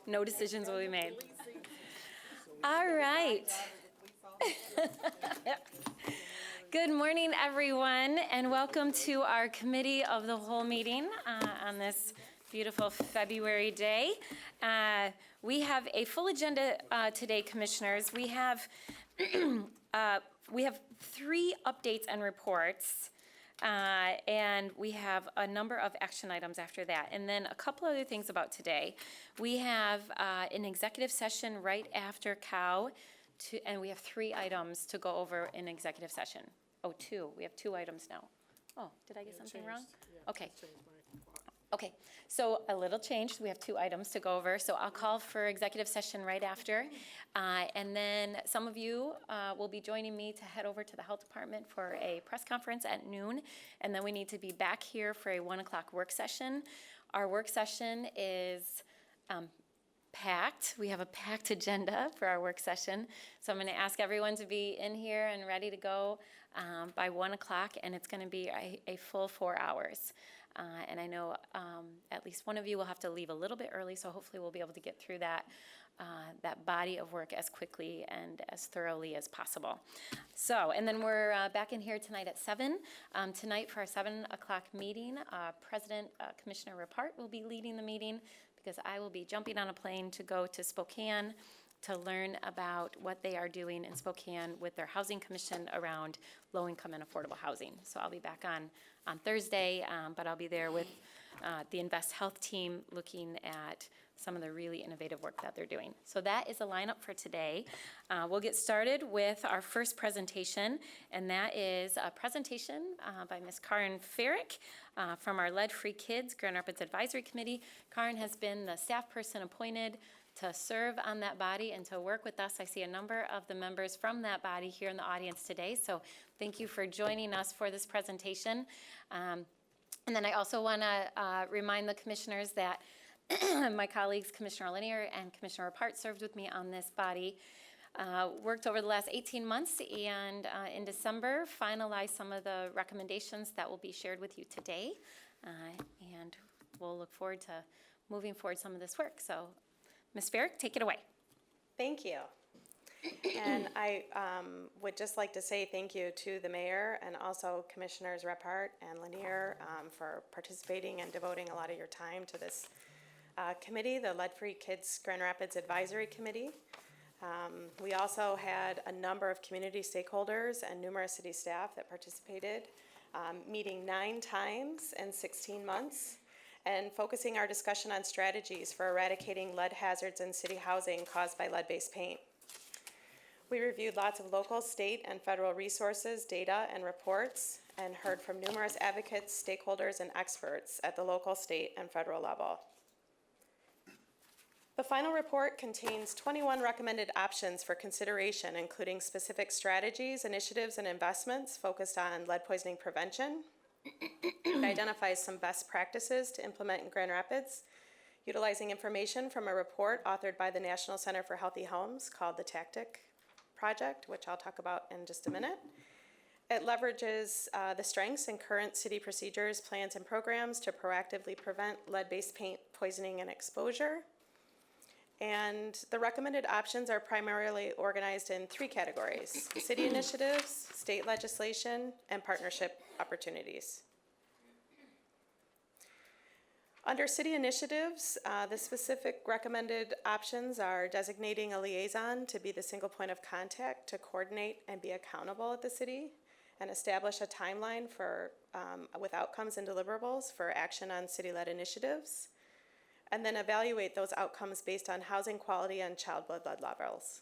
No decisions will be made. All right. Good morning, everyone, and welcome to our Committee of the Whole meeting on this beautiful February day. We have a full agenda today, Commissioners. We have 3 updates and reports, and we have a number of action items after that. And then a couple other things about today. We have an executive session right after COW, and we have 3 items to go over in executive session. Oh, 2. We have 2 items now. Oh, did I get something wrong? Okay. Okay, so a little change. We have 2 items to go over. So I'll call for executive session right after. And then some of you will be joining me to head over to the health department for a press conference at noon. And then we need to be back here for a 1 o'clock work session. Our work session is packed. We have a packed agenda for our work session. So I'm going to ask everyone to be in here and ready to go by 1 o'clock. And it's going to be a full 4 hours. And I know at least one of you will have to leave a little bit early, so hopefully we'll be able to get through that body of work as quickly and as thoroughly as possible. So, and then we're back in here tonight at 7. Tonight for our 7 o'clock meeting, President Commissioner Rappart will be leading the meeting because I will be jumping on a plane to go to Spokane to learn about what they are doing in Spokane with their housing commission around low-income and affordable housing. So I'll be back on Thursday, but I'll be there with the Invest Health team looking at some of the really innovative work that they're doing. So that is the lineup for today. We'll get started with our first presentation, and that is a presentation by Ms. Karin Farrick from our Lead-Free Kids Grand Rapids Advisory Committee. Karin has been the staff person appointed to serve on that body and to work with us. I see a number of the members from that body here in the audience today, so thank you for joining us for this presentation. And then I also want to remind the commissioners that my colleagues, Commissioner Lanier and Commissioner Rappart, served with me on this body, worked over the last 18 months, and in December finalized some of the recommendations that will be shared with you today. And we'll look forward to moving forward some of this work. So, Ms. Farrick, take it away. Thank you. And I would just like to say thank you to the mayor and also Commissioners Rappart and Lanier for participating and devoting a lot of your time to this committee, the Lead-Free Kids Grand Rapids Advisory Committee. We also had a number of community stakeholders and numerous city staff that participated, meeting 9 times in 16 months. And focusing our discussion on strategies for eradicating lead hazards in city housing caused by lead-based paint. We reviewed lots of local, state, and federal resources, data, and reports, and heard from numerous advocates, stakeholders, and experts at the local, state, and federal level. The final report contains 21 recommended options for consideration, including specific strategies, initiatives, and investments focused on lead poisoning prevention. It identifies some best practices to implement in Grand Rapids, utilizing information from a report authored by the National Center for Healthy Homes called the Tactic Project, which I'll talk about in just a minute. It leverages the strengths in current city procedures, plans, and programs to proactively prevent lead-based paint poisoning and exposure. And the recommended options are primarily organized in 3 categories: city initiatives, state legislation, and partnership opportunities. Under city initiatives, the specific recommended options are designating a liaison to be the single point of contact to coordinate and be accountable at the city, and establish a timeline for with outcomes and deliverables for action on city-led initiatives, and then evaluate those outcomes based on housing quality and child blood lead levels.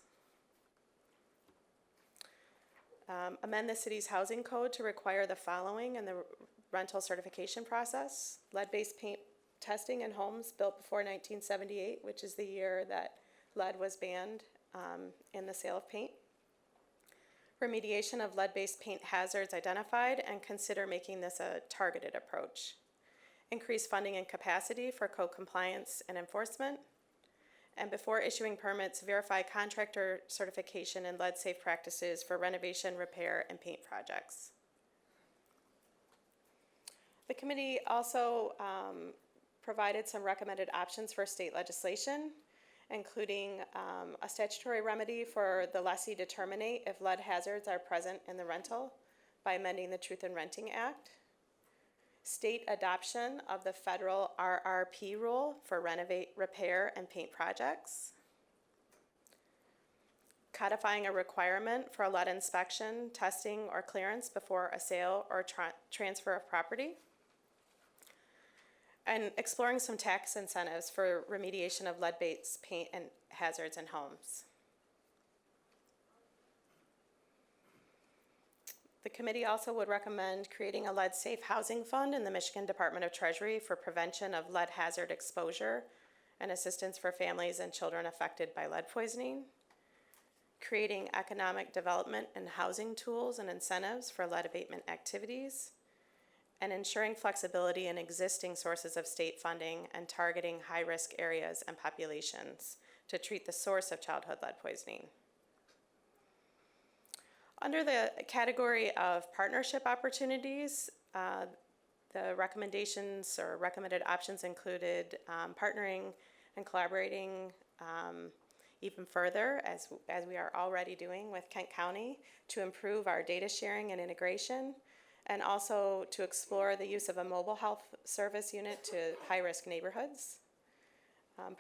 Amend the city's housing code to require the following in the rental certification process: lead-based paint testing in homes built before 1978, which is the year that lead was banned in the sale of paint. Remediation of lead-based paint hazards identified, and consider making this a targeted approach. Increase funding and capacity for code compliance and enforcement. And before issuing permits, verify contractor certification and lead-safe practices for renovation, repair, and paint projects. The committee also provided some recommended options for state legislation, including a statutory remedy for the lessee to terminate if lead hazards are present in the rental by amending the Truth in Renting Act, state adoption of the federal RRP rule for renovate, repair, and paint projects, codifying a requirement for a lead inspection, testing, or clearance before a sale or transfer of property, and exploring some tax incentives for remediation of lead-based paint and hazards in homes. The committee also would recommend creating a lead-safe housing fund in the Michigan Department of Treasury for prevention of lead hazard exposure and assistance for families and children affected by lead poisoning, creating economic development and housing tools and incentives for lead abatement activities, and ensuring flexibility in existing sources of state funding and targeting high-risk areas and populations to treat the source of childhood lead poisoning. Under the category of partnership opportunities, the recommendations or recommended options included partnering and collaborating even further, as we are already doing with Kent County, to improve our data sharing and integration, and also to explore the use of a mobile health service unit to high-risk neighborhoods.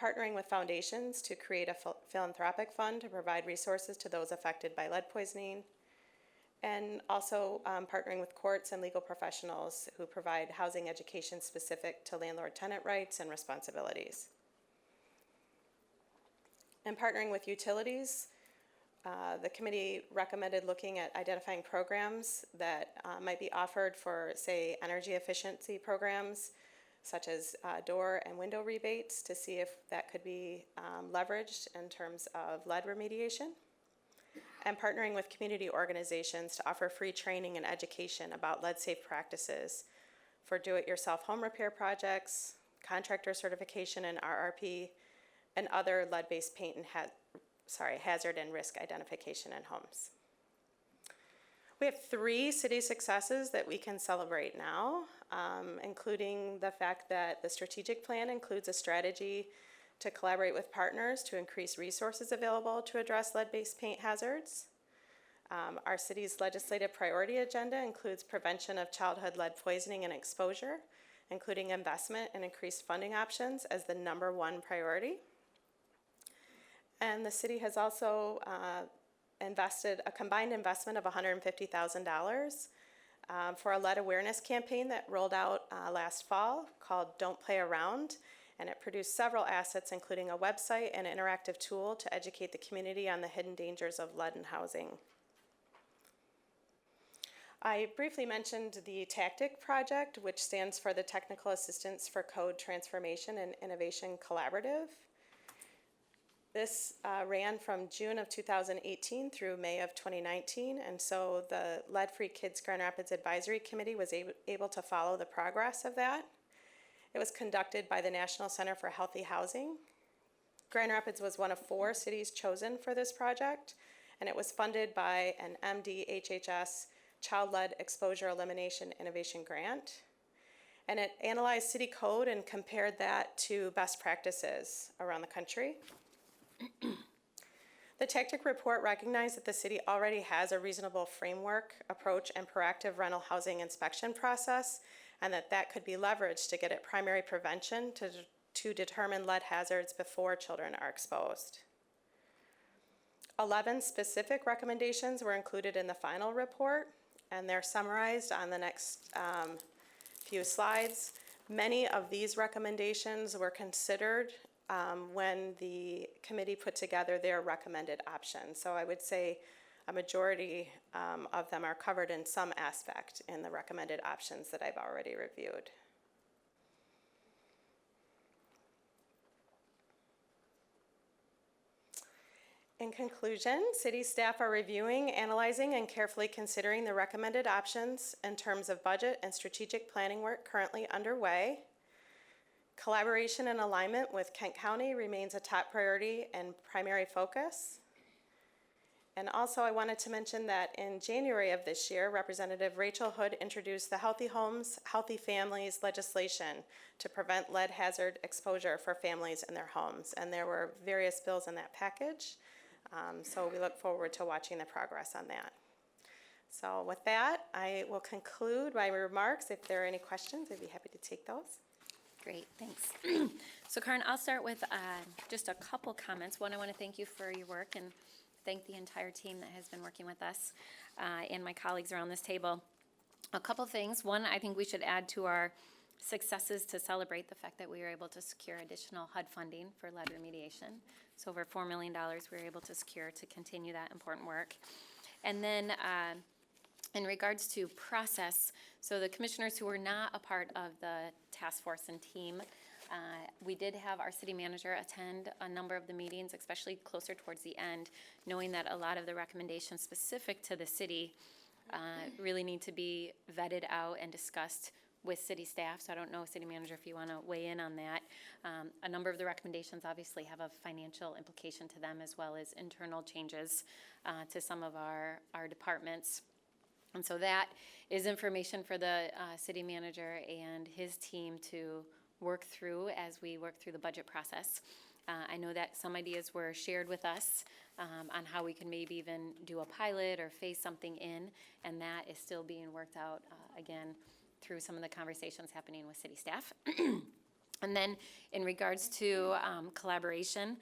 Partnering with foundations to create a philanthropic fund to provide resources to those affected by lead poisoning, and also partnering with courts and legal professionals who provide housing education specific to landlord-tenant rights and responsibilities. And partnering with utilities, the committee recommended looking at identifying programs that might be offered for, say, energy efficiency programs, such as door and window rebates, to see if that could be leveraged in terms of lead remediation. And partnering with community organizations to offer free training and education about lead-safe practices for do-it-yourself home repair projects, contractor certification and RRP, and other lead-based paint and hazard and risk identification in homes. We have 3 city successes that we can celebrate now, including the fact that the strategic plan includes a strategy to collaborate with partners to increase resources available to address lead-based paint hazards. Our city's legislative priority agenda includes prevention of childhood lead poisoning and exposure, including investment and increased funding options as the #1 priority. And the city has also invested a combined investment of $150,000 for a lead awareness campaign that rolled out last fall called Don't Play Around. And it produced several assets, including a website and interactive tool to educate the community on the hidden dangers of lead in housing. I briefly mentioned the TACTIC project, which stands for the Technical Assistance for Code Transformation and Innovation Collaborative. This ran from June of 2018 through May of 2019, and so the Lead Free Kids Grand Rapids Advisory Committee was able to follow the progress of that. It was conducted by the National Center for Healthy Housing. Grand Rapids was one of 4 cities chosen for this project, and it was funded by an MDHHS Child Lead Exposure Elimination Innovation Grant. And it analyzed city code and compared that to best practices around the country. The TACTIC report recognized that the city already has a reasonable framework, approach, and proactive rental housing inspection process, and that could be leveraged to get at primary prevention to determine lead hazards before children are exposed. 11 specific recommendations were included in the final report, and they're summarized on the next few slides. Many of these recommendations were considered when the committee put together their recommended options. So I would say a majority of them are covered in some aspect in the recommended options that I've already reviewed. In conclusion, city staff are reviewing, analyzing, and carefully considering the recommended options in terms of budget and strategic planning work currently underway. Collaboration and alignment with Kent County remains a top priority and primary focus. And also, I wanted to mention that in January of this year, Representative Rachel Hood introduced the Healthy Homes, Healthy Families legislation to prevent lead hazard exposure for families in their homes. And there were various bills in that package. So we look forward to watching the progress on that. So with that, I will conclude my remarks. If there are any questions, I'd be happy to take those. Great, thanks. So Karen, I'll start with just a couple comments. One, I want to thank you for your work and thank the entire team that has been working with us and my colleagues around this table. A couple things. One, I think we should add to our successes to celebrate the fact that we were able to secure additional HUD funding for lead remediation. So over $4 million we were able to secure to continue that important work. And then in regards to process, so the commissioners who were not a part of the task force and team, we did have our city manager attend a number of the meetings, especially closer towards the end, knowing that a lot of the recommendations specific to the city really need to be vetted out and discussed with city staff. So I don't know, city manager, if you want to weigh in on that. A number of the recommendations obviously have a financial implication to them, as well as internal changes to some of our departments. And so that is information for the city manager and his team to work through as we work through the budget process. I know that some ideas were shared with us on how we can maybe even do a pilot or phase something in, and that is still being worked out, again, through some of the conversations happening with city staff. And then in regards to collaboration,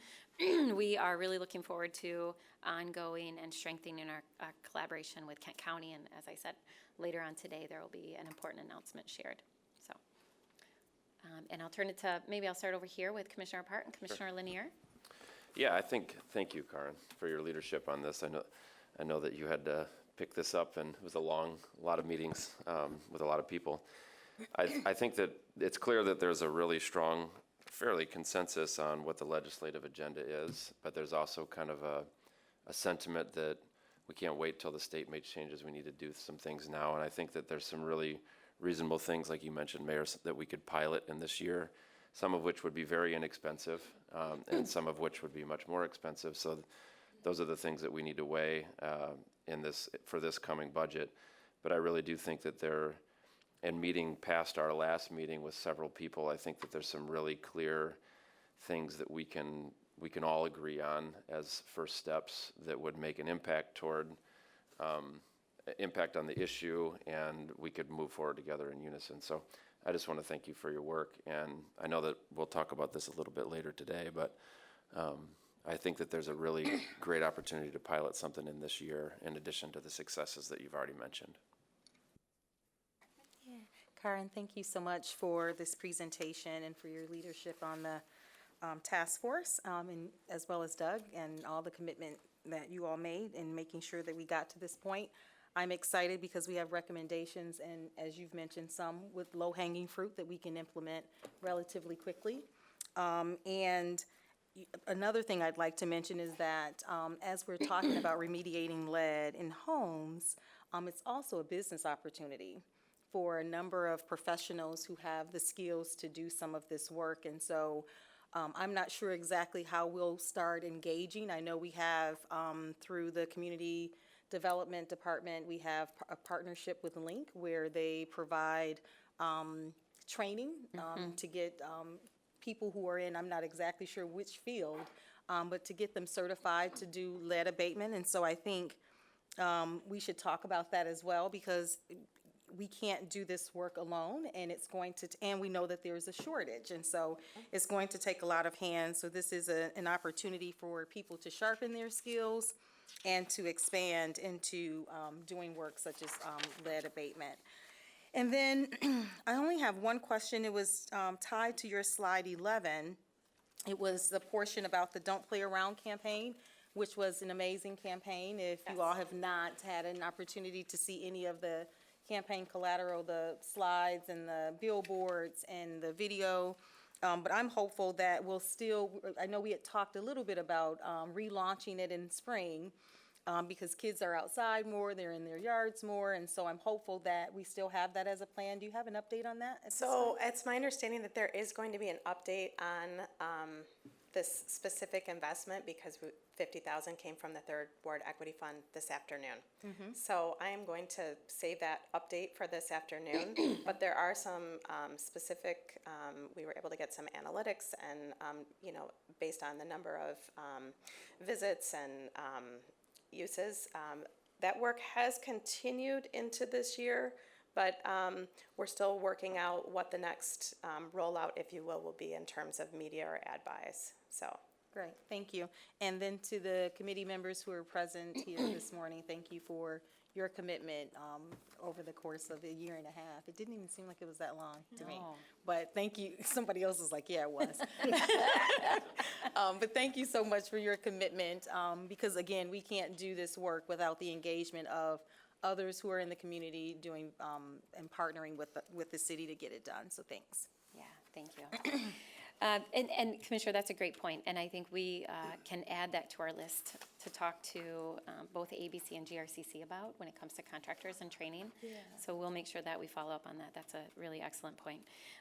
we are really looking forward to ongoing and strengthening our collaboration with Kent County. And as I said, later on today, there will be an important announcement shared. So, and I'll turn it to, maybe I'll start over here with Commissioner Hart and Commissioner Lanier. Yeah, thank you, Karen, for your leadership on this. I know that you had to pick this up, and it was a lot of meetings with a lot of people. I think that it's clear that there's a really strong, fairly consensus on what the legislative agenda is, but there's also kind of a sentiment that we can't wait till the state makes changes. We need to do some things now, and I think that there's some really reasonable things, like you mentioned, Mayor, that we could pilot in this year, some of which would be very inexpensive, and some of which would be much more expensive. So those are the things that we need to weigh for this coming budget. But I really do think that and meeting past our last meeting with several people, I think that there's some really clear things that we can all agree on as first steps that would make an impact on the issue, and we could move forward together in unison. So I just want to thank you for your work, and I know that we'll talk about this a little bit later today, but I think that there's a really great opportunity to pilot something in this year in addition to the successes that you've already mentioned. Yeah. Karen, thank you so much for this presentation and for your leadership on the task force, and as well as Doug and all the commitment that you all made in making sure that we got to this point. I'm excited because we have recommendations, and as you've mentioned, some with low-hanging fruit that we can implement relatively quickly. And another thing I'd like to mention is that as we're talking about remediating lead in homes, it's also a business opportunity for a number of professionals who have the skills to do some of this work. And so I'm not sure exactly how we'll start engaging. I know we have, through the Community Development Department, we have a partnership with Link where they provide training to get people who are in, I'm not exactly sure which field, but to get them certified to do lead abatement. And so I think we should talk about that as well, because we can't do this work alone, and it's going to, and we know that there's a shortage, and so it's going to take a lot of hands. So this is an opportunity for people to sharpen their skills and to expand into doing work such as lead abatement. And then I only have one question. It was tied to your slide 11. It was the portion about the Don't Play Around campaign, which was an amazing campaign. If you all have not had an opportunity to see any of the campaign collateral, the slides and the billboards and the video, but I'm hopeful that we'll still, I know we had talked a little bit about relaunching it in spring, because kids are outside more, they're in their yards more, and so I'm hopeful that we still have that as a plan. Do you have an update on that? So it's my understanding that there is going to be an update on this specific investment because 50,000 came from the third ward equity fund this afternoon. So I am going to save that update for this afternoon, but there are some specific, we were able to get some analytics and, you know, based on the number of visits and uses, that work has continued into this year, but we're still working out what the next rollout, if you will be in terms of media or ad buys, so. Great, thank you. And then to the committee members who are present here this morning, thank you for your commitment over the course of a year and a half. It didn't even seem like it was that long to me. No. But thank you. Somebody else was like, yeah, it was. But thank you so much for your commitment, because again, we can't do this work without the engagement of others who are in the community doing and partnering with the city to get it done. So thanks. Yeah, thank you. And Commissioner, that's a great point, and I think we can add that to our list to talk to both ABC and GRCC about when it comes to contractors and training. Yeah. So we'll make sure that we follow up on that. That's a really excellent point.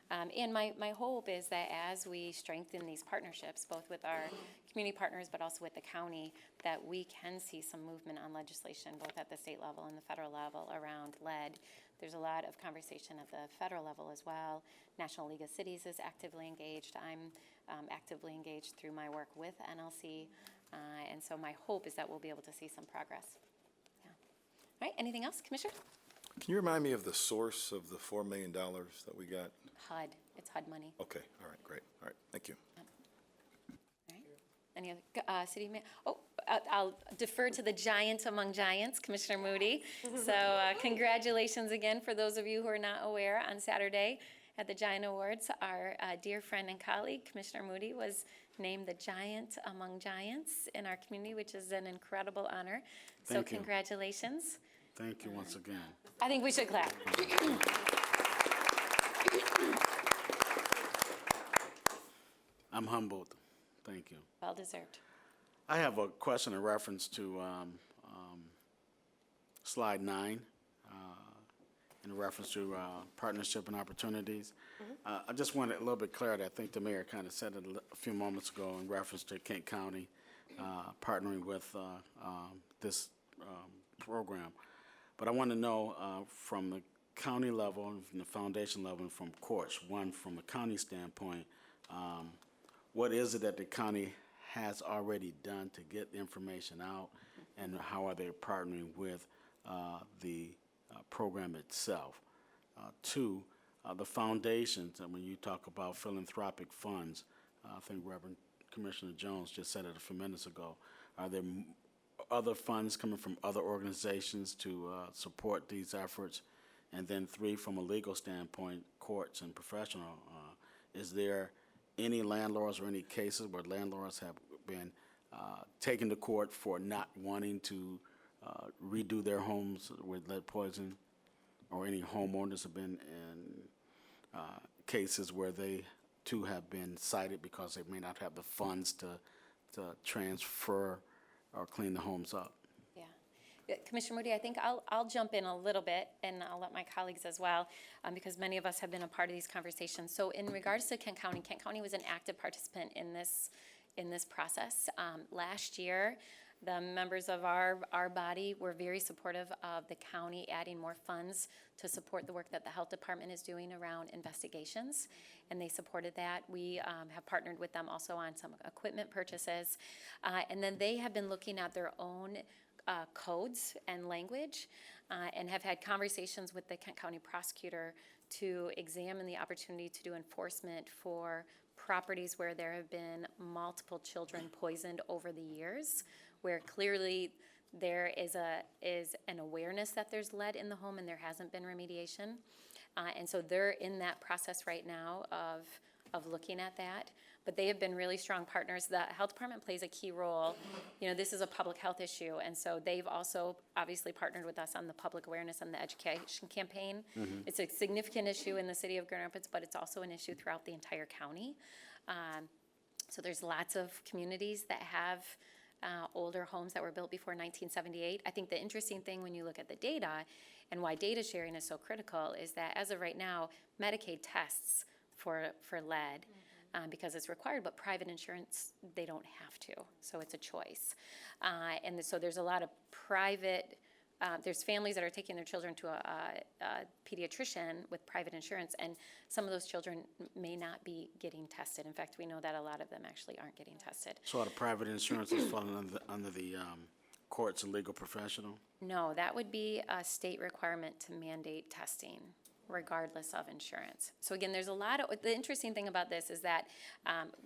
And my hope is that as we strengthen these partnerships, both with our community partners but also with the county, that we can see some movement on legislation, both at the state level and the federal level around lead. There's a lot of conversation at the federal level as well. National League of Cities is actively engaged. I'm actively engaged through my work with NLC. And so my hope is that we'll be able to see some progress. Yeah. All right, anything else, Commissioner? Can you remind me of the source of the $4 million that we got? HUD. It's HUD money. Okay, all right, great. All right, thank you. All right. Any other city man? Oh, I'll defer to the giant among giants, Commissioner Moody. So congratulations again for those of you who are not aware. On Saturday at the Giant Awards, our dear friend and colleague, Commissioner Moody, was named the giant among giants in our community, which is an incredible honor. So Thank you. congratulations. Thank you once again. I think we should clap. I'm humbled. Thank you. Well deserved. I have a question in reference to slide 9, in reference to partnership and opportunities. I just wanted a little bit clarity. I think the mayor kind of said it a few moments ago in reference to Kent County partnering with this program. But I want to know from the county level, and from the foundation level, and from courts, one from a county standpoint, what is it that the county has already done to get the information out, and how are they partnering with the program itself? Two, the foundations, and when you talk about philanthropic funds, I think Reverend Commissioner Jones just said it a few minutes ago, are there other funds coming from other organizations to support these efforts? And then 3, from a legal standpoint, courts and professional, is there any landlords or any cases where landlords have been taken to court for not wanting to redo their homes with lead poison, or any homeowners have been in cases where they too have been cited because they may not have the funds to transfer or clean the homes up? Yeah. Commissioner Moody, I think I'll jump in a little bit, and I'll let my colleagues as well, because many of us have been a part of these conversations. So in regards to Kent County was an active participant in this process. Last year, the members of our body were very supportive of the county adding more funds to support the work that the health department is doing around investigations, and they supported that. We have partnered with them also on some equipment purchases, and then they have been looking at their own codes and language, and have had conversations with the Kent County prosecutor to examine the opportunity to do enforcement for properties where there have been multiple children poisoned over the years, where clearly there is an awareness that there's lead in the home and there hasn't been remediation. And so they're in that process right now of looking at that. But they have been really strong partners. The health department plays a key role. You know, this is a public health issue, and so they've also obviously partnered with us on the public awareness and the education campaign. It's a significant issue in the city of Grand Rapids, but it's also an issue throughout the entire county. So there's lots of communities that have older homes that were built before 1978. I think the interesting thing when you look at the data and why data sharing is so critical is that as of right now, Medicaid tests for lead. because it's required, but private insurance, they don't have to, so it's a choice. So there's a lot of private, there's families that are taking their children to a pediatrician with private insurance, and some of those children may not be getting tested. In fact, we know that a lot of them actually aren't getting tested. So are the private insurances falling under the courts and legal professional? No, that would be a state requirement to mandate testing, regardless of insurance. So again, there's a lot of, the interesting thing about this is that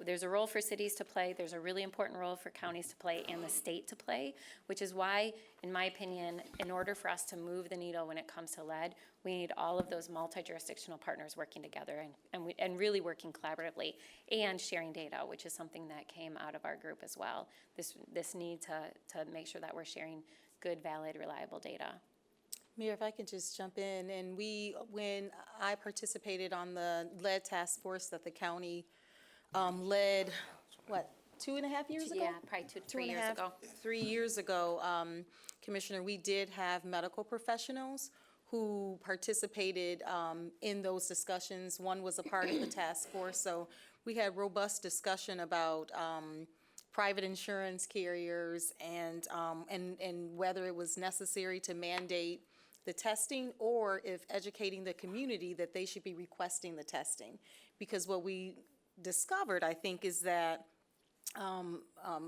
there's a role for cities to play, there's a really important role for counties to play, and the state to play, which is why, in my opinion, in order for us to move the needle when it comes to lead, we need all of those multi-jurisdictional partners working together and really working collaboratively and sharing data, which is something that came out of our group as well. This need to make sure that we're sharing good, valid, reliable data. Mayor, if I could just jump in, and when I participated on the lead task force that the county led, 2.5 years ago? Yeah, probably 3 years ago. 3 years ago, Commissioner, we did have medical professionals who participated in those discussions. One was a part of the task force, so we had robust discussion about private insurance carriers and whether it was necessary to mandate the testing, or if educating the community that they should be requesting the testing. Because what we discovered, I think, is that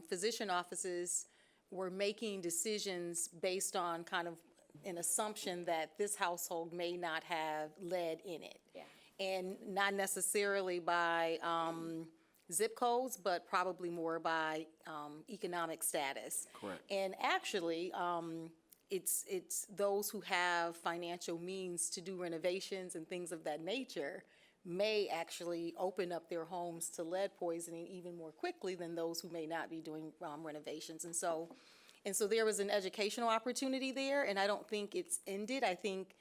physician offices were making decisions based on kind of an assumption that this household may not have lead in it. Yeah. And not necessarily by zip codes, but probably more by economic status. Correct. And actually, it's those who have financial means to do renovations and things of that nature may actually open up their homes to lead poisoning even more quickly than those who may not be doing renovations. And so there was an educational opportunity there, and I don't think it's ended. I think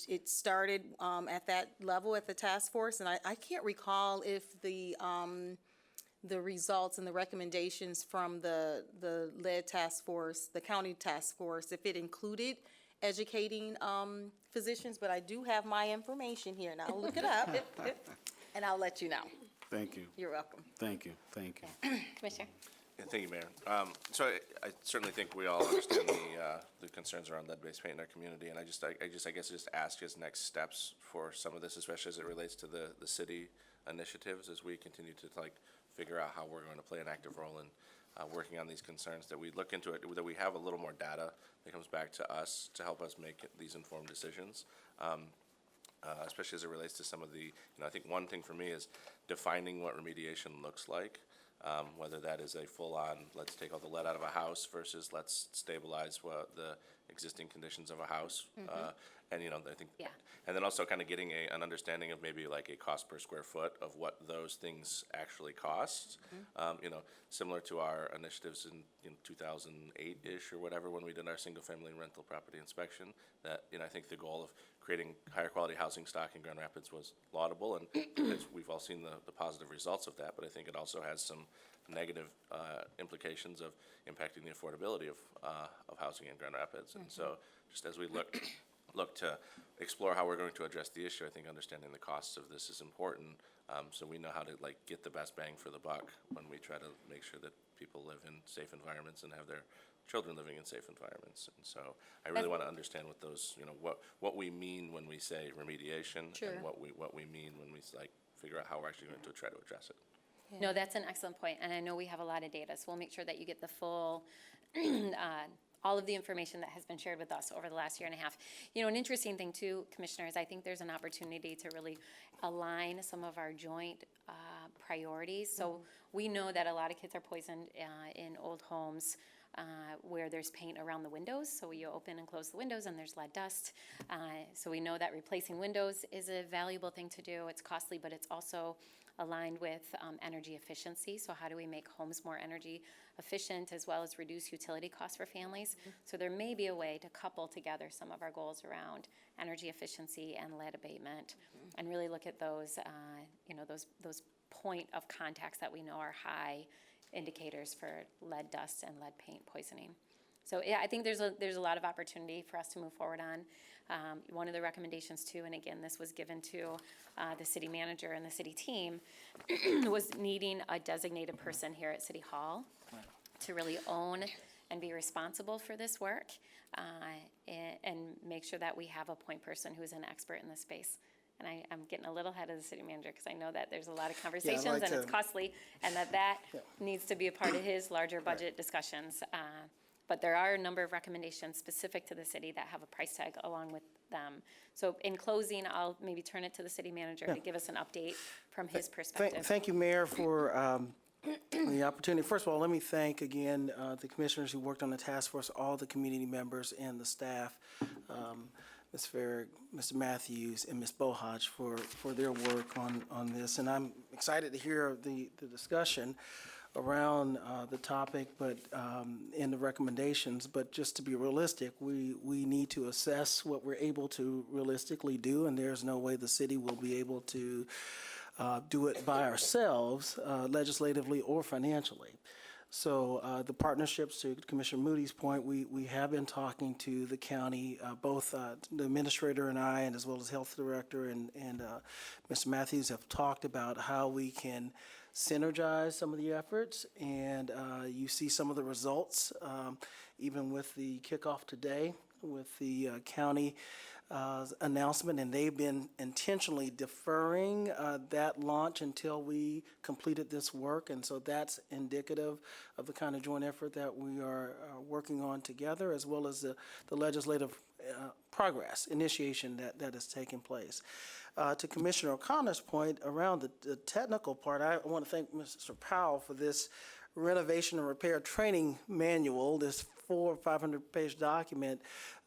it started at that level at the task force, and I can't recall if the results and the recommendations from the lead task force, the county task force, if it included educating physicians, but I do have my information here, and I'll look it up, and I'll let you know. Thank you. You're welcome. Thank you. Thank you. Commissioner? Yeah, thank you, Mayor. So I certainly think we all understand the concerns around lead-based paint in our community, and I guess just ask as next steps for some of this, especially as it relates to the city initiatives, as we continue to figure out how we're going to play an active role in working on these concerns, that we look into it, that we have a little more data that comes back to us to help us make these informed decisions. Especially as it relates to some of the, I think one thing for me is defining what remediation looks like. Whether that is a full-on, let's take all the lead out of a house versus let's stabilize the existing conditions of a house. And, I think, Yeah. and then also kind of getting an understanding of maybe like a cost per square foot of what those things actually cost. Similar to our initiatives in 2008-ish or whatever, when we did our single-family rental property inspection, that, I think the goal of creating higher quality housing stock in Grand Rapids was laudable, and we've all seen the positive results of that, but I think it also has some negative implications of impacting the affordability of housing in Grand Rapids. And so just as we look to explore how we're going to address the issue, I think understanding the costs of this is important, so we know how to get the best bang for the buck when we try to make sure that people live in safe environments and have their children living in safe environments. And so I really want to understand what those, what we mean when we say remediation. Sure. And what we mean when we figure out how we're actually going to try to address it. No, that's an excellent point, and I know we have a lot of data, so we'll make sure that you get the full, all of the information that has been shared with us over the last year and a half. An interesting thing too, Commissioners, I think there's an opportunity to really align some of our joint priorities. So we know that a lot of kids are poisoned in old homes where there's paint around the windows, so you open and close the windows and there's lead dust. So we know that replacing windows is a valuable thing to do. It's costly, but it's also aligned with energy efficiency. So how do we make homes more energy efficient as well as reduce utility costs for families? So there may be a way to couple together some of our goals around energy efficiency and lead abatement, and really look at those, those point of contacts that we know are high indicators for lead dust and lead paint poisoning. So, yeah, I think there's a lot of opportunity for us to move forward on. One of the recommendations too, and again, this was given to the city manager and the city team, was needing a designated person here at City Hall to really own and be responsible for this work, and make sure that we have a point person who's an expert in this space. And I'm getting a little ahead of the city manager because I know that there's a lot of conversations like and it's to- costly, and that needs to be a part of his larger budget discussions. But there are a number of recommendations specific to the city that have a price tag along with them. So in closing, I'll maybe turn it to the city manager to give us an update from his perspective. Thank you, Mayor, for the opportunity. First of all, let me thank again the commissioners who worked on the task force, all the community members and the staff, Ms. Farrick, Mr. Matthews, and Ms. Bohaj for their work on this. And I'm excited to hear the discussion around the topic, but in the recommendations. But just to be realistic, we need to assess what we're able to realistically do, and there's no way the city will be able to do it by ourselves, legislatively or financially. So the partnerships, to Commissioner Moody's point, we have been talking to the county, both the administrator and I, and as well as health director and Mr. Matthews have talked about how we can synergize some of the efforts, and you see some of the results, even with the kickoff today with the county announcement, and they've been intentionally deferring that launch until we completed this work, and so that's indicative of the kind of joint effort that we are working on together, as well as the legislative progress, initiation that is taking place. To Commissioner O'Connor's point around the technical part, I want to thank Mr. Powell for this renovation and repair training manual, this 400 or 500-page document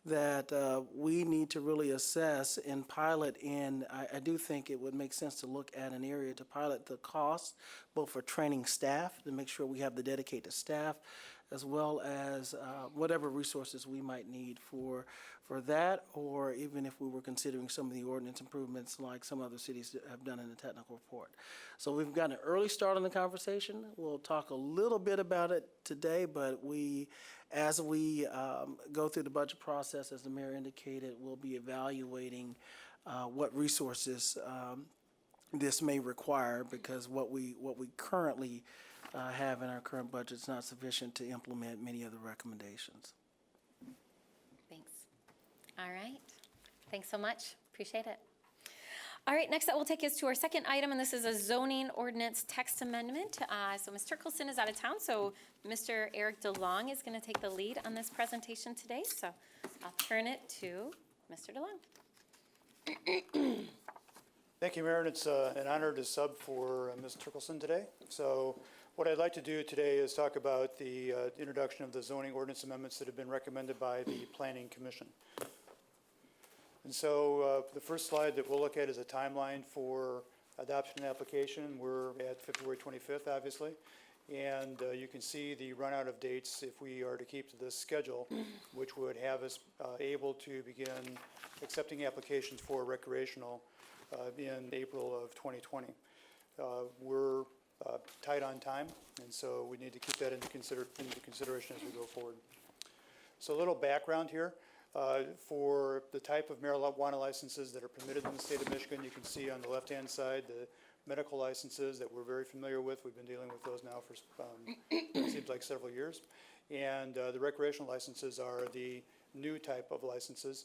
that we need to really assess and pilot. And I do think it would make sense to look at an area to pilot the cost, both for training staff, to make sure we have the dedicated staff, as well as whatever resources we might need for that, or even if we were considering some of the ordinance improvements like some other cities have done in the technical report. So we've got an early start on the conversation. We'll talk a little bit about it today, but as we go through the budget process, as the mayor indicated, we'll be evaluating what resources this may require, because what we currently have in our current budget is not sufficient to implement many of the recommendations. Thanks. All right. Thanks so much. Appreciate it. All right, next that will take us to our second item, and this is a zoning ordinance text amendment. So Ms. Turkelson is out of town, so Mr. Eric DeLong is going to take the lead on this presentation today. So I'll turn it to Mr. DeLong. Thank you, Mayor, and it's an honor to sub for Ms. Turkelson today. So what I'd like to do today is talk about the introduction of the zoning ordinance amendments that have been recommended by the Planning Commission. And so the first slide that we'll look at is a timeline for adoption and application. We're at February 25th, obviously. And you can see the run out of dates if we are to keep to this schedule, which would have us able to begin accepting applications for recreational in April of 2020. We're tight on time, and so we need to keep that into consideration as we go forward. So a little background here. For the type of marijuana licenses that are permitted in the state of Michigan, you can see on the left-hand side the medical licenses that we're very familiar with. We've been dealing with those now for it seems like several years. And the recreational licenses are the new type of licenses.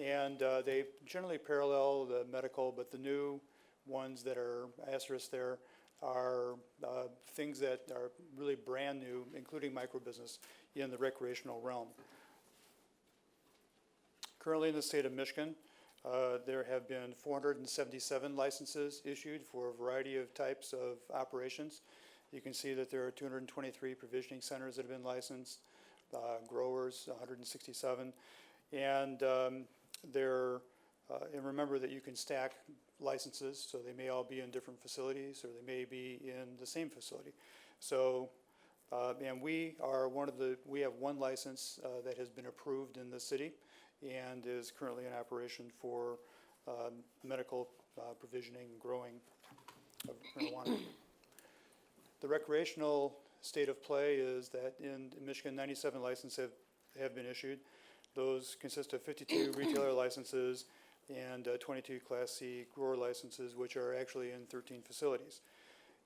And they generally parallel the medical, but the new ones that are asterisked there are things that are really brand new, including microbusiness in the recreational realm. Currently in the state of Michigan, there have been 477 licenses issued for a variety of types of operations. You can see that there are 223 provisioning centers that have been licensed, growers, 167. And and remember that you can stack licenses, so they may all be in different facilities, or they may be in the same facility. So, and we have one license that has been approved in the city and is currently in operation for medical provisioning and growing of marijuana. The recreational state of play is that in Michigan, 97 licenses have been issued. Those consist of 52 retailer licenses and 22 Class C grower licenses, which are actually in 13 facilities.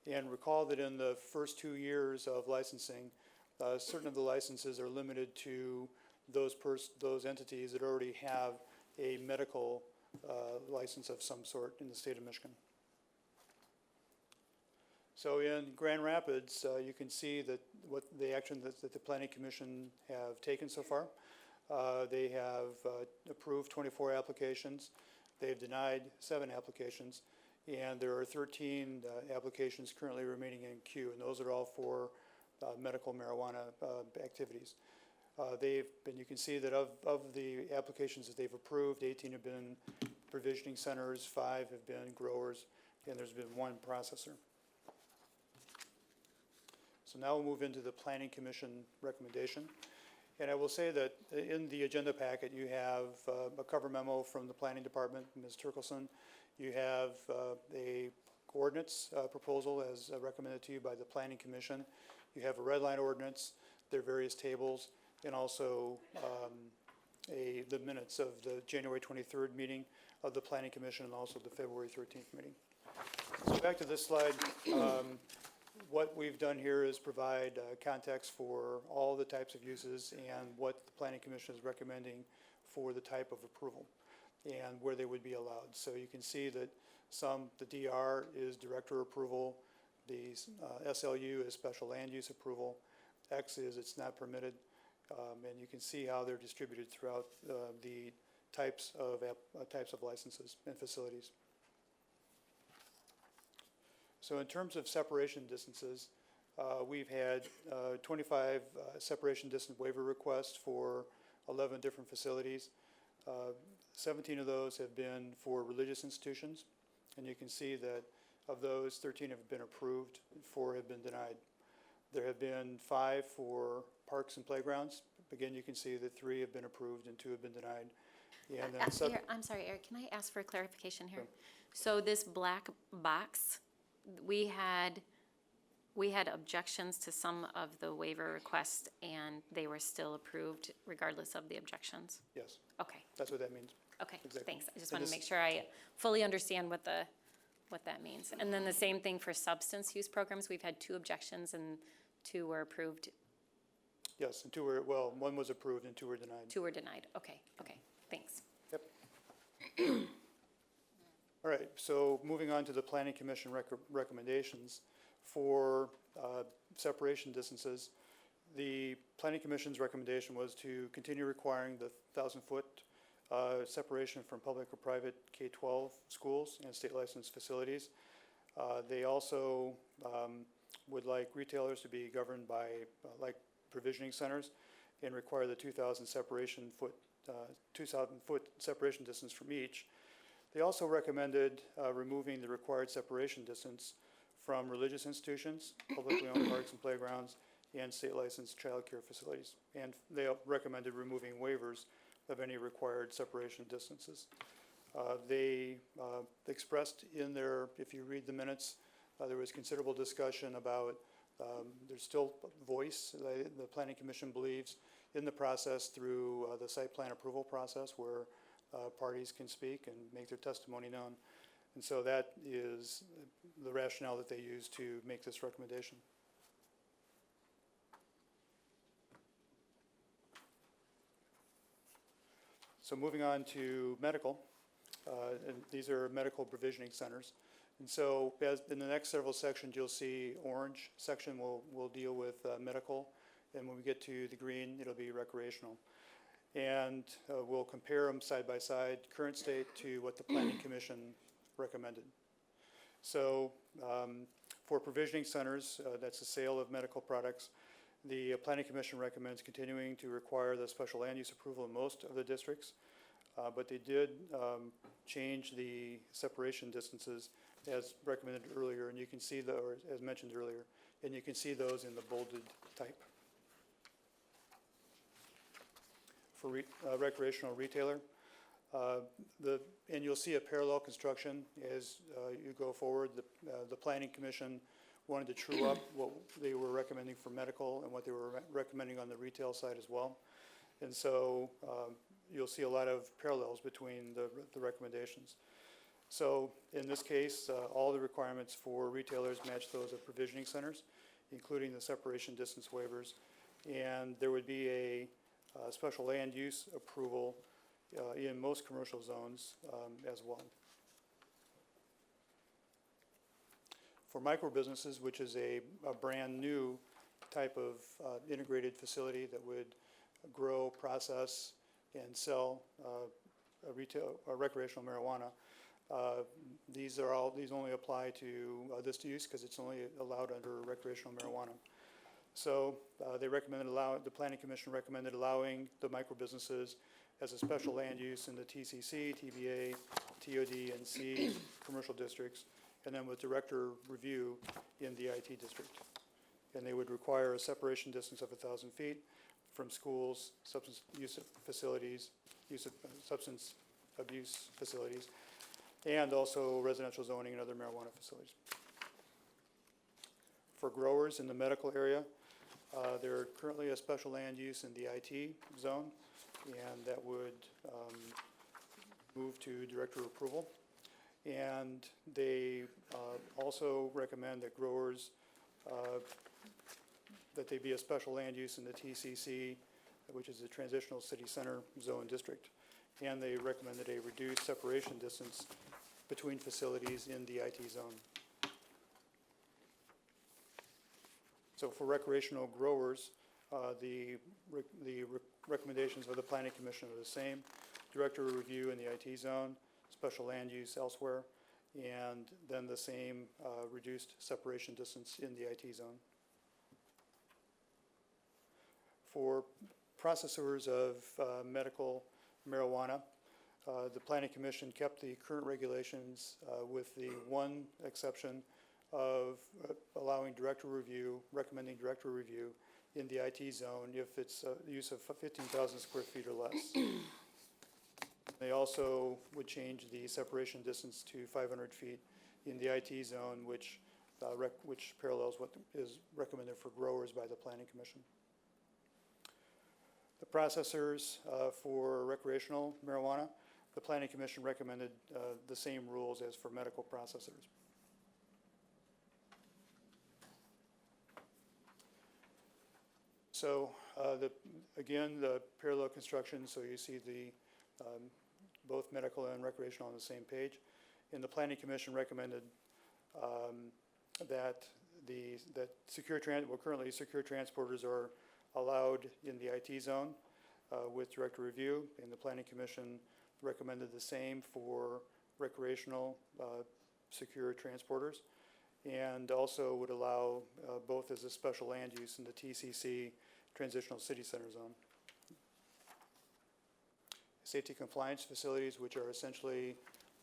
And recall that in the first 2 years of licensing, certain of the licenses are limited to those entities that already have a medical license of some sort in the state of Michigan. So in Grand Rapids, you can see that what the action that the Planning Commission have taken so far. They have approved 24 applications. They've denied 7 applications. And there are 13 applications currently remaining in queue, and those are all for medical marijuana activities. You can see that of the applications that they've approved, 18 have been provisioning centers, 5 have been growers, and there's been 1 processor. So now we'll move into the Planning Commission recommendation. And I will say that in the agenda packet, you have a cover memo from the Planning Department, Ms. Turkelson. You have a ordinance proposal as recommended to you by the Planning Commission. You have a red line ordinance, their various tables, and also the minutes of the January 23rd meeting of the Planning Commission and also the February 13th meeting. So back to this slide. What we've done here is provide context for all the types of uses and what the Planning Commission is recommending for the type of approval and where they would be allowed. So you can see that the DR is director approval, the SLU is special land use approval, X is it's not permitted, and you can see how they're distributed throughout the types of licenses and facilities. So in terms of separation distances, we've had 25 separation distance waiver requests for 11 different facilities. 17 of those have been for religious institutions, and you can see that of those, 13 have been approved, 4 have been denied. There have been 5 for parks and playgrounds. Again, you can see that 3 have been approved and 2 have been denied. And then I'm sorry, Eric, can I ask for a clarification here? So this black box, we had objections to some of the waiver requests, and they were still approved regardless of the objections? yes, Okay, that's what that means. okay, Exactly. thanks. I just And want to this- make sure I fully understand what that means. And then the same thing for substance use programs, we've had 2 objections and 2 were approved, Yes, and 2 were, well, 1 was approved and 2 were denied. 2 were denied. Okay, thanks. Yep. All right, so moving on to the Planning Commission recommendations for separation distances. The Planning Commission's recommendation was to continue requiring the 1,000-foot separation from public or private K-12 schools and state licensed facilities. They also would like retailers to be governed by like provisioning centers and require the 2,000 foot separation distance from each. They also recommended removing the required separation distance from religious institutions, publicly owned parks and playgrounds, and state licensed child care facilities. And they recommended removing waivers of any required separation distances. They expressed in their, if you read the minutes, there was considerable discussion about there's still voice, the Planning Commission believes, in the process through the site plan approval process where parties can speak and make their testimony known. And so that is the rationale that they use to make this recommendation. So moving on to medical, and these are medical provisioning centers. And so as in the next several sections, you'll see orange section will deal with medical, and when we get to the green, it'll be recreational. And we'll compare them side by side, current state to what the Planning Commission recommended. So for provisioning centers, that's the sale of medical products, the Planning Commission recommends continuing to require the special land use approval in most of the districts, but they did change the separation distances as recommended earlier, and you can see or as mentioned earlier, and you can see those in the bolded type. For recreational retailer, and you'll see a parallel construction as you go forward. The Planning Commission wanted to true up what they were recommending for medical and what they were recommending on the retail side as well. And so you'll see a lot of parallels between the recommendations. So in this case, all the requirements for retailers match those of provisioning centers, including the separation distance waivers. And there would be a special land use approval in most commercial zones as well. For micro businesses, which is a brand new type of integrated facility that would grow, process, and sell recreational marijuana, these only apply to this use because it's only allowed under recreational marijuana. So the Planning Commission recommended allowing the micro businesses as a special land use in the TCC, TBA, TOD, and C commercial districts, and then with director review in the IT district. And they would require a separation distance of 1,000 feet from schools, substance use facilities, substance abuse facilities, and also residential zoning and other marijuana facilities. For growers in the medical area, they're currently a special land use in the IT zone, and that would move to director approval. And they also recommend that growers, that they be a special land use in the TCC, which is the Transitional City Center Zone District. And they recommended a reduced separation distance between facilities in the IT zone. So for recreational growers, the recommendations of the Planning Commission are the same. Director review in the IT zone, special land use elsewhere, and then the same reduced separation distance in the IT zone. For processors of medical marijuana, the Planning Commission kept the current regulations with the one exception of allowing director review, recommending director review in the IT zone if it's use of 15,000 square feet or less. They also would change the separation distance to 500 feet in the IT zone, which parallels what is recommended for growers by the Planning Commission. The processors for recreational marijuana, the Planning Commission recommended the same rules as for medical processors. So again, the parallel construction, so you see the both medical and recreational on the same page. And the Planning Commission recommended that currently secure transporters are allowed in the IT zone with director review, and the Planning Commission recommended the same for recreational secure transporters, and also would allow both as a special land use in the TCC Transitional City Center Zone. Safety compliance facilities, which are essentially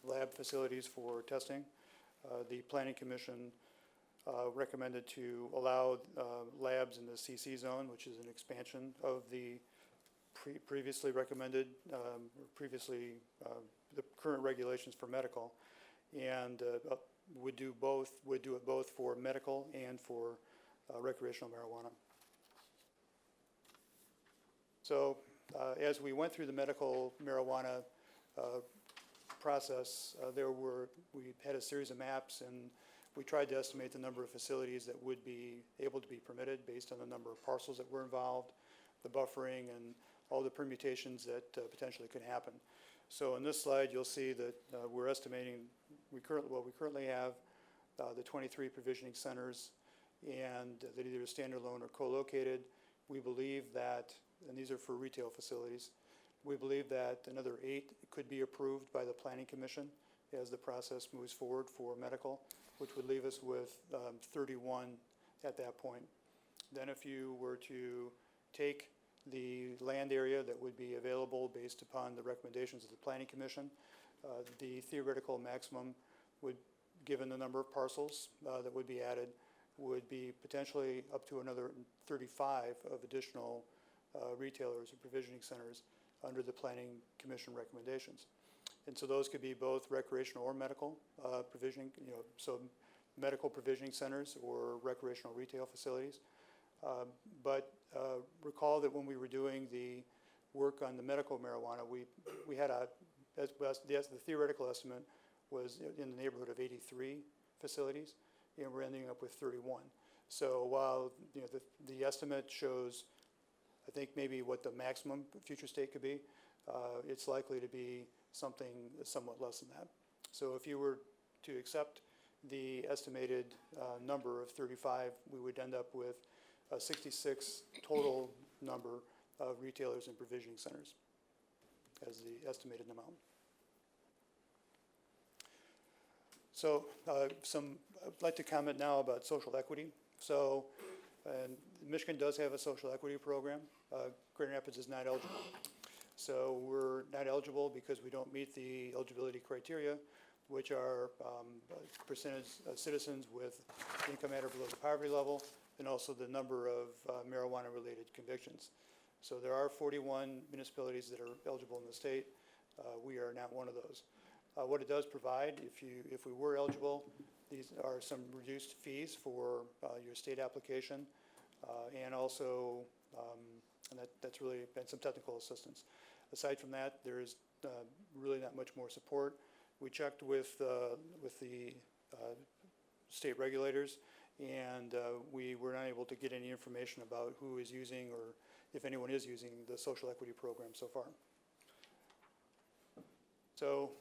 lab facilities for testing, the Planning Commission recommended to allow labs in the CC zone, which is an expansion of the previously recommended, the current regulations for medical, and would do it both for medical and for recreational marijuana. So as we went through the medical marijuana process, we had a series of maps, and we tried to estimate the number of facilities that would be able to be permitted based on the number of parcels that were involved, the buffering, and all the permutations that potentially could happen. So in this slide, you'll see that we're estimating, we currently have the 23 provisioning centers, and that either standalone or co-located. We believe that, and these are for retail facilities, we believe that another 8 could be approved by the Planning Commission as the process moves forward for medical, which would leave us with 31 at that point. Then if you were to take the land area that would be available based upon the recommendations of the Planning Commission, the theoretical maximum would, given the number of parcels that would be added, would be potentially up to another 35 of additional retailers or provisioning centers under the Planning Commission recommendations. And so those could be both recreational or medical provisioning, so medical provisioning centers or recreational retail facilities. But recall that when we were doing the work on the medical marijuana, we had the theoretical estimate was in the neighborhood of 83 facilities, and we're ending up with 31. So while, you know, the estimate shows, I think maybe what the maximum future state could be, it's likely to be something somewhat less than that. So if you were to accept the estimated number of 35, we would end up with a 66 total number of retailers and provisioning centers as the estimated amount. So I'd like to comment now about social equity. So, and Michigan does have a social equity program. Grand Rapids is not eligible. So we're not eligible because we don't meet the eligibility criteria, which are percentage of citizens with income at or below the poverty level, and also the number of marijuana-related convictions. So there are 41 municipalities that are eligible in the state. We are not one of those. What it does provide, if we were eligible, these are some reduced fees for your state application, and also, and that's really been some technical assistance. Aside from that, there is really not much more support. We checked with the state regulators, and we were not able to get any information about who is using or if anyone is using the social equity program so far. So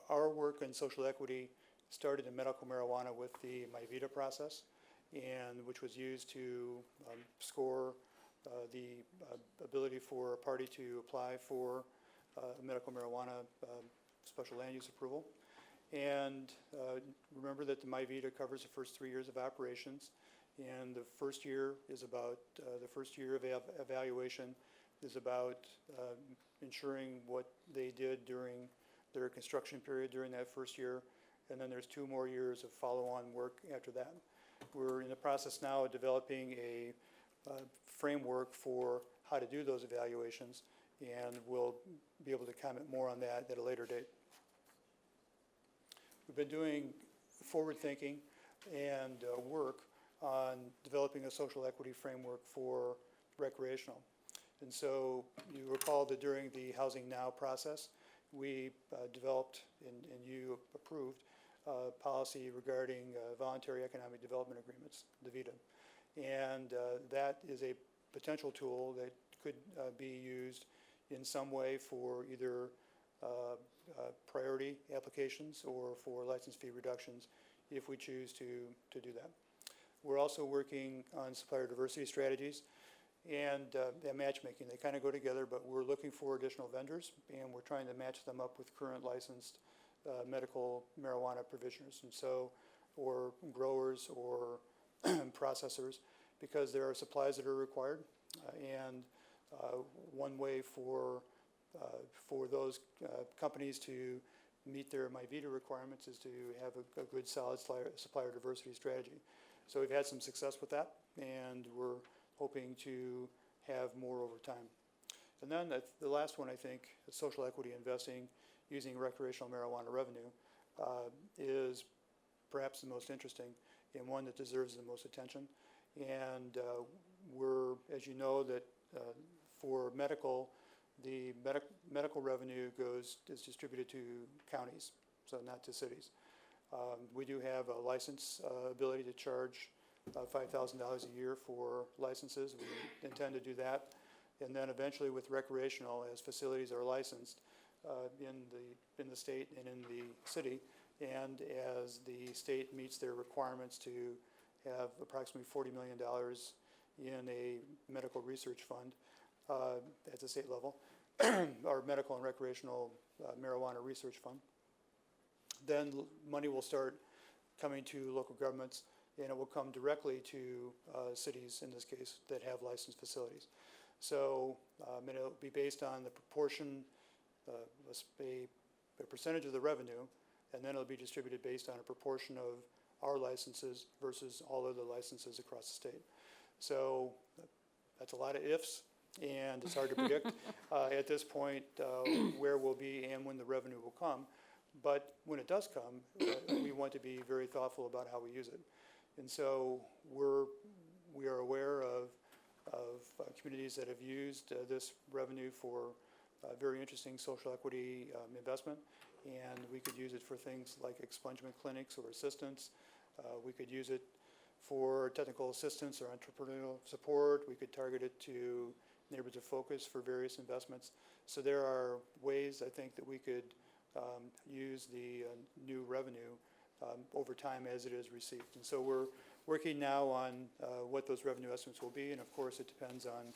our work in social equity started in medical marijuana with the MyVita process, and which was used to score the ability for a party to apply for medical marijuana special land use approval. And remember that the MyVita covers the first 3 years of operations, and the first year is about, the first year of evaluation is about ensuring what they did during their construction period during that first year, and then there's 2 more years of follow-on work after that. We're in the process now of developing a framework for how to do those evaluations, and we'll be able to comment more on that at a later date. We've been doing forward-thinking and work on developing a social equity framework for recreational. And so you recall that during the Housing Now process, we developed and you approved policy regarding voluntary economic development agreements, the VEDA. And that is a potential tool that could be used in some way for either priority applications or for license fee reductions if we choose to do that. We're also working on supplier diversity strategies and matchmaking. They kind of go together, but we're looking for additional vendors, and we're trying to match them up with current licensed medical marijuana provisioners, and so, or growers or processors, because there are supplies that are required. And one way for those companies to meet their MyVita requirements is to have a good solid supplier diversity strategy. So we've had some success with that, and we're hoping to have more over time. And then the last one, I think, social equity investing using recreational marijuana revenue is perhaps the most interesting and one that deserves the most attention. And we're, as you know, that for medical, the medical revenue is distributed to counties, so not to cities. We do have a license ability to charge $5,000 a year for licenses. We intend to do that. And then eventually with recreational, as facilities are licensed in the state and in the city, and as the state meets their requirements to have approximately $40 million in a medical research fund at the state level, our medical and recreational marijuana research fund, then money will start coming to local governments, and it will come directly to cities, in this case, that have licensed facilities. So and it'll be based on the proportion, a percentage of the revenue, and then it'll be distributed based on a proportion of our licenses versus all other licenses across the state. So that's a lot of ifs, and it's hard to predict at this point where we'll be and when the revenue will come. But when it does come, we want to be very thoughtful about how we use it. And so we are aware of communities that have used this revenue for very interesting social equity investment. And we could use it for things like expungement clinics or assistance. We could use it for technical assistance or entrepreneurial support. We could target it to neighborhoods of focus for various investments. So there are ways, I think, that we could use the new revenue over time as it is received. And so we're working now on what those revenue estimates will be, and of course it depends on,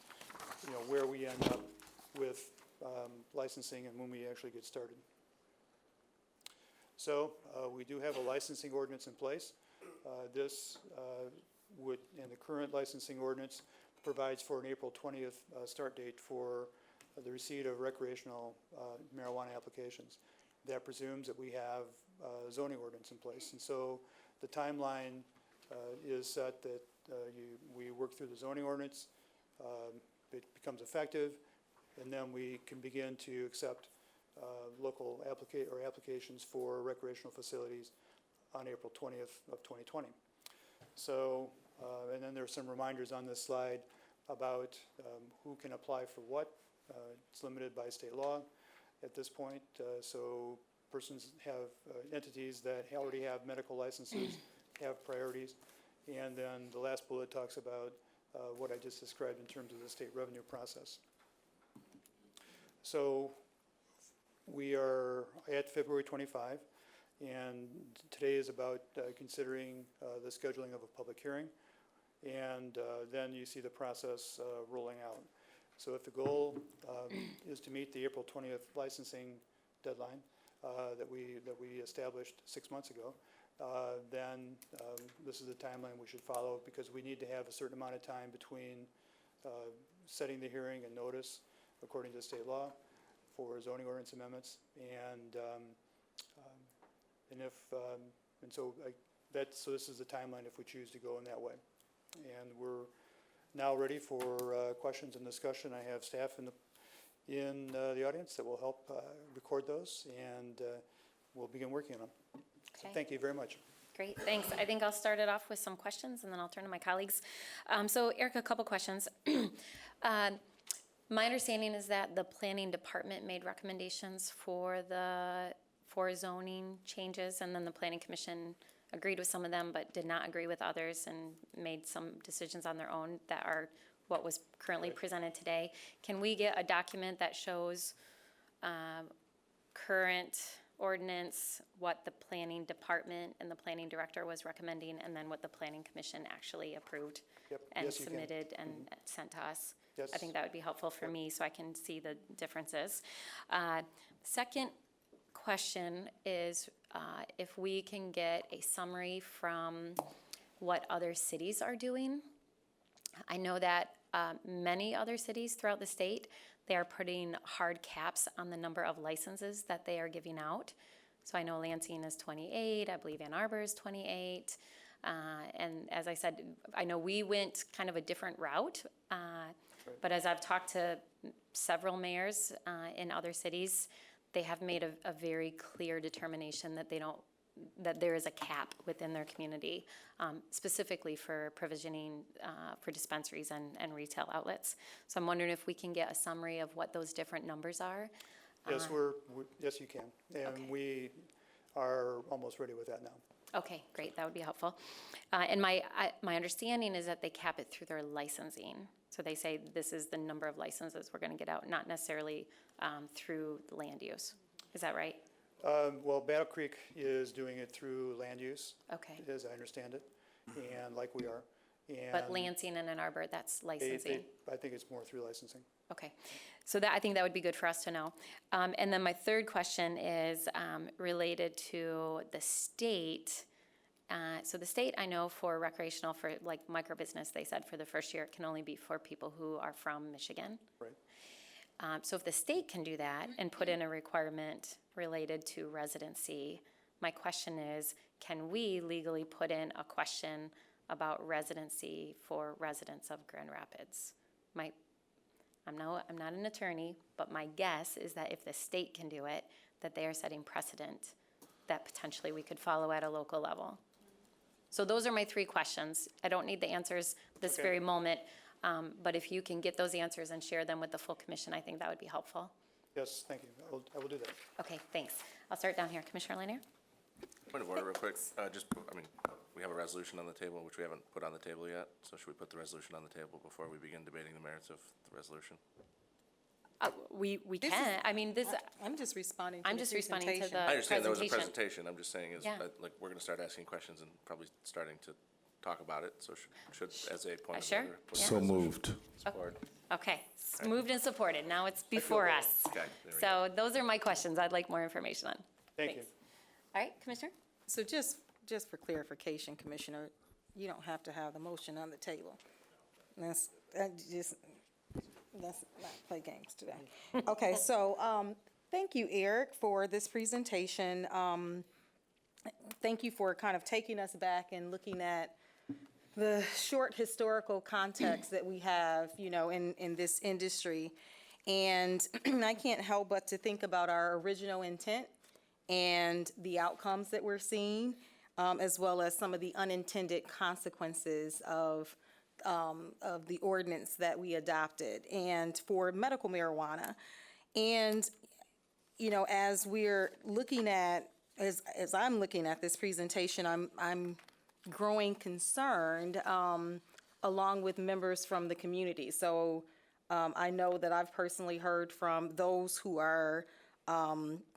where we end up with licensing and when we actually get started. So we do have a licensing ordinance in place. This and the current licensing ordinance provides for an April 20th start date for the receipt of recreational marijuana applications. That presumes that we have a zoning ordinance in place. And so the timeline is set that we work through the zoning ordinance, it becomes effective, and then we can begin to accept local applications for recreational facilities on April 20th of 2020. So, and then there's some reminders on this slide about who can apply for what. It's limited by state law at this point. So persons have entities that already have medical licenses, have priorities. And then the last bullet talks about what I just described in terms of the state revenue process. So we are at February 25, and today is about considering the scheduling of a public hearing, and then you see the process rolling out. So if the goal is to meet the April 20th licensing deadline that we established 6 months ago, then this is the timeline we should follow, because we need to have a certain amount of time between setting the hearing and notice according to state law for zoning ordinance amendments, and so this is the timeline if we choose to go in that way. And we're now ready for questions and discussion. I have staff in the audience that will help record those, and we'll begin working on them. So Okay. thank you very much. Great, thanks. I think I'll start it off with some questions, and then I'll turn to my colleagues. So Eric, a couple questions. My understanding is that the planning department made recommendations for zoning changes, and then the planning commission agreed with some of them, but did not agree with others, and made some decisions on their own that are what was currently presented today. Can we get a document that shows current ordinance, what the planning department and the planning director was recommending, and then what the planning commission actually approved Yep. and Yes, you can. submitted and sent to us? Yes. I think that would be helpful for me, so I can see the differences. Second question is if we can get a summary from what other cities are doing. I know that many other cities throughout the state, they are putting hard caps on the number of licenses that they are giving out. So I know Lansing is 28, I believe Ann Arbor is 28. And as I said, I know we went kind of a different route. But as I've talked to several mayors in other cities, they have made a very clear determination that that there is a cap within their community, specifically for provisioning for dispensaries and retail outlets. So I'm wondering if we can get a summary of what those different numbers are. Yes, yes, you can. And Okay. we are almost ready with that now. Okay, great, that would be helpful. And my understanding is that they cap it through their licensing. So they say this is the number of licenses we're gonna get out, not necessarily through land use. Is that right? Well, Battle Creek is doing it through land use, Okay. as I understand it, and like we are. But And Lansing and Ann Arbor, that's they- licensing? I think it's more through licensing. Okay, so I think that would be good for us to know. And then my third question is related to the state. So the state, I know for recreational, for like micro-business, they said for the first year, it can only be for people who are from Michigan. Right. So if the state can do that and put in a requirement related to residency, my question is, can we legally put in a question about residency for residents of Grand Rapids? I'm not an attorney, but my guess is that if the state can do it, that they are setting precedent that potentially we could follow at a local level. So those are my three questions. I don't need the answers this Okay. very moment. But if you can get those answers and share them with the full commission, I think that would be helpful. Yes, thank you. I will do that. Okay, thanks. I'll start down here. Commissioner Lanier? Point of order real quick, we have a resolution on the table, which we haven't put on the table yet, so should we put the resolution on the table before we begin debating the merits of the resolution? We can, I mean, this, I'm just responding to I'm the just responding to presentation. the I understand there was a presentation. presentation, I'm just saying Yeah. like, we're gonna start asking questions and probably starting to talk about it, so should as a point of Sure, order. put the So resolution moved. Support. Okay, moved and supported. Now it's before us. Okay, there we So those are my questions I'd like more information on. Thank you. Thanks. All right, Commissioner? So just for clarification, Commissioner, you don't have to have the motion on the table. Let's not play games today. Okay, so, thank you, Eric, for this presentation. Thank you for kind of taking us back and looking at the short historical context that we have, in this industry. And I can't help but to think about our original intent and the outcomes that we're seeing, as well as some of the unintended consequences of the ordinance that we adopted and for medical marijuana. And, as we're looking at, as I'm looking at this presentation, I'm growing concerned, along with members from the community. So, I know that I've personally heard from those who are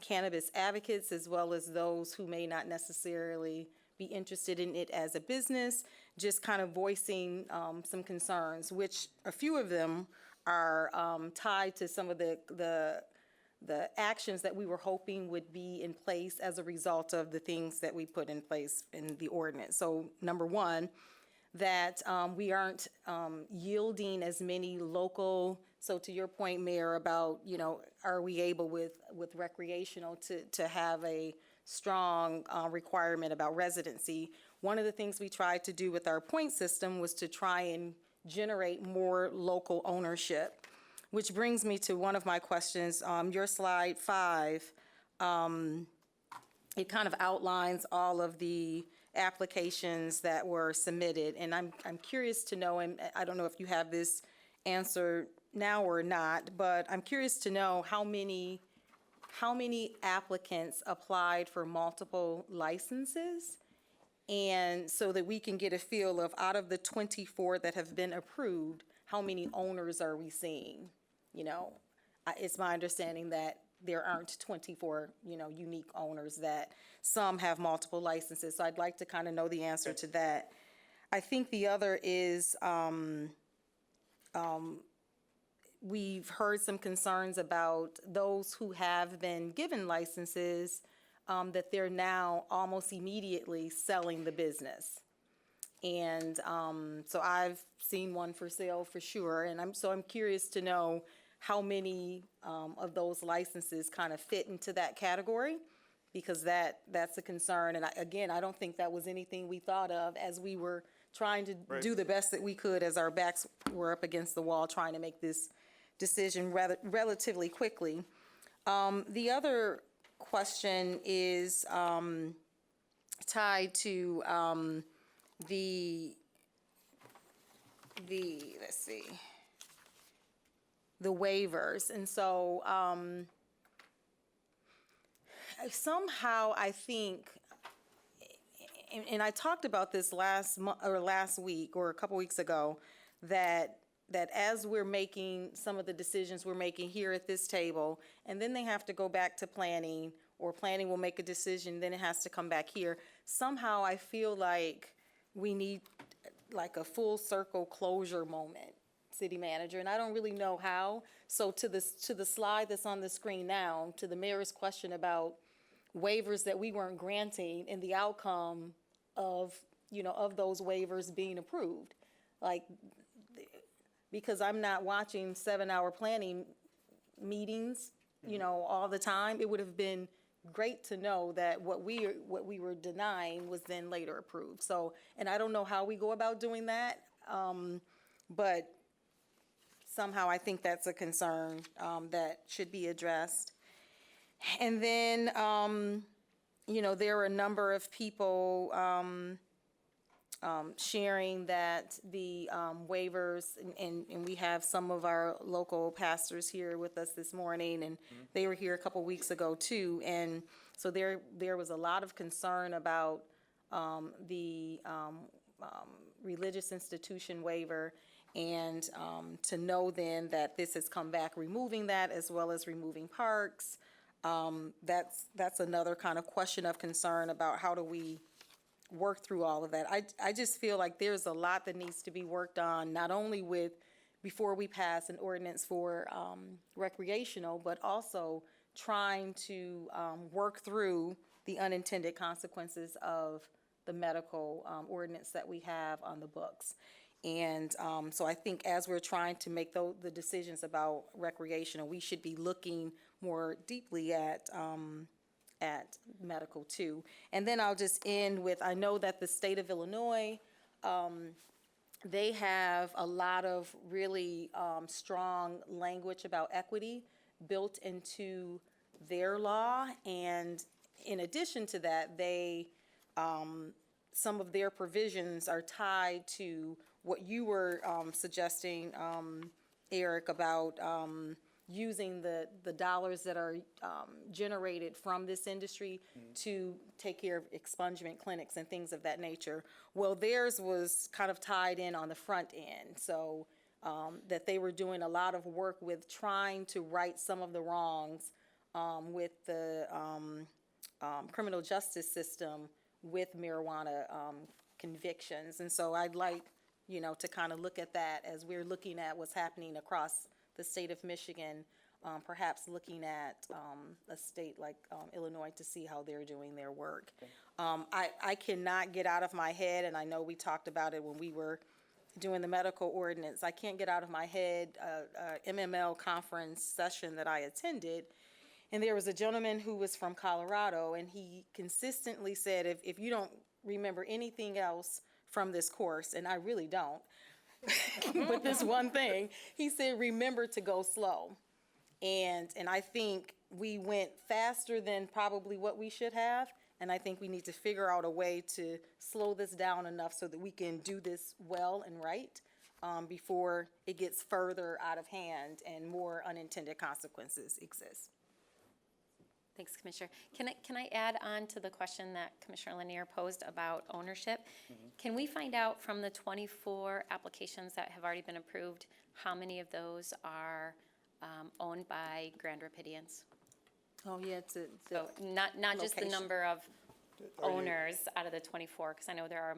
cannabis advocates, as well as those who may not necessarily be interested in it as a business, just kind of voicing some concerns, which a few of them are tied to some of the actions that we were hoping would be in place as a result of the things that we put in place in the ordinance. So number one, that we aren't yielding as many local, so to your point, Mayor, about, are we able with recreational to have a strong requirement about residency. One of the things we tried to do with our point system was to try and generate more local ownership, which brings me to one of my questions. Your slide 5, it kind of outlines all of the applications that were submitted, and I'm curious to know, and I don't know if you have this answer now or not, but I'm curious to know how many applicants applied for multiple licenses, and so that we can get a feel of, out of the 24 that have been approved, how many owners are we seeing? It's my understanding that there aren't 24, unique owners, that some have multiple licenses. So I'd like to kind of know the answer to that. I think the other is, we've heard some concerns about those who have been given licenses, that they're now almost immediately selling the business. And so I've seen one for sale for sure, and I'm curious to know how many of those licenses kind of fit into that category, because that's a concern. And I don't think that was anything we thought of as we were trying to do the best that we could, as our backs were up against the wall, trying to make this decision relatively quickly. The other question is tied to let's see, the waivers. And so somehow I think, and I talked about this last week or a couple weeks ago, that as we're making some of the decisions we're making here at this table, and then they have to go back to planning, or planning will make a decision, then it has to come back here. Somehow I feel like we need like a full circle closure moment, city manager, and I don't really know how. So to the slide that's on the screen now, to the mayor's question about waivers that we weren't granting and the outcome of those waivers being approved. Like, because I'm not watching 7-hour planning meetings, all the time. It would have been great to know that what we were denying was then later approved. So, and I don't know how we go about doing that, but somehow I think that's a concern that should be addressed. And then, there are a number of people sharing that the waivers, and we have some of our local pastors here with us this morning, and they were here a couple weeks ago too. And so there was a lot of concern about the religious institution waiver, and to know then that this has come back removing that as well as removing parks. That's another kind of question of concern about how do we work through all of that. I just feel like there's a lot that needs to be worked on, not only before we pass an ordinance for recreational, but also trying to work through the unintended consequences of the medical ordinance that we have on the books. And so I think as we're trying to make the decisions about recreational, we should be looking more deeply at medical too. And then I'll just end with, I know that the state of Illinois, they have a lot of really strong language about equity built into their law. And in addition to that, some of their provisions are tied to what you were suggesting, Eric, about using the dollars that are generated from this industry to take care of expungement clinics and things of that nature. Well, theirs was kind of tied in on the front end, so that they were doing a lot of work with trying to right some of the wrongs with the criminal justice system with marijuana convictions. And so I'd like, to kind of look at that as we're looking at what's happening across the state of Michigan, perhaps looking at a state like Illinois to see how they're doing their work. I cannot get out of my head, and I know we talked about it when we were doing the medical ordinance, I can't get out of my head a MML conference session that I attended, and there was a gentleman who was from Colorado, and he consistently said, if you don't remember anything else from this course, and I really don't, but this one thing, he said, remember to go slow. And I think we went faster than probably what we should have, and I think we need to figure out a way to slow this down enough so that we can do this well and right before it gets further out of hand and more unintended consequences exist. Thanks, Commissioner. Can I add on to the question that Commissioner Lanier posed about ownership? Can we find out from the 24 applications that have already been approved, how many of those are owned by Grand Rapidians? Oh, yeah, So not just the location. number of Are you- owners out of the 24, because I know there are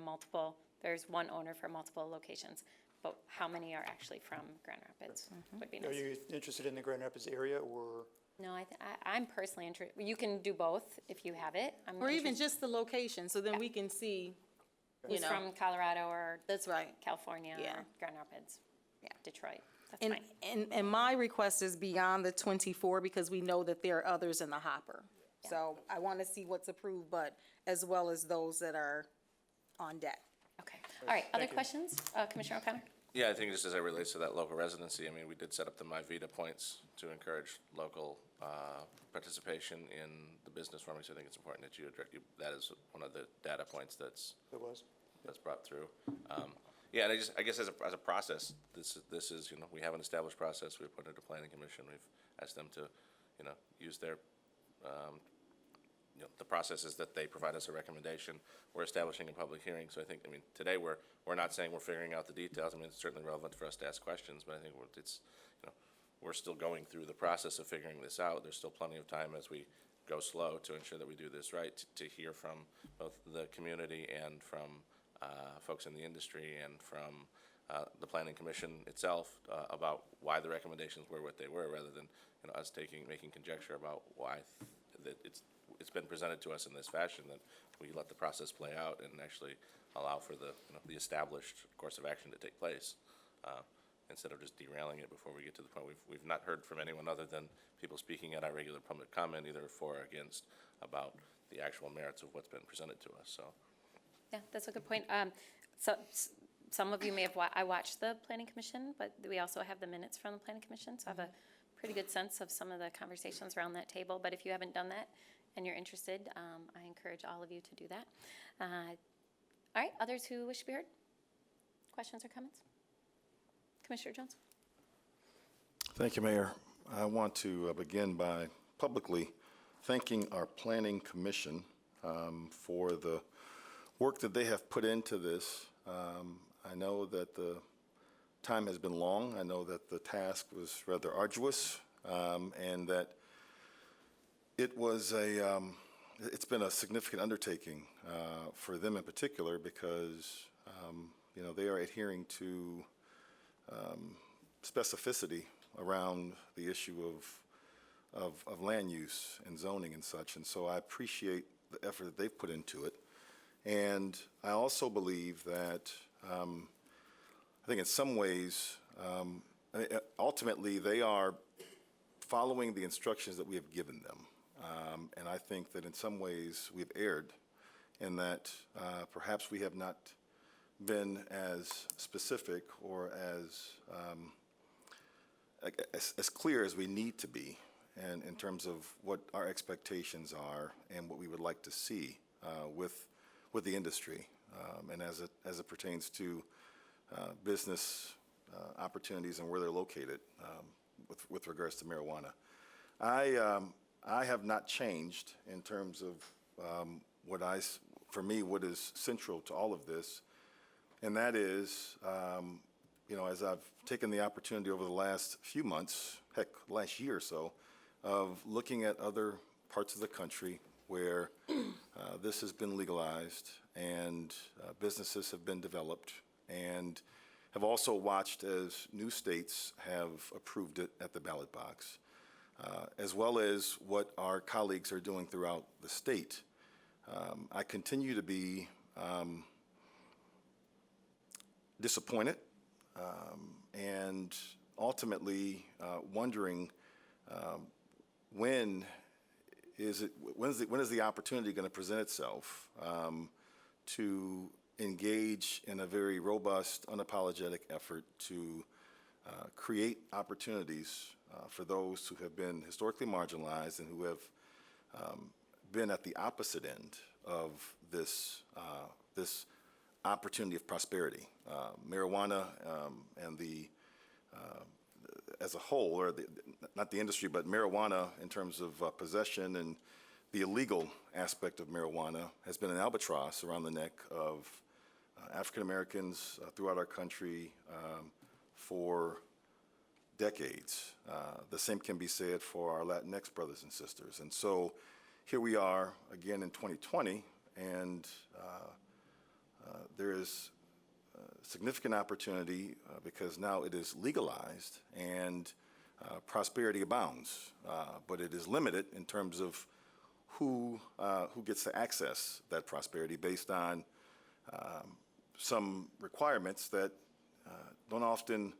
there's one owner for multiple locations, but how many are actually from Grand Rapids would be Are nice. you interested in the Grand Rapids area, or? No, I'm personally interested. You can do both if you have it. I'm Or even interested- just the location, so then we can see, who's from Colorado or that's right. California Yeah. or Grand Rapids, Detroit. That's And, fine. and my request is beyond the 24, because we know that there are others in the hopper. So I want to see what's approved, but as well as those that are on deck. Okay. All right. Other Thank you. questions? Commissioner O'Connor? Yeah, I think just as it relates to that local residency, I mean, we did set up the MyVita points to encourage local participation in the business farming, so I think it's important that that is one of the data points that's brought through. Yeah, and I guess as a process, this is, we have an established process. We've put it to Planning Commission. We've asked them to, use their, the processes that they provide us a recommendation. We're establishing a public hearing, so I think, today we're not saying we're figuring out the details. It's certainly relevant for us to ask questions, but I think we're still going through the process of figuring this out. There's still plenty of time as we go slow to ensure that we do this right, to hear from both the community and from folks in the industry and from the Planning Commission itself about why the recommendations were what they were, rather than us making conjecture about why that it's been presented to us in this fashion. That we let the process play out and actually allow for the established course of action to take place, instead of just derailing it before we get to the point. We've not heard from anyone other than people speaking at our regular public comment, either for or against, about the actual merits of what's been presented to us. So. Yeah, that's a good point. So some of you may have, I watched the Planning Commission, but we also have the minutes from the Planning Commission, so I have a pretty good sense of some of the conversations around that table. But if you haven't done that and you're interested, I encourage all of you to do that. All right, others who wish to be heard? Questions or comments? Commissioner Jones? Thank you, Mayor. I want to begin by publicly thanking our Planning Commission for the work that they have put into this. I know that the time has been long. I know that the task was rather arduous, and that it's been a significant undertaking for them in particular because, they are adhering to specificity around the issue of land use and zoning and such. And so I appreciate the effort that they've put into it. And I also believe that, I think in some ways, ultimately they are following the instructions that we have given them. And I think that in some ways we've erred in that perhaps we have not been as specific or as clear as we need to be and in terms of what our expectations are and what we would like to see with the industry and as it pertains to business opportunities and where they're located with regards to marijuana. I have not changed in terms of for me, what is central to all of this, and that is, as I've taken the opportunity over the last few months, heck, last year or so, of looking at other parts of the country where this has been legalized and businesses have been developed, and have also watched as new states have approved it at the ballot box, as well as what our colleagues are doing throughout the state. I continue to be disappointed and ultimately wondering when is the opportunity going to present itself to engage in a very robust, unapologetic effort to create opportunities for those who have been historically marginalized and who have been at the opposite end of this opportunity of prosperity. Marijuana and as a whole, or not the industry, but marijuana in terms of possession and the illegal aspect of marijuana has been an albatross around the neck of African Americans throughout our country for decades. The same can be said for our Latinx brothers and sisters. And so here we are again in 2020, and there is significant opportunity because now it is legalized and prosperity abounds, but it is limited in terms of who gets to access that prosperity based on some requirements that don't often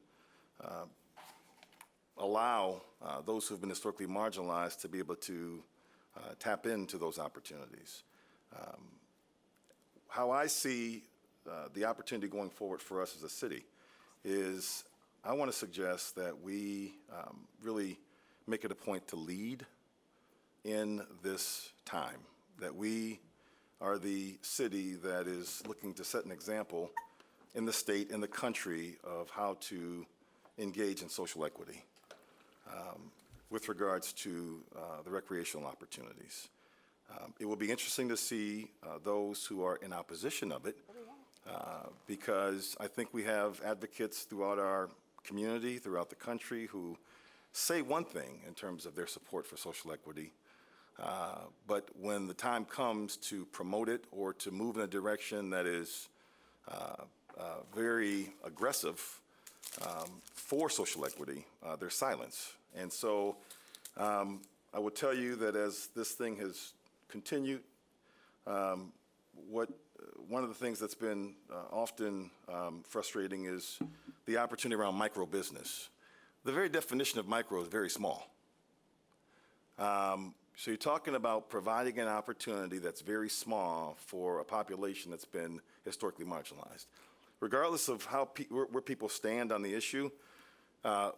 allow those who have been historically marginalized to be able to tap into those opportunities. How I see the opportunity going forward for us as a city is I want to suggest that we really make it a point to lead in this time, that we are the city that is looking to set an example in the state, in the country, of how to engage in social equity with regards to the recreational opportunities. It will be interesting to see those who are in opposition of it, because I think we have advocates throughout our community, throughout the country, who say one thing in terms of their support for social equity, but when the time comes to promote it or to move in a direction that is very aggressive for social equity, there's silence. And so I will tell you that as this thing has continued, one of the things that's been often frustrating is the opportunity around micro business. The very definition of micro is very small. So you're talking about providing an opportunity that's very small for a population that's been historically marginalized. Regardless of where people stand on the issue,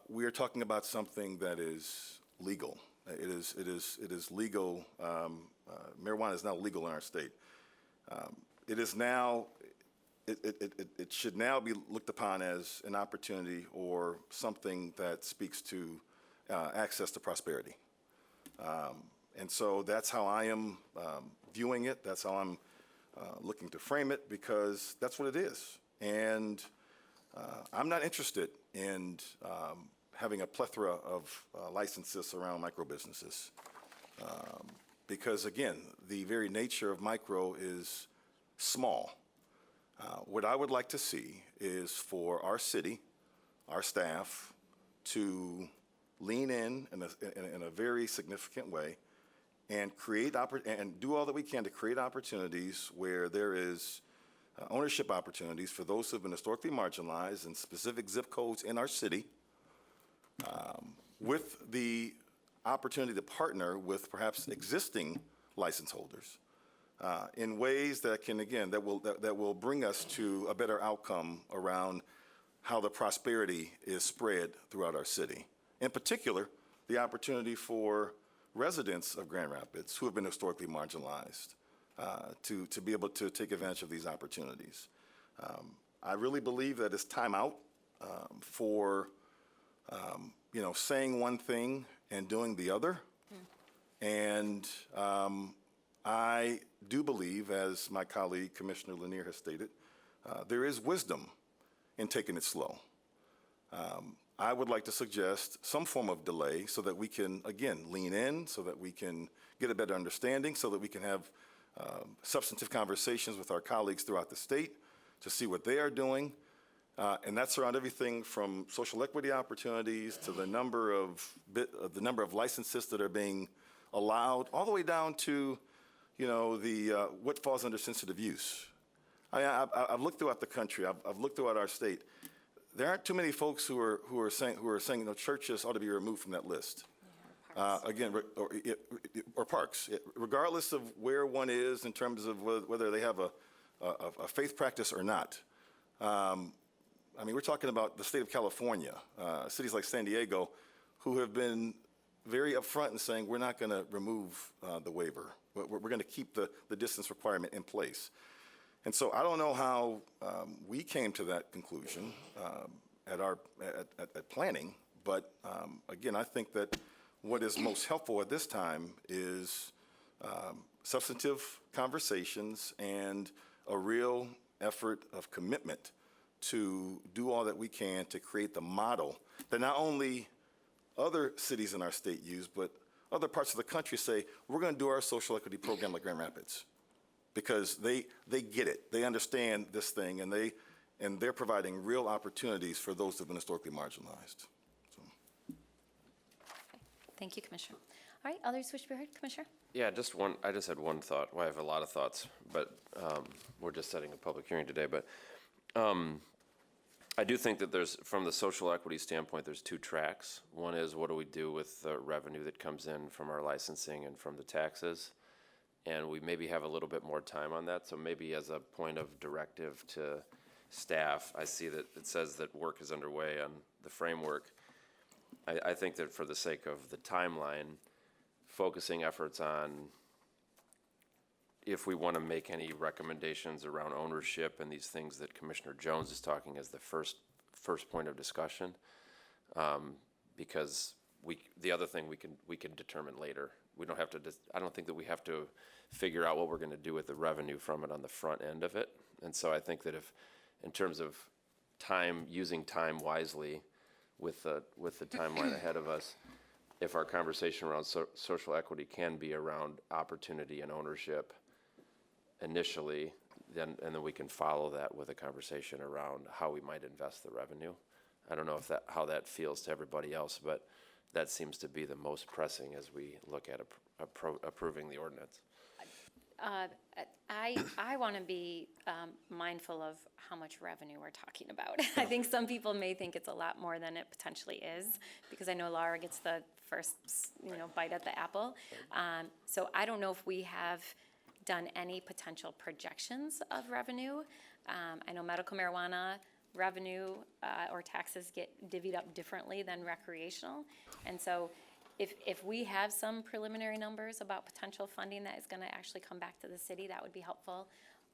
we are talking about something that is legal. It is legal. Marijuana is now legal in our state. It is now it should now be looked upon as an opportunity or something that speaks to access to prosperity. And so that's how I am viewing it. That's how I'm looking to frame it, because that's what it is. And I'm not interested in having a plethora of licenses around micro businesses. Because again, the very nature of micro is small. What I would like to see is for our city, our staff, to lean in a very significant way and create and do all that we can to create opportunities where there is ownership opportunities for those who have been historically marginalized in specific zip codes in our city, with the opportunity to partner with perhaps existing license holders in ways that can, again, that will bring us to a better outcome around how the prosperity is spread throughout our city. In particular, the opportunity for residents of Grand Rapids who have been historically marginalized to be able to take advantage of these opportunities. I really believe that it's time out for saying one thing and doing the other. And I do believe, as my colleague Commissioner Lanier has stated, there is wisdom in taking it slow. I would like to suggest some form of delay so that we can, again, lean in, so that we can get a better understanding, so that we can have substantive conversations with our colleagues throughout the state to see what they are doing. And that's around everything from social equity opportunities to the number of licenses that are being allowed, all the way down to, what falls under sensitive use. I've looked throughout the country. I've looked throughout our state. There aren't too many folks who are saying churches ought to be removed from that list. Again, or parks, regardless of where one is in terms of whether they have a faith practice or not. We're talking about the state of California, cities like San Diego, who have been very upfront in saying we're not going to remove the waiver. We're going to keep the distance requirement in place. And so I don't know how we came to that conclusion at planning, but again, I think that what is most helpful at this time is substantive conversations and a real effort of commitment to do all that we can to create the model that not only other cities in our state use, but other parts of the country say, we're going to do our social equity program like Grand Rapids. Because they get it, they understand this thing, and they're providing real opportunities for those who've been historically marginalized. So. Thank you, Commissioner. All right, others wish to be heard, Commissioner? Yeah, I just had one thought. Well, I have a lot of thoughts, but we're just setting a public hearing today. But I do think that from the social equity standpoint, there's two tracks. One is, what do we do with the revenue that comes in from our licensing and from the taxes? And we maybe have a little bit more time on that. So maybe as a point of directive to staff, I see that it says that work is underway on the framework. I think that for the sake of the timeline, focusing efforts on if we want to make any recommendations around ownership and these things that Commissioner Jones is talking as the first point of discussion, because the other thing we can determine later. We don't have to. I don't think that we have to figure out what we're going to do with the revenue from it on the front end of it. And so I think that if, in terms of time, using time wisely, with the timeline ahead of us, if our conversation around social equity can be around opportunity and ownership initially, and then we can follow that with a conversation around how we might invest the revenue. I don't know how that feels to everybody else, but that seems to be the most pressing as we look at approving the ordinance. I want to be mindful of how much revenue we're talking about. I think some people may think it's a lot more than it potentially is, because I know Laura gets the first, bite at the apple. So I don't know if we have done any potential projections of revenue. I know medical marijuana revenue or taxes get divvied up differently than recreational. And so if we have some preliminary numbers about potential funding that is going to actually come back to the city, that would be helpful.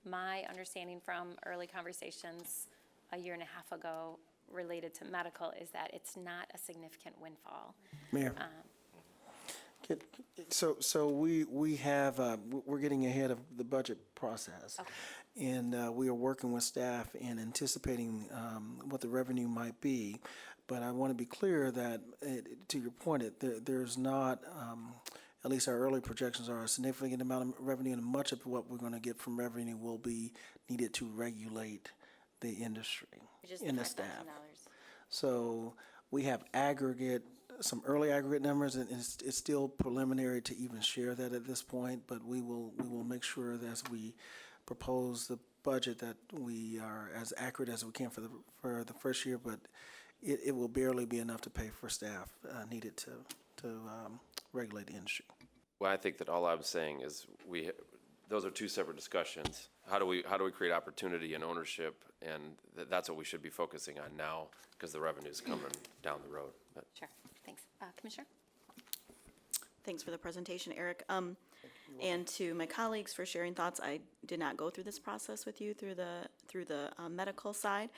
my understanding from early conversations a year and a half ago related to medical is that it's not a significant windfall. Mayor. So we have, we're getting ahead of the budget process. And we are working with staff and anticipating what the revenue might be. But I want to be clear that, to your point, there's not, at least our early projections are a significant amount of revenue, and much of what we're going to get from revenue will be needed to regulate the industry and the staff. So we have some early aggregate numbers, and it's still preliminary to even share that at this point, but we will make sure that as we propose the budget that we are as accurate as we can for the first year, but it will barely be enough to pay for staff needed to regulate the industry. Well, I think that all I'm saying is those are two separate discussions. How do we create opportunity and ownership? And that's what we should be focusing on now, because the revenue's coming down the road. But Sure, thanks. Commissioner? Thanks for the presentation, Eric. And to my colleagues for sharing thoughts. I did not go through this process with you through the medical side.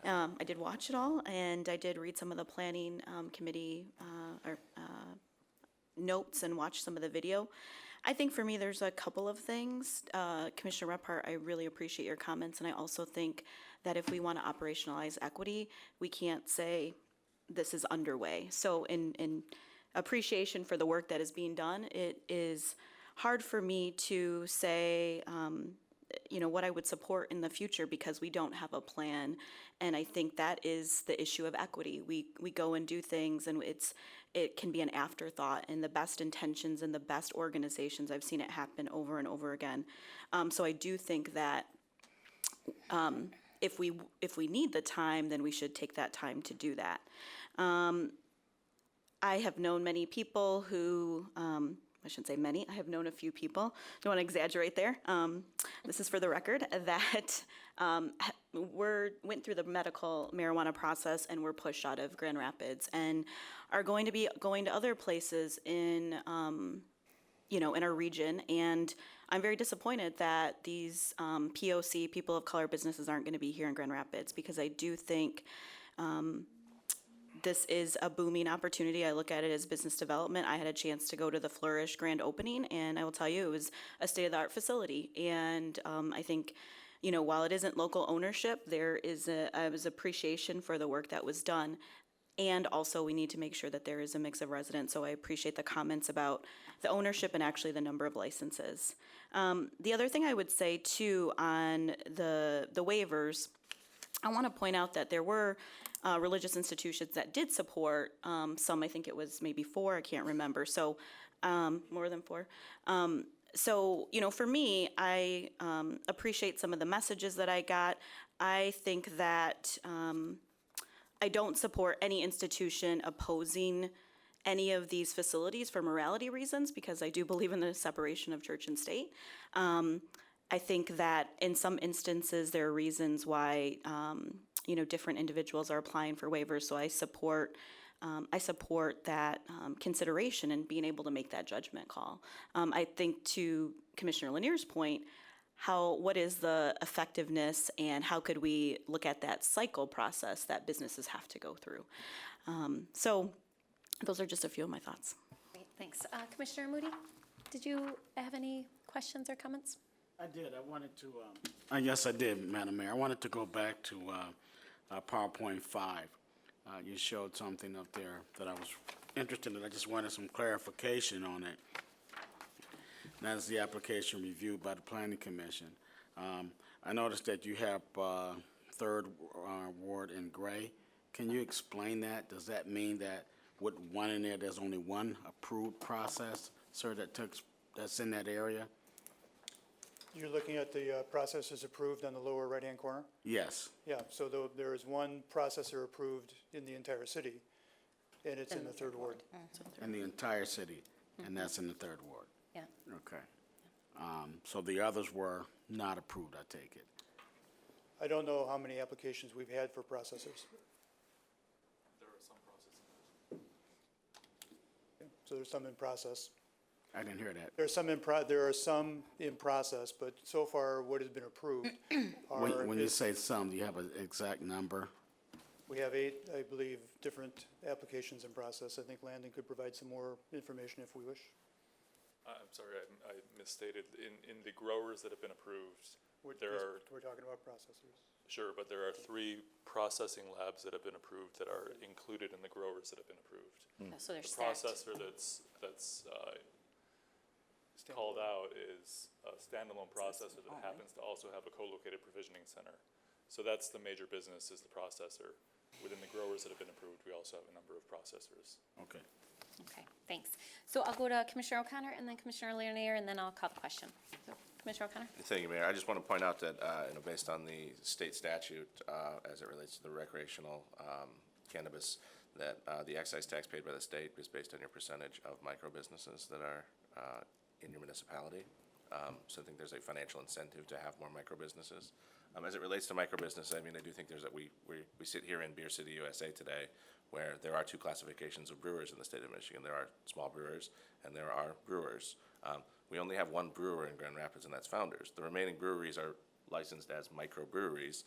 I did watch it all, and I did read some of the planning committee notes and watch some of the video. I think for me, there's a couple of things. Commissioner Repart, I really appreciate your comments, and I also think that if we want to operationalize equity, we can't say this is underway. So in appreciation for the work that is being done, it is hard for me to say, what I would support in the future because we don't have a plan. And I think that is the issue of equity. We go and do things, and it can be an afterthought. And the best intentions and the best organizations, I've seen it happen over and over again. So I do think that if we need the time, then we should take that time to do that. I have known many people who, I shouldn't say many, I have known a few people, don't want to exaggerate there, this is for the record, that went through the medical marijuana process and were pushed out of Grand Rapids and are going to be going to other places in our region. And I'm very disappointed that these POC, people of color businesses, aren't going to be here in Grand Rapids, because I do think this is a booming opportunity. I look at it as business development. I had a chance to go to the Flourish grand opening, and I will tell you, it was a state-of-the-art facility. And I think, while it isn't local ownership, there is appreciation for the work that was done. And also, we need to make sure that there is a mix of residents. So I appreciate the comments about the ownership and actually the number of licenses. The other thing I would say, too, on the waivers, I want to point out that there were religious institutions that did support some. I think it was maybe 4, I can't remember, so more than 4. So, for me, I appreciate some of the messages that I got. I think that I don't support any institution opposing any of these facilities for morality reasons, because I do believe in the separation of church and state. I think that in some instances there are reasons why different individuals are applying for waivers. So I support that consideration and being able to make that judgment call. I think, to Commissioner Lanier's point, what is the effectiveness and how could we look at that cycle process that businesses have to go through? So those are just a few of my thoughts. Great, thanks. Commissioner Moody, did you have any questions or comments? I did. I wanted to, yes, I did, Madam Mayor. I wanted to go back to PowerPoint 5. You showed something up there that I was interested in. I just wanted some clarification on it. And that is the application reviewed by the Planning Commission. I noticed that you have 3rd Ward in gray. Can you explain that? Does that mean that with one in there, there's only one approved process, sir, that's in that area? You're looking at the processes approved on the lower right-hand corner? Yes. Yeah, so there is one processor approved in the entire city, and it's in the 3rd Ward. In the entire city, and that's in the 3rd Ward? Yeah. Okay. So the others were not approved, I take it? I don't know how many applications we've had for processors. There are some processes. So there's some in process. I didn't hear that. There are some in process, but so far what has been approved are. When you say some, do you have an exact number? We have 8, I believe, different applications in process. I think Landon could provide some more information if we wish. I'm sorry, I misstated. In the growers that have been approved, We're talking about processors. sure, but there are 3 processing labs that have been approved that are included in the growers that have been approved. So they're The stacked. processor that's called out is a standalone processor that happens to also have a co-located provisioning center. So that's the major business, is the processor. Within the growers that have been approved, we also have a number of processors. Okay. Okay, thanks. So I'll go to Commissioner O'Connor and then Commissioner Lanier, and then I'll call the question. So Commissioner O'Connor? Thank you, Mayor. I just want to point out that, based on the state statute, as it relates to the recreational cannabis, that the excise tax paid by the state is based on your percentage of micro businesses that are in your municipality. So I think there's a financial incentive to have more micro businesses. As it relates to micro business, I mean, I do think there's we sit here in Beer City, USA today, where there are 2 classifications of brewers in the state of Michigan. There are small brewers and there are brewers. We only have 1 brewer in Grand Rapids, and that's Founders. The remaining breweries are licensed as microbreweries,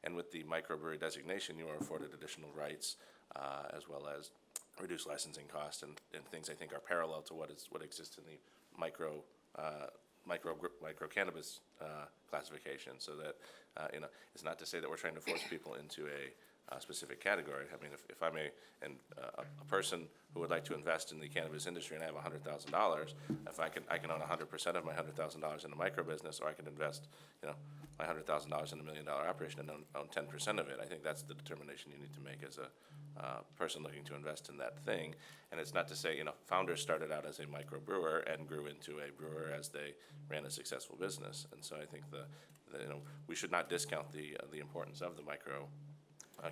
and with the microbrewery designation, you are afforded additional rights, as well as reduced licensing costs and things I think are parallel to what exists in the micro cannabis classification. So that it's not to say that we're trying to force people into a specific category. I mean, if I'm a person who would like to invest in the cannabis industry and I have $100,000, if I can own 100% of my $100,000 in a micro business, or I can invest, my $100,000 in $1 million operation and own 10% of it. I think that's the determination you need to make as a person looking to invest in that thing. And it's not to say, Founders started out as a micro brewer and grew into a brewer as they ran a successful business. And so I think we should not discount the importance of the micro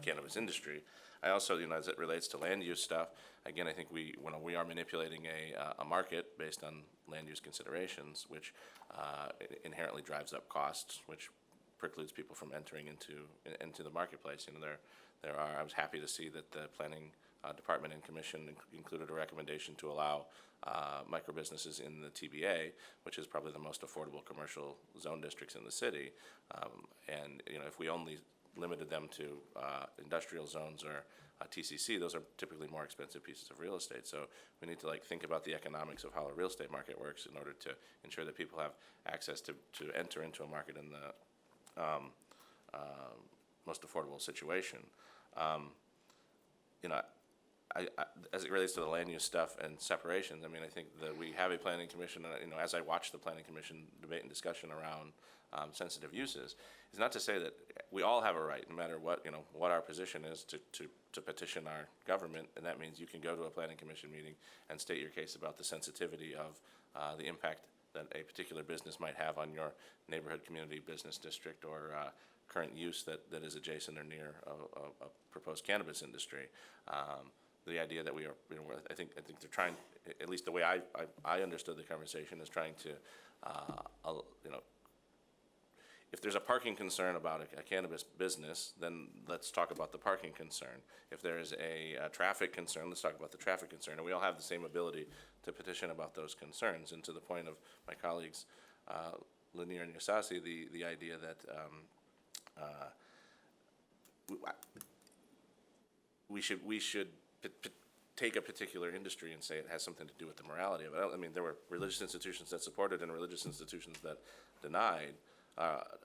cannabis industry. I also, as it relates to land use stuff, again, I think we are manipulating a market based on land use considerations, which inherently drives up costs, which precludes people from entering into the marketplace. I was happy to see that the planning department and commission included a recommendation to allow micro businesses in the TBA, which is probably the most affordable commercial zone districts in the city. And if we only limited them to industrial zones or TCC, those are typically more expensive pieces of real estate. So we need to think about the economics of how a real estate market works in order to ensure that people have access to enter into a market in the most affordable situation. As it relates to the land use stuff and separations, I mean, I think that we have a planning commission, as I watch the planning commission debate and discussion around sensitive uses, it's not to say that we all have a right, no matter what, what our position is, to petition our government, and that means you can go to a planning commission meeting and state your case about the sensitivity of the impact that a particular business might have on your neighborhood, community, business district, or current use that is adjacent or near a proposed cannabis industry. The idea that we are, I think they're trying, at least the way I understood the conversation, is trying to, if there's a parking concern about a cannabis business, then let's talk about the parking concern. If there's a traffic concern, let's talk about the traffic concern. And we all have the same ability to petition about those concerns. And to the point of my colleagues, Lanier and Yosasi, the idea that we should take a particular industry and say it has something to do with the morality of it. I mean, there were religious institutions that supported and religious institutions that denied,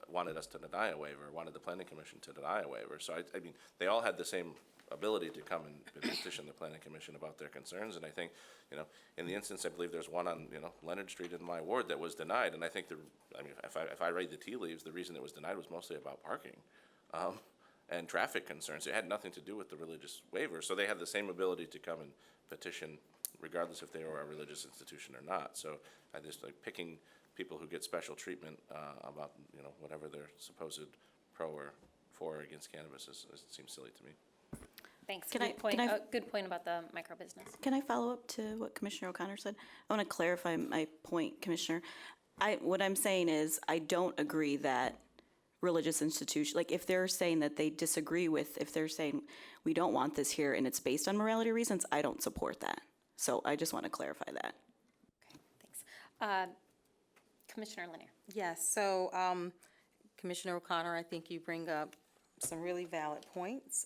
wanted us to deny a waiver, wanted the planning commission to deny a waiver. So I mean, they all had the same ability to come and petition the planning commission about their concerns. And I think, in the instance, I believe there's one on, Leonard Street in my ward that was denied. And I think if I read the tea leaves, the reason it was denied was mostly about parking and traffic concerns. It had nothing to do with the religious waiver. So they had the same ability to come and petition, regardless if they were a religious institution or not. So I just picking people who get special treatment about whatever their supposed pro or for or against cannabis seems silly to me. Thanks. Can Good I- point. can I- Good point about the micro business. Can I follow up to what Commissioner O'Connor said? I want to clarify my point, Commissioner. What I'm saying is I don't agree that religious institutions, if they're saying that they disagree with, if they're saying we don't want this here and it's based on morality reasons, I don't support that. So I just want to clarify that. Commissioner Lanier. Yes, so Commissioner O'Connor, I think you bring up some really valid points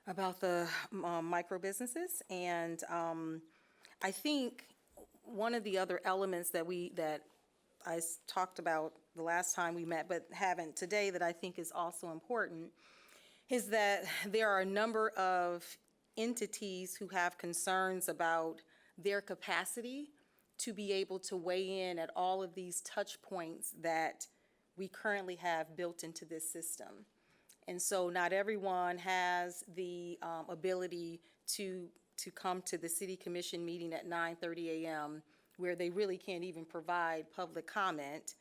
about the micro businesses. And I think one of the other elements that I talked about the last time we met, but haven't today, that I think is also important, is that there are a number of entities who have concerns about their capacity to be able to weigh in at all of these touch points that we currently have built into this system. And so not everyone has the ability to come to the city commission meeting at 9:30 a.m. where they really can't even provide public comment,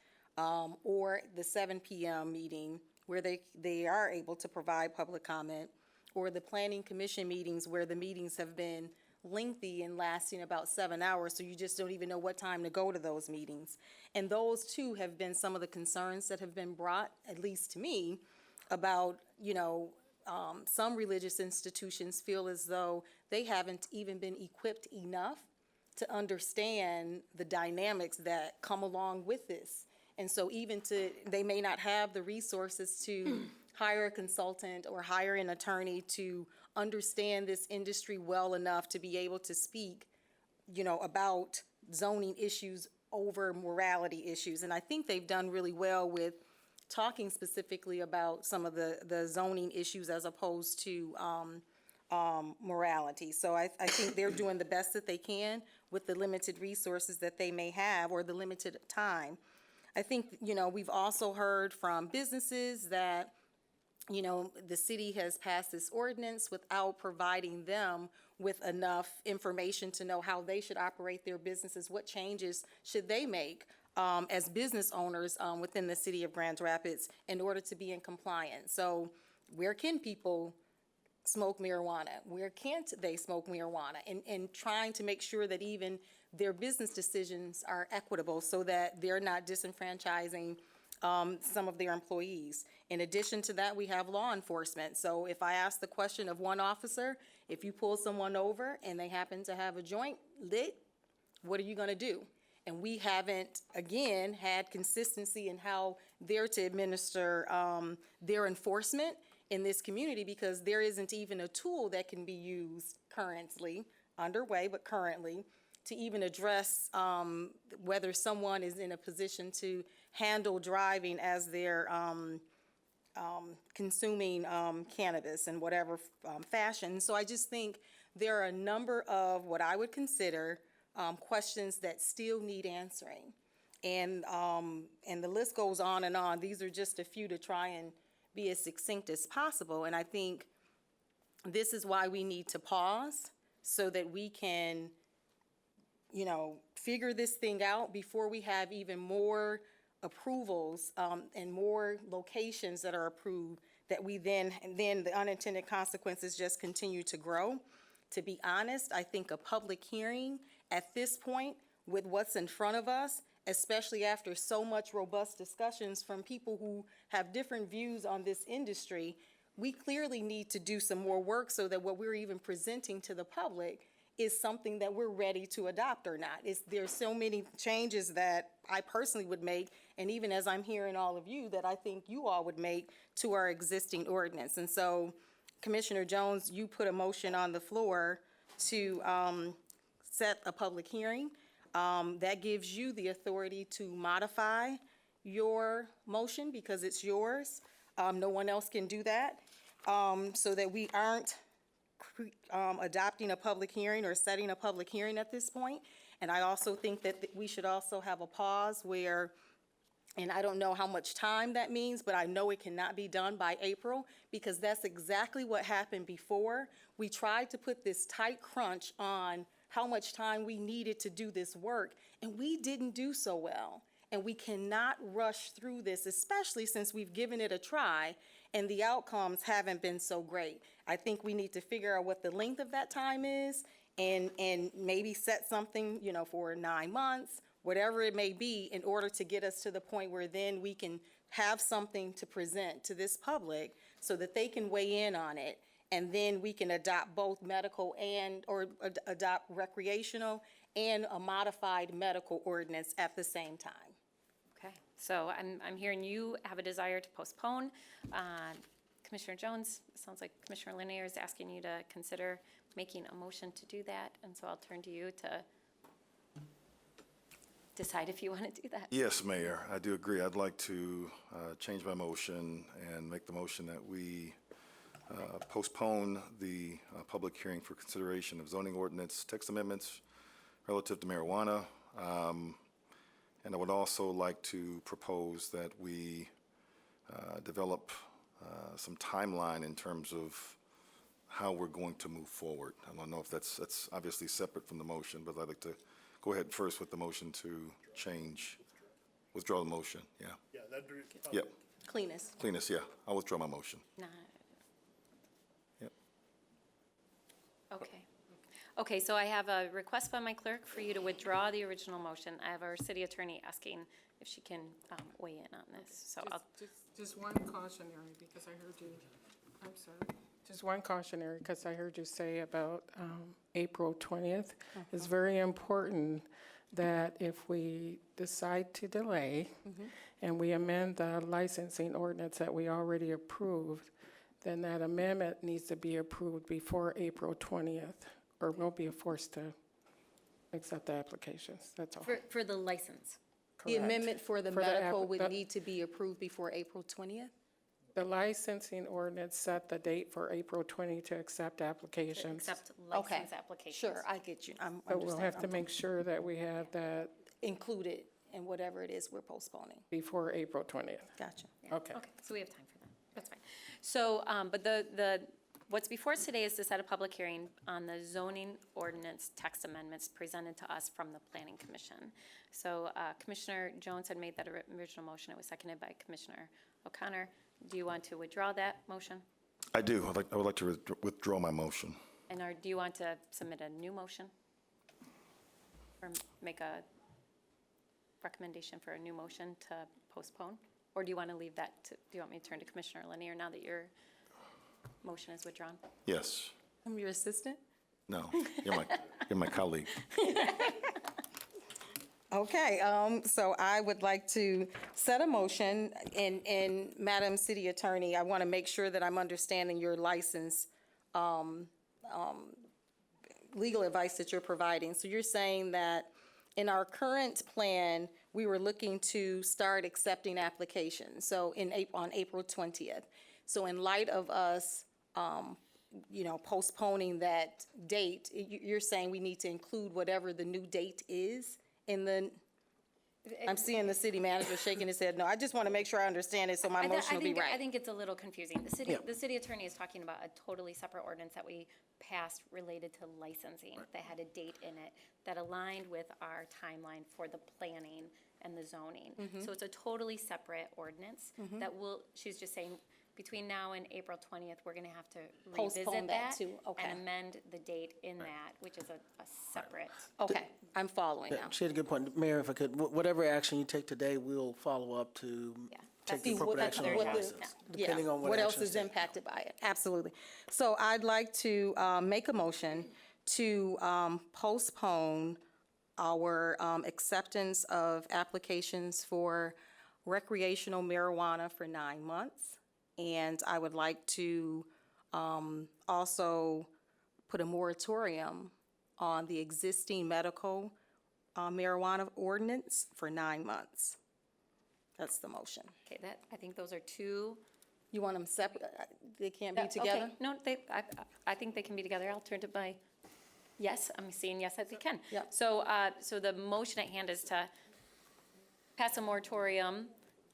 or the 7 p.m. meeting where they are able to provide public comment, or the planning commission meetings where the meetings have been lengthy and lasting about 7 hours, so you just don't even know what time to go to those meetings. And those too have been some of the concerns that have been brought, at least to me, about, some religious institutions feel as though they haven't even been equipped enough to understand the dynamics that come along with this. And so they may not have the resources to hire a consultant or hire an attorney to understand this industry well enough to be able to speak, about zoning issues over morality issues. And I think they've done really well with talking specifically about some of the zoning issues as opposed to morality. So I think they're doing the best that they can with the limited resources that they may have or the limited time. I think, we've also heard from businesses that, the city has passed this ordinance without providing them with enough information to know how they should operate their businesses, what changes should they make as business owners within the city of Grand Rapids in order to be in compliance. So where can people smoke marijuana? Where can't they smoke marijuana? And trying to make sure that even their business decisions are equitable so that they're not disenfranchising some of their employees. In addition to that, we have law enforcement. So if I ask the question of one officer, if you pull someone over and they happen to have a joint lit, what are you going to do? And we haven't, again, had consistency in how they're to administer their enforcement in this community, because there isn't even a tool that can be used currently, underway, but currently, to even address whether someone is in a position to handle driving as they're consuming cannabis in whatever fashion. So I just think there are a number of what I would consider questions that still need answering. And the list goes on and on. These are just a few to try and be as succinct as possible. And I think this is why we need to pause so that we can, figure this thing out before we have even more approvals and more locations that are approved, that we then the unintended consequences just continue to grow. To be honest, I think a public hearing at this point with what's in front of us, especially after so much robust discussions from people who have different views on this industry, we clearly need to do some more work so that what we're even presenting to the public is something that we're ready to adopt or not. There's so many changes that I personally would make, and even as I'm hearing all of you, that I think you all would make to our existing ordinance. And so, Commissioner Jones, you put a motion on the floor to set a public hearing. That gives you the authority to modify your motion because it's yours. No one else can do that, so that we aren't adopting a public hearing or setting a public hearing at this point. And I also think that we should also have a pause where, and I don't know how much time that means, but I know it cannot be done by April, because that's exactly what happened before. We tried to put this tight crunch on how much time we needed to do this work, and we didn't do so well. And we cannot rush through this, especially since we've given it a try and the outcomes haven't been so great. I think we need to figure out what the length of that time is and maybe set something, for 9 months, whatever it may be, in order to get us to the point where then we can have something to present to this public so that they can weigh in on it. And then we can adopt both medical or adopt recreational and a modified medical ordinance at the same time. Okay, so I'm hearing you have a desire to postpone. Commissioner Jones, it sounds like Commissioner Lanier is asking you to consider making a motion to do that, and so I'll turn to you to decide if you want to do that. Yes, Mayor, I do agree. I'd like to change my motion and make the motion that we postpone the public hearing for consideration of zoning ordinance text amendments relative to marijuana. And I would also like to propose that we develop some timeline in terms of how we're going to move forward. I don't know if that's obviously separate from the motion, but I'd like to go ahead first with the motion to withdraw the motion, yeah. Yeah, that'd be. Yep, Cleanest. yeah, I'll withdraw my motion. Nah, Yep. okay. Okay, so I have a request by my clerk for you to withdraw the original motion. I have our city attorney asking if she can weigh in on this, so I'll. Just one cautionary, because I heard you, I'm sorry. Just one cautionary, because I heard you say about April 20th. It's very important that if we decide to delay and we amend the licensing ordinance that we already approved, then that amendment needs to be approved before April 20th, or we'll be forced to accept the applications, that's all. For the license. The amendment for the For the medical app- would the- need to be approved before April 20th? The licensing ordinance set the date for April 20 to accept applications. Accept Okay. license applications. Sure, I get you. I'm But we'll have to understanding. make sure that we have that Included in whatever it is we're postponing. before April 20th. Gotcha. Okay. Okay, so we have time for that. That's fine. So, but what's before us today is to set a public hearing on the zoning ordinance text amendments presented to us from the Planning Commission. So Commissioner Jones had made that original motion. It was seconded by Commissioner O'Connor. Do you want to withdraw that motion? I do. I would like to withdraw my motion. And do you want to submit a new motion? Or make a recommendation for a new motion to postpone? Or do you want to leave that to, do you want me to turn to Commissioner Lanier now that your motion is withdrawn? Yes. I'm your assistant? No, you're my colleague. Okay, so I would like to set a motion, and Madam City Attorney, I want to make sure that I'm understanding your license, legal advice that you're providing. So you're saying that in our current plan, we were looking to start accepting applications, so on April 20th. So in light of us, postponing that date, you're saying we need to include whatever the new date is in the, I'm seeing the city manager shaking his head. No, I just want to make sure I understand it, so my motion will be I right. think it's a little confusing. The city attorney is talking about a totally separate ordinance that we passed related to licensing that had a date in it that aligned with our timeline for the planning and the zoning. So it's a totally separate ordinance that she's just saying, between now and April 20th, we're going to have to Postpone revisit that that too, okay. and amend the date in that, which is a separate. Okay, I'm following now. She had a good point. Mayor, if I could, whatever action you take today, we'll follow up to take the that's- appropriate that's action their on the job. license, Yeah, depending on what what else action is taken. impacted by it, absolutely. So I'd like to make a motion to postpone our acceptance of applications for recreational marijuana for 9 months. And I would like to also put a moratorium on the existing medical marijuana ordinance for 9 months. That's the motion. Okay, I think those are two. You want them separate? They can't be Okay, together? no, I think they can be together. I'll turn to my, yes, I'm seeing yes, that they can. Yep. So, so the motion at hand is to pass a moratorium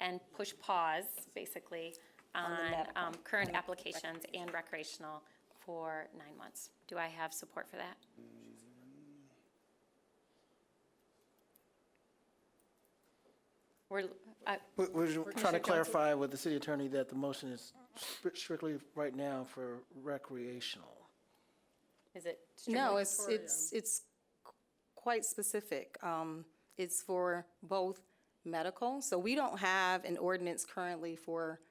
and push pause, basically, on medical. current applications and recreational for 9 months. Do I have support for that? We're trying to clarify with the city attorney that the motion is strictly right now for recreational. Is it? No, strictly- it's quite specific. It's for both medical, so we don't have an ordinance currently for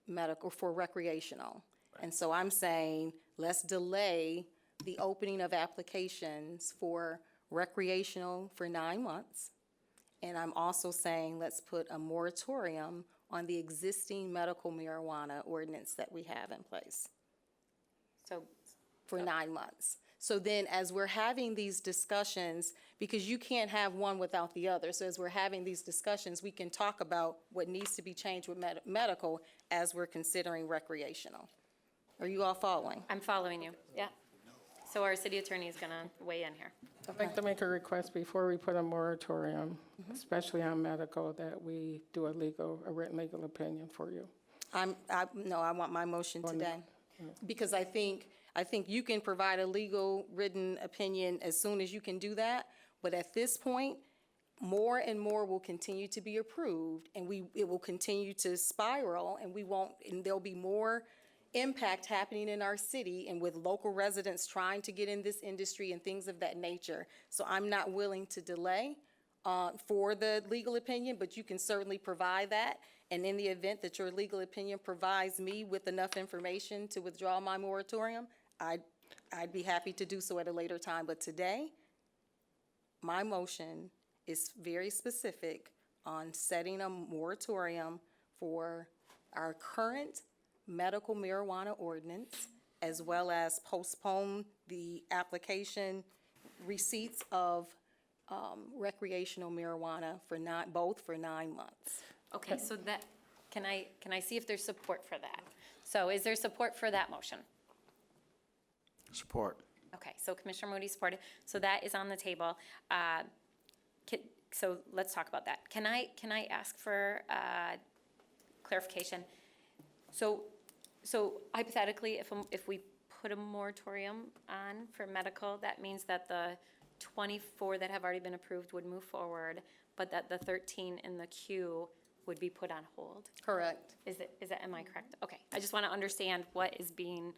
medical, for recreational. And so I'm saying, let's delay the opening of applications for recreational for 9 months. And I'm also saying, let's put a moratorium on the existing medical marijuana ordinance that we have in place So, for 9 months. So then, as we're having these discussions, because you can't have one without the other, so as we're having these discussions, we can talk about what needs to be changed with medical as we're considering recreational. Are you all following? I'm following you, yeah. So our city attorney is gonna weigh in here. I'd like to make a request before we put a moratorium, especially on medical, that we do a written legal opinion for you. No, I want my motion today. Because I think you can provide a legal written opinion as soon as you can do that. But at this point, more and more will continue to be approved, and it will continue to spiral, and there'll be more impact happening in our city and with local residents trying to get in this industry and things of that nature. So I'm not willing to delay for the legal opinion, but you can certainly provide that. And in the event that your legal opinion provides me with enough information to withdraw my moratorium, I'd be happy to do so at a later time. But today, my motion is very specific on setting a moratorium for our current medical marijuana ordinance, as well as postpone the application receipts of recreational marijuana both for 9 months. Okay, so that, can I see if there's support for that? So is there support for that motion? Support. Okay, so Commissioner Moody supported, so that is on the table. So let's talk about that. Can I ask for clarification? So hypothetically, if we put a moratorium on for medical, that means that the 24 that have already been approved would move forward, but that the 13 in the queue would be put on hold? Correct. Am I correct? Okay, I just want to understand what is being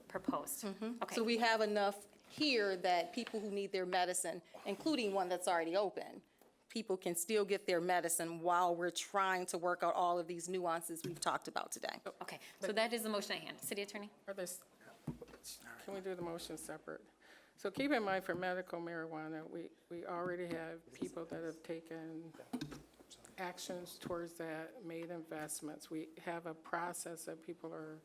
proposed. Okay. So we have enough here that people who need their medicine, including one that's already open, people can still get their medicine while we're trying to work out all of these nuances we've talked about today. Okay, so that is the motion at hand. City Attorney? Can we do the motion separate? So keep in mind, for medical marijuana, we already have people that have taken actions towards that, made investments. We have a process that people are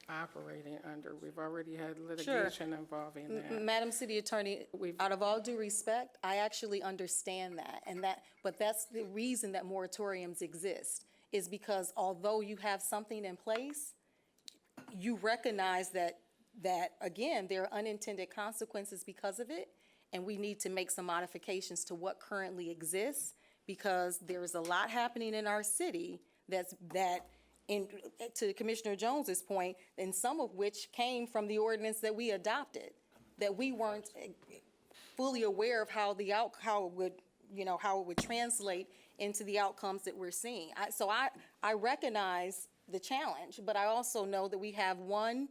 operating under. We've already had litigation involving that. Madam City Attorney, out of all due respect, I actually understand that, but that's the reason that moratoriums exist, is because although you have something in place, you recognize that again, there are unintended consequences because of it, and we need to make some modifications to what currently exists, because there's a lot happening in our city to Commissioner Jones's point, and some of which came from the ordinance that we adopted, that we weren't fully aware of how it would translate into the outcomes that we're seeing. So I recognize the challenge, but I also know that we have one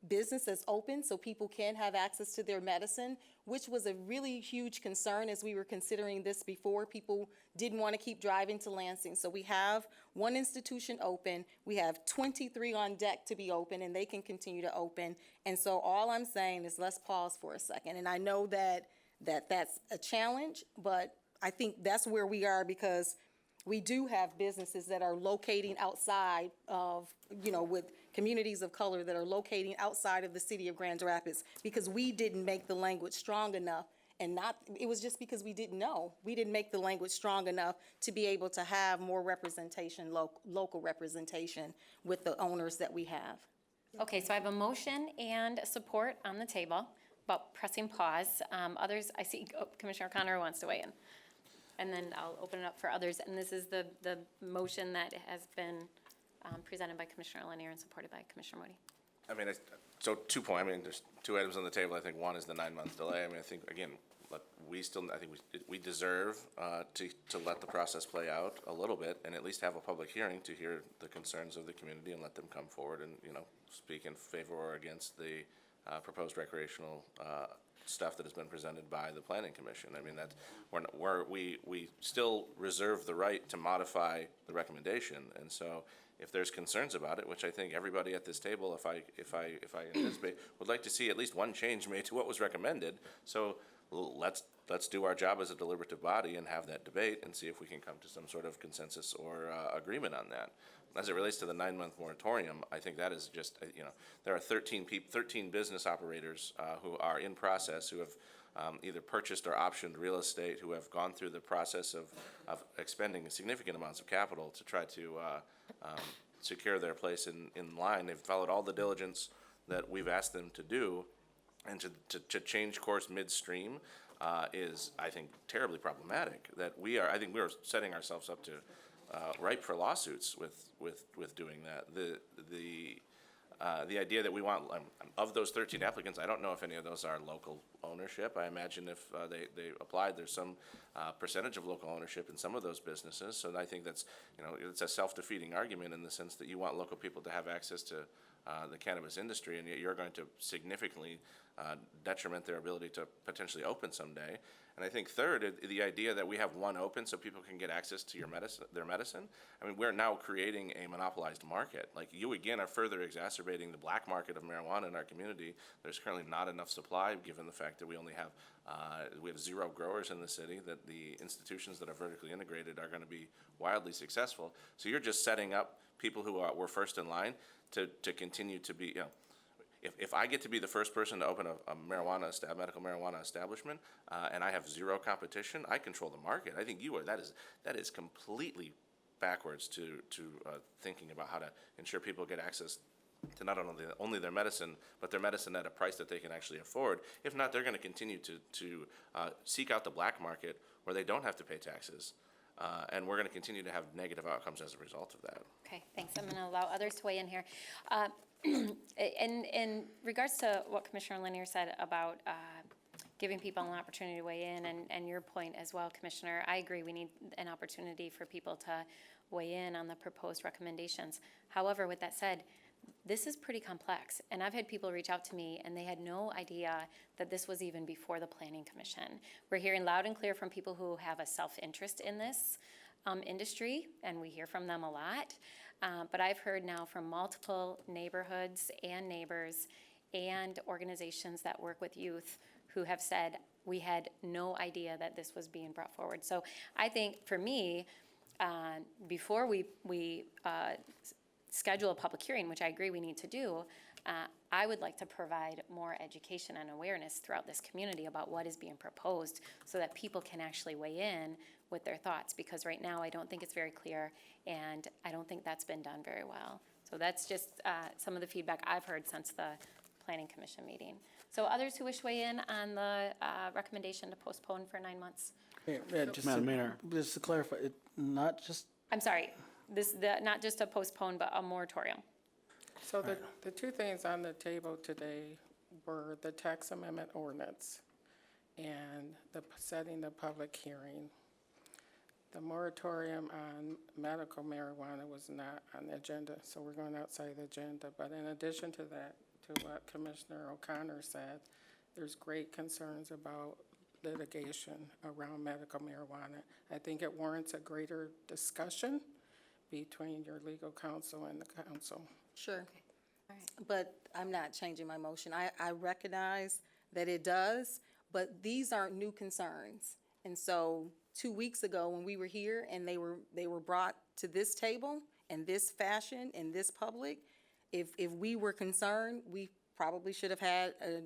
business that's open so people can have access to their medicine, which was a really huge concern as we were considering this before. People didn't want to keep driving to Lansing. So we have one institution open. We have 23 on deck to be open, and they can continue to open. And so all I'm saying is let's pause for a second. And I know that's a challenge, but I think that's where we are, because we do have businesses that are locating outside of, with communities of color that are locating outside of the city of Grand Rapids, because we didn't make the language strong enough, it was just because we didn't know. We didn't make the language strong enough to be able to have more representation, local representation with the owners that we have. Okay, so I have a motion and support on the table about pressing pause. Others, I see Commissioner O'Connor wants to weigh in. And then I'll open it up for others. And this is the motion that has been presented by Commissioner Lanier and supported by Commissioner Moody. I mean, so 2 points. I mean, there's 2 items on the table. I think one is the 9-month delay. I mean, I think, again, I think we deserve to let the process play out a little bit, and at least have a public hearing to hear the concerns of the community and let them come forward and, speak in favor or against the proposed recreational stuff that has been presented by the Planning Commission. I mean, that's, we still reserve the right to modify the recommendation, and so if there's concerns about it, which I think everybody at this table, if I anticipate, would like to see at least one change made to what was recommended, so let's do our job as a deliberative body and have that debate and see if we can come to some sort of consensus or agreement on that. As it relates to the 9-month moratorium, I think that is just, there are 13 business operators who are in process, who have either purchased or optioned real estate, who have gone through the process of expending significant amounts of capital to try to secure their place in line. They've followed all the diligence that we've asked them to do, and to change course midstream is, I think, terribly problematic. I think we are setting ourselves up to ripe for lawsuits with doing that. The idea that we want, of those 13 applicants, I don't know if any of those are local ownership. I imagine if they applied, there's some percentage of local ownership in some of those businesses. So I think that's, it's a self-defeating argument in the sense that you want local people to have access to the cannabis industry, and yet you're going to significantly detriment their ability to potentially open someday. And I think third, the idea that we have one open so people can get access to their medicine. I mean, we're now creating a monopolized market. Like, you again are further exacerbating the black market of marijuana in our community. There's currently not enough supply, given the fact that we have 0 growers in the city, that the institutions that are vertically integrated are going to be wildly successful. So you're just setting up people who were first in line to continue to be, if I get to be the first person to open a medical marijuana establishment, and I have 0 competition, I control the market. I think that is completely backwards to thinking about how to ensure people get access to not only their medicine, but their medicine at a price that they can actually afford. If not, they're going to continue to seek out the black market where they don't have to pay taxes. And we're going to continue to have negative outcomes as a result of that. Okay, thanks. I'm going to allow others to weigh in here. In regards to what Commissioner Lanier said about giving people an opportunity to weigh in, and your point as well, Commissioner, I agree we need an opportunity for people to weigh in on the proposed recommendations. However, with that said, this is pretty complex, and I've had people reach out to me and they had no idea that this was even before the Planning Commission. We're hearing loud and clear from people who have a self-interest in this industry, and we hear from them a lot. But I've heard now from multiple neighborhoods and neighbors and organizations that work with youth who have said, we had no idea that this was being brought forward. So I think for me, before we schedule a public hearing, which I agree we need to do, I would like to provide more education and awareness throughout this community about what is being proposed so that people can actually weigh in with their thoughts, because right now I don't think it's very clear, and I don't think that's been done very well. So that's just some of the feedback I've heard since the Planning Commission meeting. So others who wish to weigh in on the recommendation to postpone for 9 months? Madam Mayor. Just to clarify, not just, I'm sorry, not just a postpone, but a moratorium. So the 2 things on the table today were the tax amendment ordinance and setting the public hearing. The moratorium on medical marijuana was not on the agenda, so we're going outside the agenda. But in addition to that, to what Commissioner O'Connor said, there's great concerns about litigation around medical marijuana. I think it warrants a greater discussion between your legal counsel and the council. Sure. But I'm not changing my motion. I recognize that it does, but these aren't new concerns. And so 2 weeks ago when we were here and they were brought to this table in this fashion, in this public, if we were concerned, we probably should have had a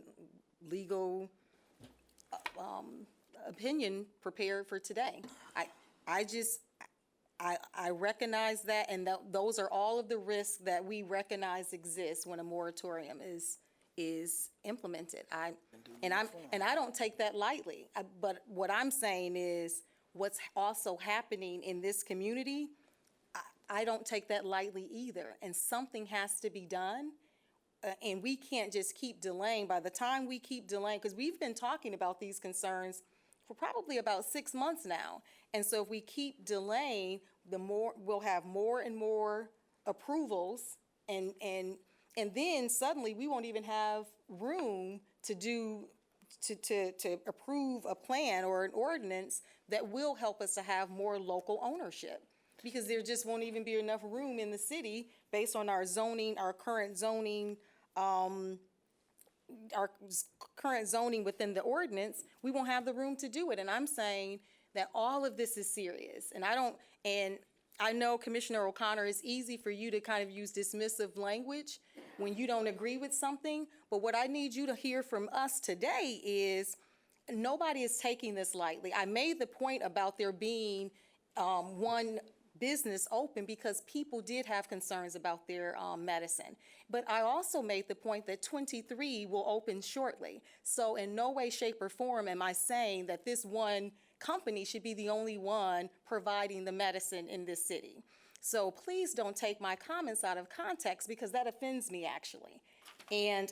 legal opinion prepared for today. I recognize that, and those are all of the risks that we recognize exist when a moratorium is implemented. I don't take that lightly. But what I'm saying is, what's also happening in this community, I don't take that lightly either. And something has to be done. And we can't just keep delaying. By the time we keep delaying, because we've been talking about these concerns for probably about 6 months now. And so if we keep delaying, the more we'll have more and more approvals and And then suddenly, we won't even have room to approve a plan or an ordinance that will help us to have more local ownership. Because there just won't even be enough room in the city based on our zoning, our current zoning, within the ordinance, we won't have the room to do it. And I'm saying that all of this is serious. And I know Commissioner O'Connor, it's easy for you to kind of use dismissive language when you don't agree with something. But what I need you to hear from us today is nobody is taking this lightly. I made the point about there being one business open because people did have concerns about their medicine. But I also made the point that 23 will open shortly. So in no way, shape, or form am I saying that this one company should be the only one providing the medicine in this city. So please don't take my comments out of context because that offends me actually. And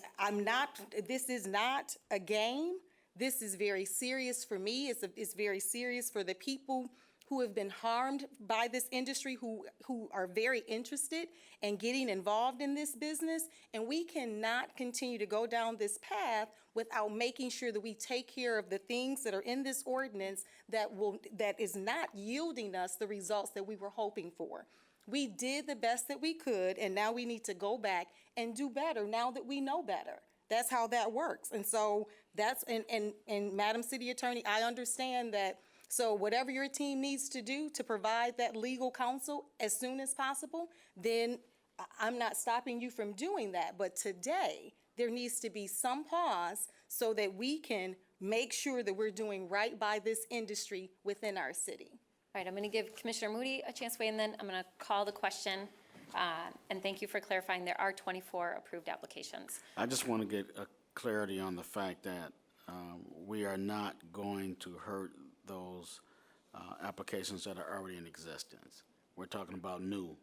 this is not a game. This is very serious for me. It's very serious for the people who have been harmed by this industry, who are very interested in getting involved in this business. And we cannot continue to go down this path without making sure that we take care of the things that are in this ordinance that is not yielding us the results that we were hoping for. We did the best that we could, and now we need to go back and do better now that we know better. That's how that works. And so and Madam City Attorney, I understand that. So whatever your team needs to do to provide that legal counsel as soon as possible, then I'm not stopping you from doing that. But today, there needs to be some pause so that we can make sure that we're doing right by this industry within our city. All right, I'm going to give Commissioner Moody a chance to weigh in, then I'm going to call the question. And thank you for clarifying, there are 24 approved applications. I just want to get a clarity on the fact that we are not going to hurt those applications that are already in existence. We're talking about new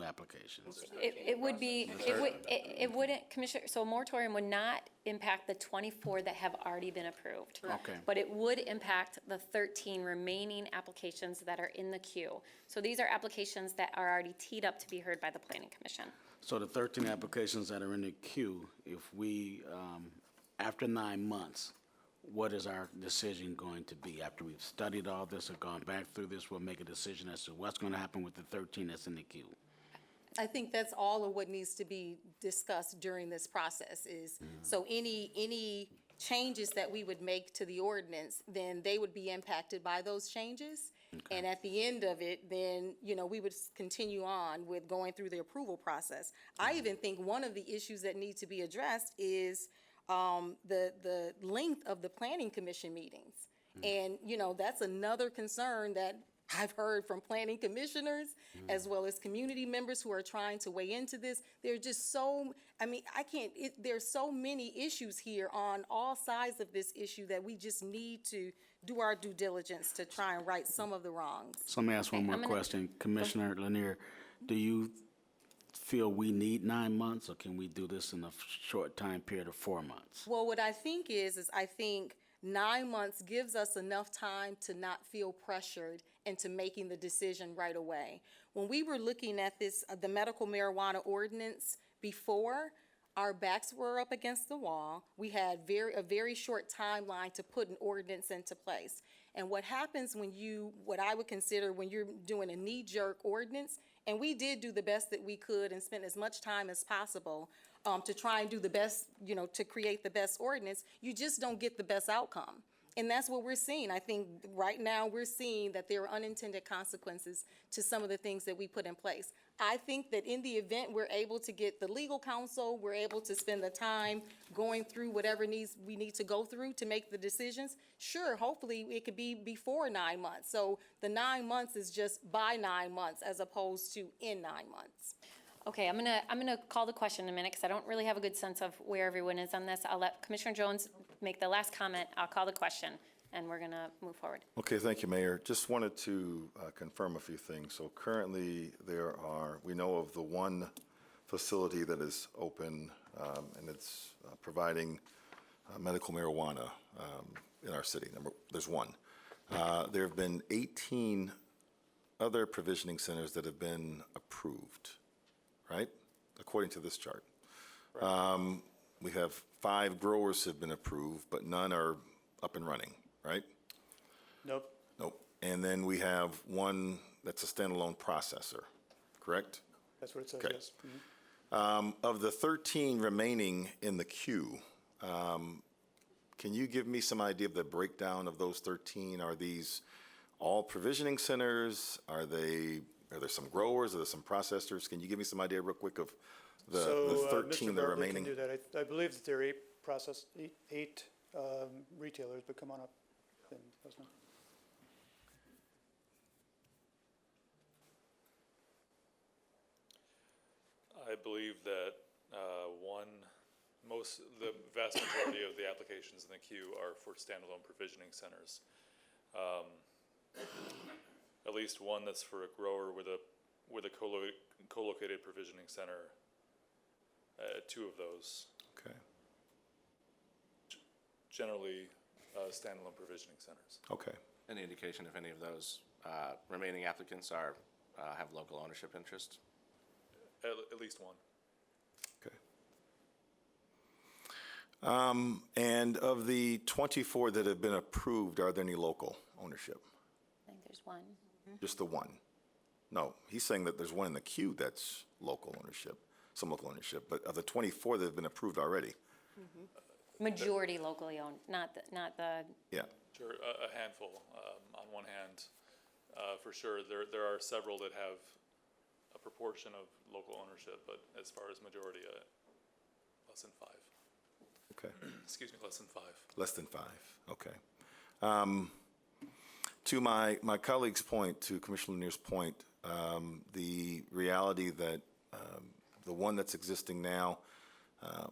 applications. It would be, it wouldn't, Commissioner, so a moratorium would not impact the 24 that have already been approved. Okay. But it would impact the 13 remaining applications that are in the queue. So these are applications that are already teed up to be heard by the Planning Commission. So the 13 applications that are in the queue, if we, after 9 months, what is our decision going to be? After we've studied all this and gone back through this, we'll make a decision as to what's going to happen with the 13 that's in the queue. I think that's all of what needs to be discussed during this process is, so any changes that we would make to the ordinance, then they would be impacted by those changes. Okay. And at the end of it, then, we would continue on with going through the approval process. I even think one of the issues that need to be addressed is the length of the Planning Commission meetings. And, that's another concern that I've heard from planning commissioners as well as community members who are trying to weigh into this. There's just there's so many issues here on all sides of this issue that we just need to do our due diligence to try and right some of the wrongs. So let me ask one more question. Commissioner Lanier, do you feel we need 9 months, or can we do this in a short time period of 4 months? Well, what I think is I think 9 months gives us enough time to not feel pressured into making the decision right away. When we were looking at this, the medical marijuana ordinance before, our backs were up against the wall. We had a very short timeline to put an ordinance into place. And what happens what I would consider when you're doing a knee-jerk ordinance, and we did do the best that we could and spent as much time as possible to try and do the best, to create the best ordinance, you just don't get the best outcome. And that's what we're seeing. I think right now we're seeing that there are unintended consequences to some of the things that we put in place. I think that in the event we're able to get the legal counsel, we're able to spend the time going through whatever we need to go through to make the decisions. Sure, hopefully it could be before 9 months. So the 9 months is just by 9 months as opposed to in 9 months. Okay, I'm gonna call the question in a minute because I don't really have a good sense of where everyone is on this. I'll let Commissioner Jones make the last comment. I'll call the question, and we're gonna move forward. Okay, thank you, Mayor. Just wanted to confirm a few things. So currently, we know of the one facility that is open, and it's providing medical marijuana in our city. There's one. There have been 18 other provisioning centers that have been approved, right, according to this chart. We have 5 growers have been approved, but none are up and running, right? Nope. Nope. And then we have 1 that's a standalone processor, correct? That's what it says, Okay. yes. Mhm. Of the 13 remaining in the queue, can you give me some idea of the breakdown of those 13? Are these all provisioning centers? Are there some growers? Are there some processors? Can you give me some idea real quick of the So, 13 Mr. that are Bartley can remaining? do that. I believe that there are eight retailers, but come on up. then, Leslie. I believe that the vast majority of the applications in the queue are for standalone provisioning centers. At least one that's for a grower with a co-located provisioning center. 2 of those, Okay, generally standalone provisioning centers. okay. Any indication if any of those remaining applicants are, have local ownership interest? At least one. Okay. And of the 24 that have been approved, are there any local ownership? I think there's one. Just the 1? No, he's saying that there's 1 in the queue that's local ownership, some local ownership, but of the 24 that have been approved already? Majority locally owned, not the, Yeah, Sure, a handful. On one hand, for sure, there are several that have a proportion of local ownership, but as far as majority, less than 5. okay. Excuse me, less than 5. Less than 5, okay. To my colleague's point, to Commissioner Lanier's point, the reality that the one that's existing now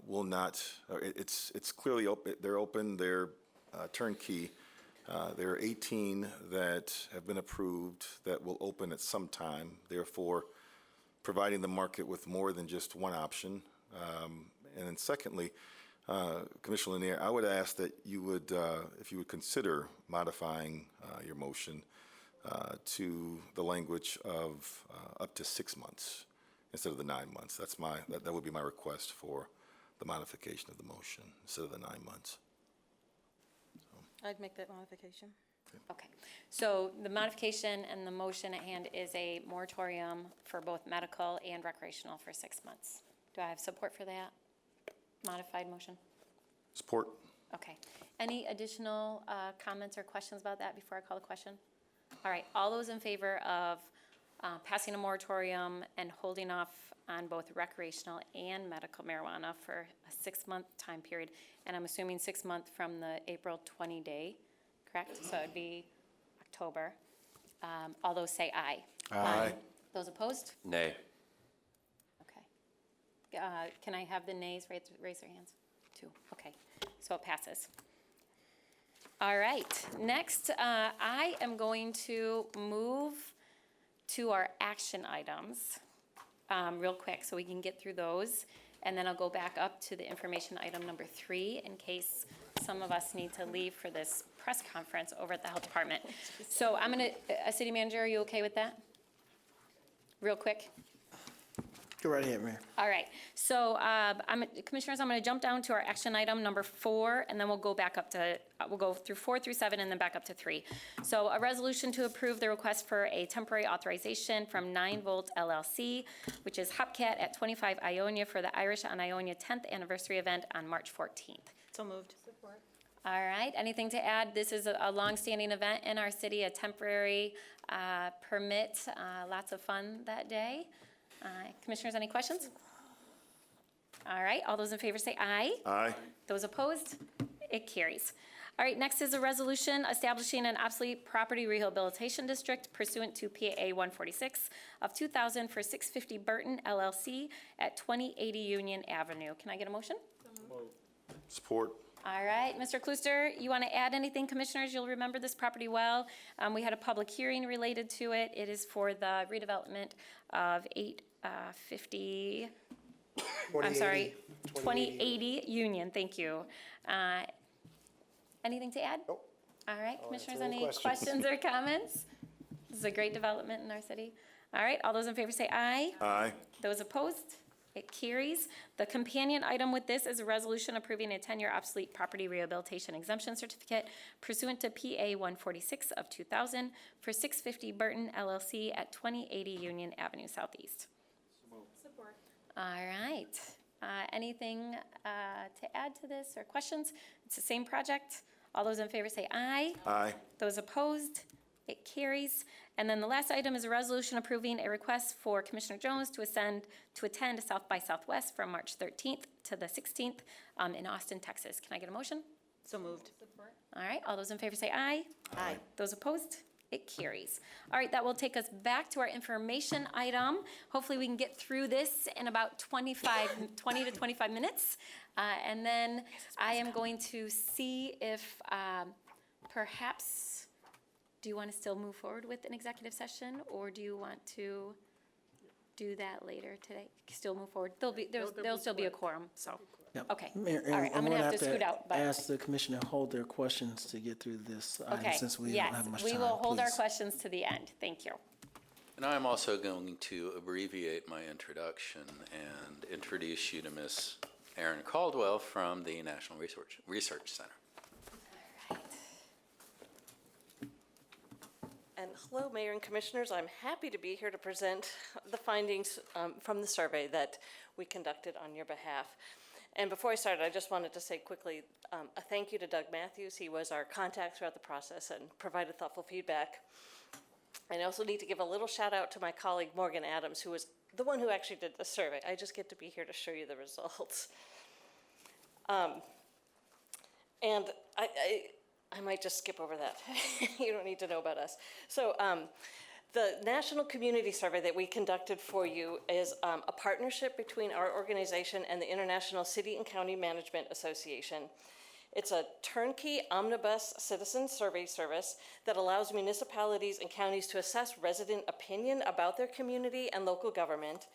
will not, it's clearly open, they're turnkey. There are 18 that have been approved that will open at some time, therefore providing the market with more than just one option. And then secondly, Commissioner Lanier, I would ask that you would, if you would consider modifying your motion to the language of up to 6 months instead of the 9 months. That would be my request for the modification of the motion instead of the 9 months. I'd make that modification. okay. So the modification and the motion at hand is a moratorium for both medical and recreational for 6 months. Do I have support for that modified motion? Support? Okay. Any additional comments or questions about that before I call the question? All right, all those in favor of passing a moratorium and holding off on both recreational and medical marijuana for a 6-month time period, and I'm assuming 6 months from the April 20 day, correct? So it would be October. All those say aye. Aye. Those opposed? Nay. Okay. Can I have the nays raise their hands? 2, okay, so it passes. All right, next, I am going to move to our action items real quick so we can get through those. And then I'll go back up to the information item number 3 in case some of us need to leave for this press conference over at the health department. So I'm gonna, City Manager, are you okay with that? Real quick? Go right ahead, Mayor. All right, so Commissioners, I'm going to jump down to our action item number 4, and then we'll go back up to, we'll go through 4 through 7 and then back up to 3. So a resolution to approve the request for a temporary authorization from 9 Volt LLC, which is Hopcat at 25 Ionia for the Irish on Ionia 10th anniversary event on March 14th. So moved. All right, anything to add? This is a longstanding event in our city, a temporary permit, lots of fun that day. Commissioners, any questions? All right, all those in favor say aye. Aye. Those opposed? It carries. All right, next is a resolution establishing an obsolete property rehabilitation district pursuant to PA 146 of 2000 for 650 Burton LLC at 2080 Union Avenue. Can I get a motion? Support? All right, Mr. Klooster, you want to add anything, Commissioners? You'll remember this property well. We had a public hearing related to it. It is for the redevelopment of 2080 Union, thank you. Anything to add? Nope. All right, Commissioners, any any questions or comments? This is a great development in our city. All right, all those in favor say aye. Aye. Those opposed? It carries. The companion item with this is a resolution approving a 10-year obsolete property rehabilitation exemption certificate pursuant to PA 146 of 2000 for 650 Burton LLC at 2080 Union Avenue Southeast. Support. All right. Anything to add to this or questions? It's the same project. All those in favor say aye. Aye. Those opposed, it carries. And then the last item is a resolution approving a request for Commissioner Jones to attend South by Southwest from March 13th to the 16th in Austin, Texas. Can I get a motion? So moved. All right, all those in favor say aye. Aye. Those opposed? It carries. All right, that will take us back to our information item. Hopefully we can get through this in about 20 to 25 minutes. And then I am going to see if perhaps, do you want to still move forward with an executive session, or do you want to do that later today? Still move forward? There'll still be a quorum, so. Yep. Okay. Mayor, All right, I'm gonna have to scoot out, but. ask the commissioner to hold their questions to get through this item Okay, since we don't yes, have much time. we will hold our Please. questions to the end. Thank you. And I'm also going to abbreviate my introduction and introduce you to Ms. Erin Caldwell from the National Research Center. And hello, Mayor and Commissioners. I'm happy to be here to present the findings from the survey that we conducted on your behalf. And before I started, I just wanted to say quickly a thank you to Doug Matthews. He was our contact throughout the process and provided thoughtful feedback. And I also need to give a little shout out to my colleague Morgan Adams, who was the one who actually did the survey. I just get to be here to show you the results. And I might just skip over that. You don't need to know about us. So the National Community Survey that we conducted for you is a partnership between our organization and the International City and County Management Association. It's a turnkey omnibus citizen survey service that allows municipalities and counties to assess resident opinion about their community and local government.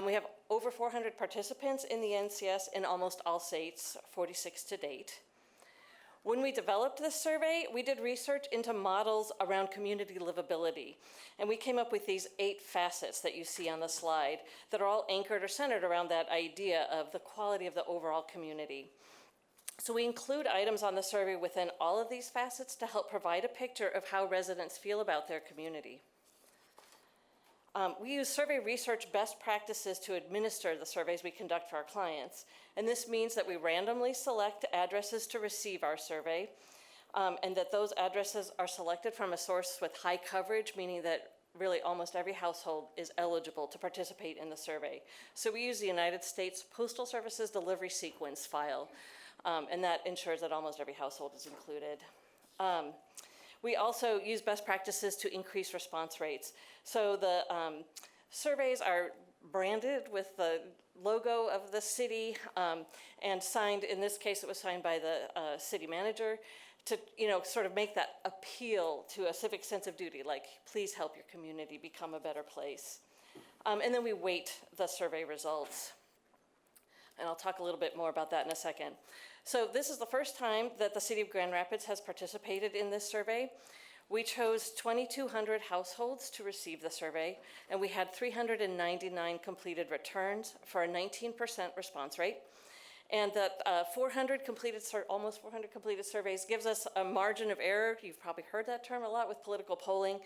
We have over 400 participants in the NCS in almost all states, 46 to date. When we developed this survey, we did research into models around community livability, and we came up with these 8 facets that you see on the slide that are all anchored or centered around that idea of the quality of the overall community. So we include items on the survey within all of these facets to help provide a picture of how residents feel about their community. We use survey research best practices to administer the surveys we conduct for our clients. And this means that we randomly select addresses to receive our survey, and that those addresses are selected from a source with high coverage, meaning that really almost every household is eligible to participate in the survey. So we use the United States Postal Service's delivery sequence file, and that ensures that almost every household is included. We also use best practices to increase response rates. So the surveys are branded with the logo of the city and signed, in this case it was signed by the city manager, to sort of make that appeal to a civic sense of duty, like please help your community become a better place. And then we weight the survey results. And I'll talk a little bit more about that in a second. So this is the first time that the City of Grand Rapids has participated in this survey. We chose 2,200 households to receive the survey, and we had 399 completed returns for a 19% response rate. And the almost 400 completed surveys gives us a margin of error. You've probably heard that term a lot with political polling.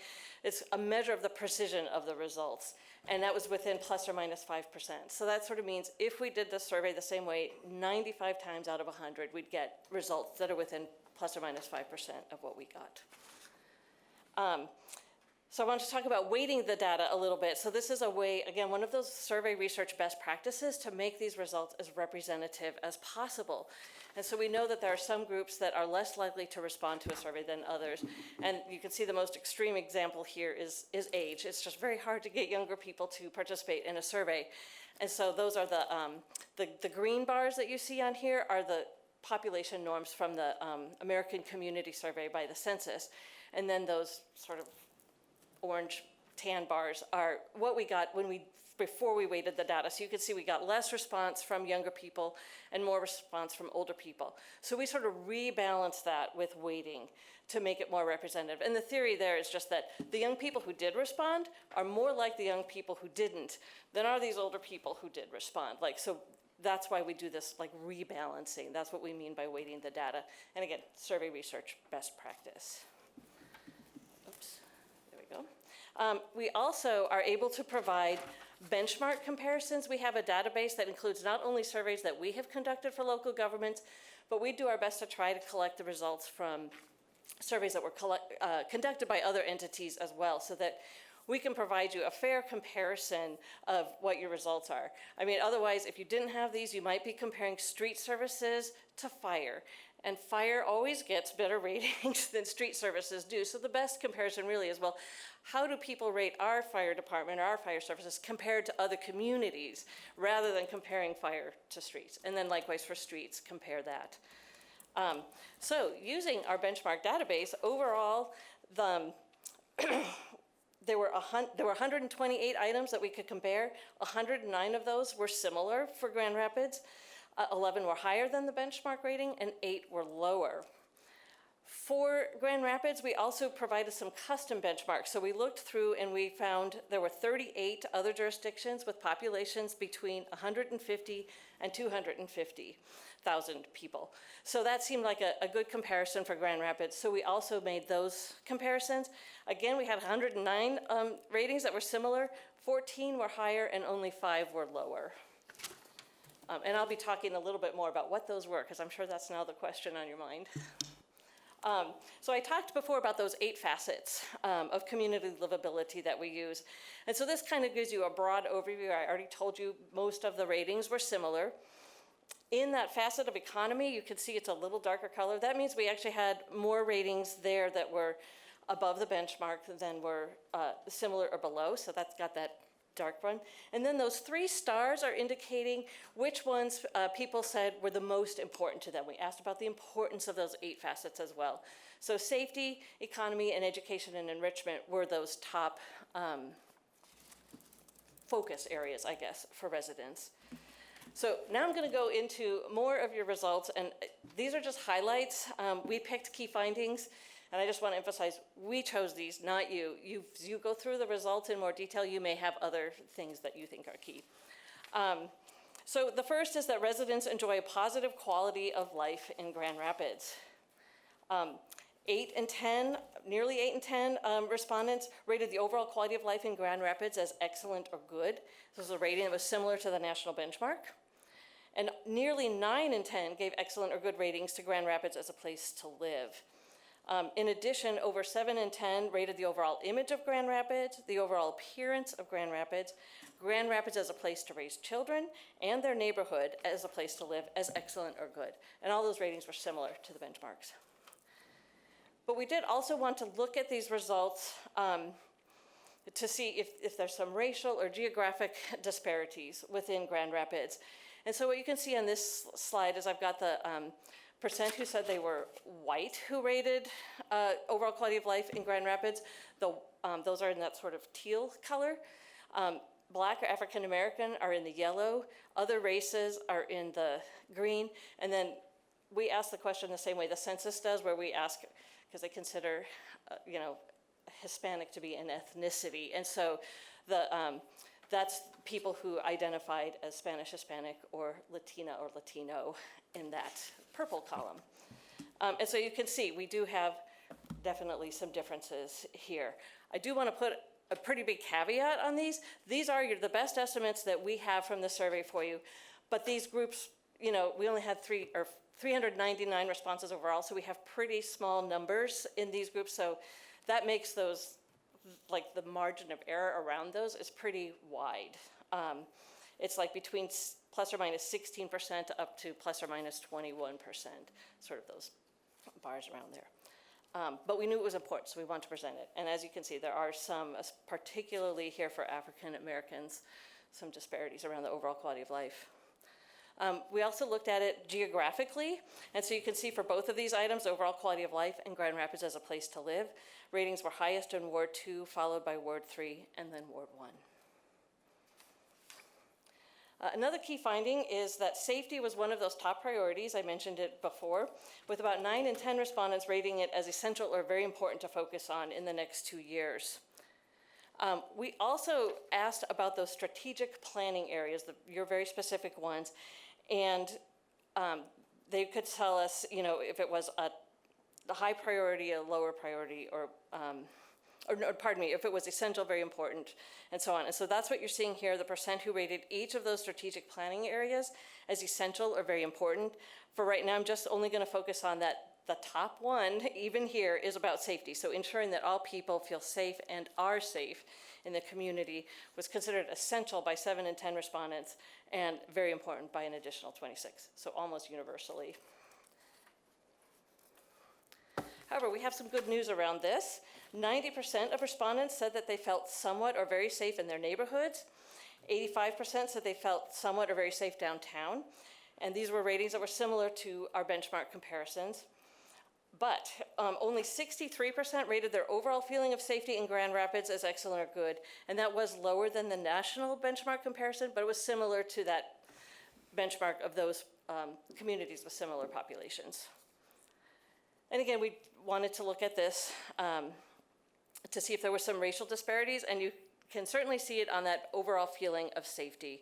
It's a measure of the precision of the results. And that was within plus or minus 5%. So that sort of means if we did the survey the same way, 95 times out of 100, we'd get results that are within plus or minus 5% of what we got. So I want to talk about weighting the data a little bit. So this is a way, again, one of those survey research best practices to make these results as representative as possible. And so we know that there are some groups that are less likely to respond to a survey than others. And you can see the most extreme example here is age. It's just very hard to get younger people to participate in a survey. And so those are the green bars that you see on here are the population norms from the American Community Survey by the census. And then those sort of orange tan bars are what we got when we before we weighted the data. So you can see we got less response from younger people and more response from older people. So we sort of rebalanced that with weighting to make it more representative. And the theory there is just that the young people who did respond are more like the young people who didn't than are these older people who did respond. Like, so that's why we do this like rebalancing. That's what we mean by weighting the data. And again, survey research best practice. Oops, there we go. We also are able to provide benchmark comparisons. We have a database that includes not only surveys that we have conducted for local governments, but we do our best to try to collect the results from surveys that were conducted by other entities as well, so that we can provide you a fair comparison of what your results are. I mean, otherwise, if you didn't have these, you might be comparing street services to fire. And fire always gets better ratings than street services do. So the best comparison really is, well, how do people rate our fire department or our fire services compared to other communities, rather than comparing fire to streets? And then likewise for streets, compare that. So using our benchmark database, overall, there were 128 items that we could compare. 109 of those were similar for Grand Rapids. 11 were higher than the benchmark rating, and 8 were lower. For Grand Rapids, we also provided some custom benchmarks. So we looked through and we found there were 38 other jurisdictions with populations between 150 and 250,000 people. So that seemed like a good comparison for Grand Rapids. So we also made those comparisons. Again, we had 109 ratings that were similar, 14 were higher, and only 5 were lower. And I'll be talking a little bit more about what those were, because I'm sure that's now the question on your mind. So I talked before about those 8 facets of community livability that we use. And so this kind of gives you a broad overview. I already told you most of the ratings were similar. In that facet of economy, you can see it's a little darker color. That means we actually had more ratings there that were above the benchmark than were similar or below. So that's got that dark one. And then those 3 stars are indicating which ones people said were the most important to them. We asked about the importance of those 8 facets as well. So safety, economy, and education and enrichment were those top focus areas, I guess, for residents. So now I'm going to go into more of your results, and these are just highlights. We picked key findings. And I just want to emphasize, we chose these, not you. You go through the results in more detail. You may have other things that you think are key. So the first is that residents enjoy a positive quality of life in Grand Rapids. 8 in 10, nearly 8 in 10 respondents rated the overall quality of life in Grand Rapids as excellent or good. This was a rating that was similar to the national benchmark. And nearly 9 in 10 gave excellent or good ratings to Grand Rapids as a place to live. In addition, over 7 in 10 rated the overall image of Grand Rapids, the overall appearance of Grand Rapids as a place to raise children, and their neighborhood as a place to live as excellent or good. And all those ratings were similar to the benchmarks. But we did also want to look at these results to see if there's some racial or geographic disparities within Grand Rapids. And so what you can see on this slide is I've got the percent who said they were white who rated overall quality of life in Grand Rapids. Those are in that sort of teal color. Black or African American are in the yellow. Other races are in the green. And then we ask the question the same way the census does, where we ask, because they consider, Hispanic to be an ethnicity. And so that's people who identified as Spanish, Hispanic, or Latina or Latino in that purple column. And so you can see we do have definitely some differences here. I do want to put a pretty big caveat on these. These are the best estimates that we have from the survey for you, but these groups, we only had 399 responses overall, so we have pretty small numbers in these groups, so that makes those, like the margin of error around those is pretty wide. It's like between plus or minus 16% up to plus or minus 21%, sort of those bars around there. But we knew it was important, so we wanted to present it. And as you can see, there are some, particularly here for African Americans, some disparities around the overall quality of life. We also looked at it geographically, and so you can see for both of these items, overall quality of life and Grand Rapids as a place to live, ratings were highest in Ward 2, followed by Ward 3, and then Ward 1. Another key finding is that safety was one of those top priorities. I mentioned it before, with about 9 in 10 respondents rating it as essential or very important to focus on in the next 2 years. We also asked about those strategic planning areas, your very specific ones, and they could tell us, if it was a high priority, a lower priority, or pardon me, if it was essential, very important, and so on. And so that's what you're seeing here, the percent who rated each of those strategic planning areas as essential or very important. For right now, I'm just only going to focus on that. The top one, even here, is about safety. So ensuring that all people feel safe and are safe in the community was considered essential by 7 in 10 respondents and very important by an additional 26, so almost universally. However, we have some good news around this. 90% of respondents said that they felt somewhat or very safe in their neighborhoods. 85% said they felt somewhat or very safe downtown. And these were ratings that were similar to our benchmark comparisons. But only 63% rated their overall feeling of safety in Grand Rapids as excellent or good. And that was lower than the national benchmark comparison, but it was similar to that benchmark of those communities with similar populations. And again, we wanted to look at this to see if there were some racial disparities, and you can certainly see it on that overall feeling of safety.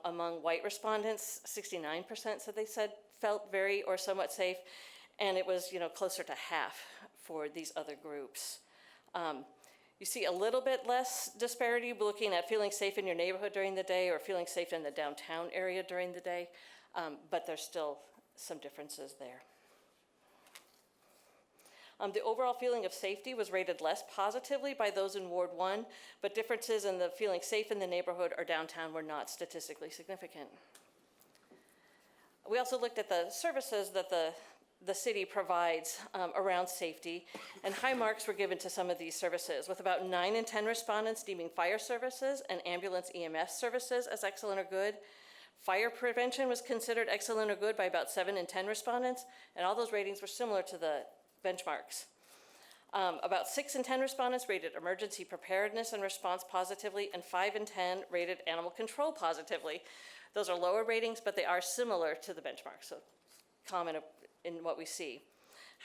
Among white respondents, 69% said they felt very or somewhat safe, and it was closer to half for these other groups. You see a little bit less disparity looking at feeling safe in your neighborhood during the day or feeling safe in the downtown area during the day, but there's still some differences there. The overall feeling of safety was rated less positively by those in Ward 1, but differences in the feeling safe in the neighborhood or downtown were not statistically significant. We also looked at the services that the city provides around safety, and high marks were given to some of these services, with about 9 in 10 respondents deeming fire services and ambulance EMS services as excellent or good. Fire prevention was considered excellent or good by about 7 in 10 respondents, and all those ratings were similar to the benchmarks. About 6 in 10 respondents rated emergency preparedness and response positively, and 5 in 10 rated animal control positively. Those are lower ratings, but they are similar to the benchmark, so common in what we see.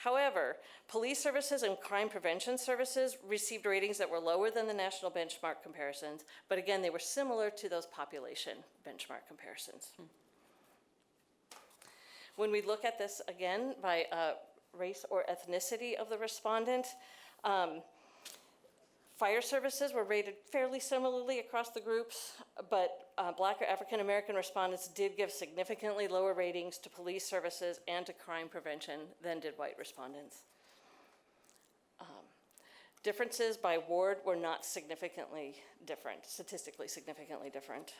However, police services and crime prevention services received ratings that were lower than the national benchmark comparisons, but again, they were similar to those population benchmark comparisons. When we look at this again by race or ethnicity of the respondent, fire services were rated fairly similarly across the groups, but Black or African American respondents did give significantly lower ratings to police services and to crime prevention than did white respondents. Differences by ward were not significantly different, statistically significantly different.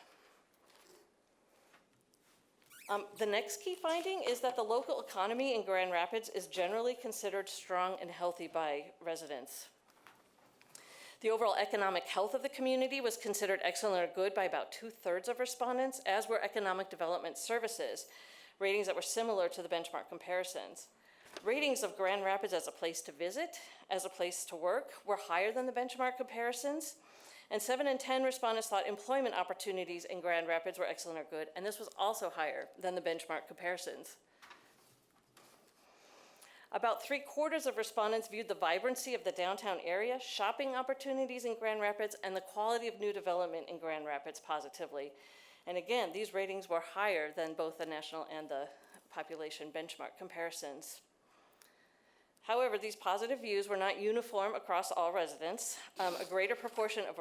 The next key finding is that the local economy in Grand Rapids is generally considered strong and healthy by residents. The overall economic health of the community was considered excellent or good by about 2/3 of respondents, as were economic development services, ratings that were similar to the benchmark comparisons. Ratings of Grand Rapids as a place to visit, as a place to work, were higher than the benchmark comparisons. And 7 in 10 respondents thought employment opportunities in Grand Rapids were excellent or good, and this was also higher than the benchmark comparisons. About 3/4 of respondents viewed the vibrancy of the downtown area, shopping opportunities in Grand Rapids, and the quality of new development in Grand Rapids positively. And again, these ratings were higher than both the national and the population benchmark comparisons. However, these positive views were not uniform across all residents. A greater proportion of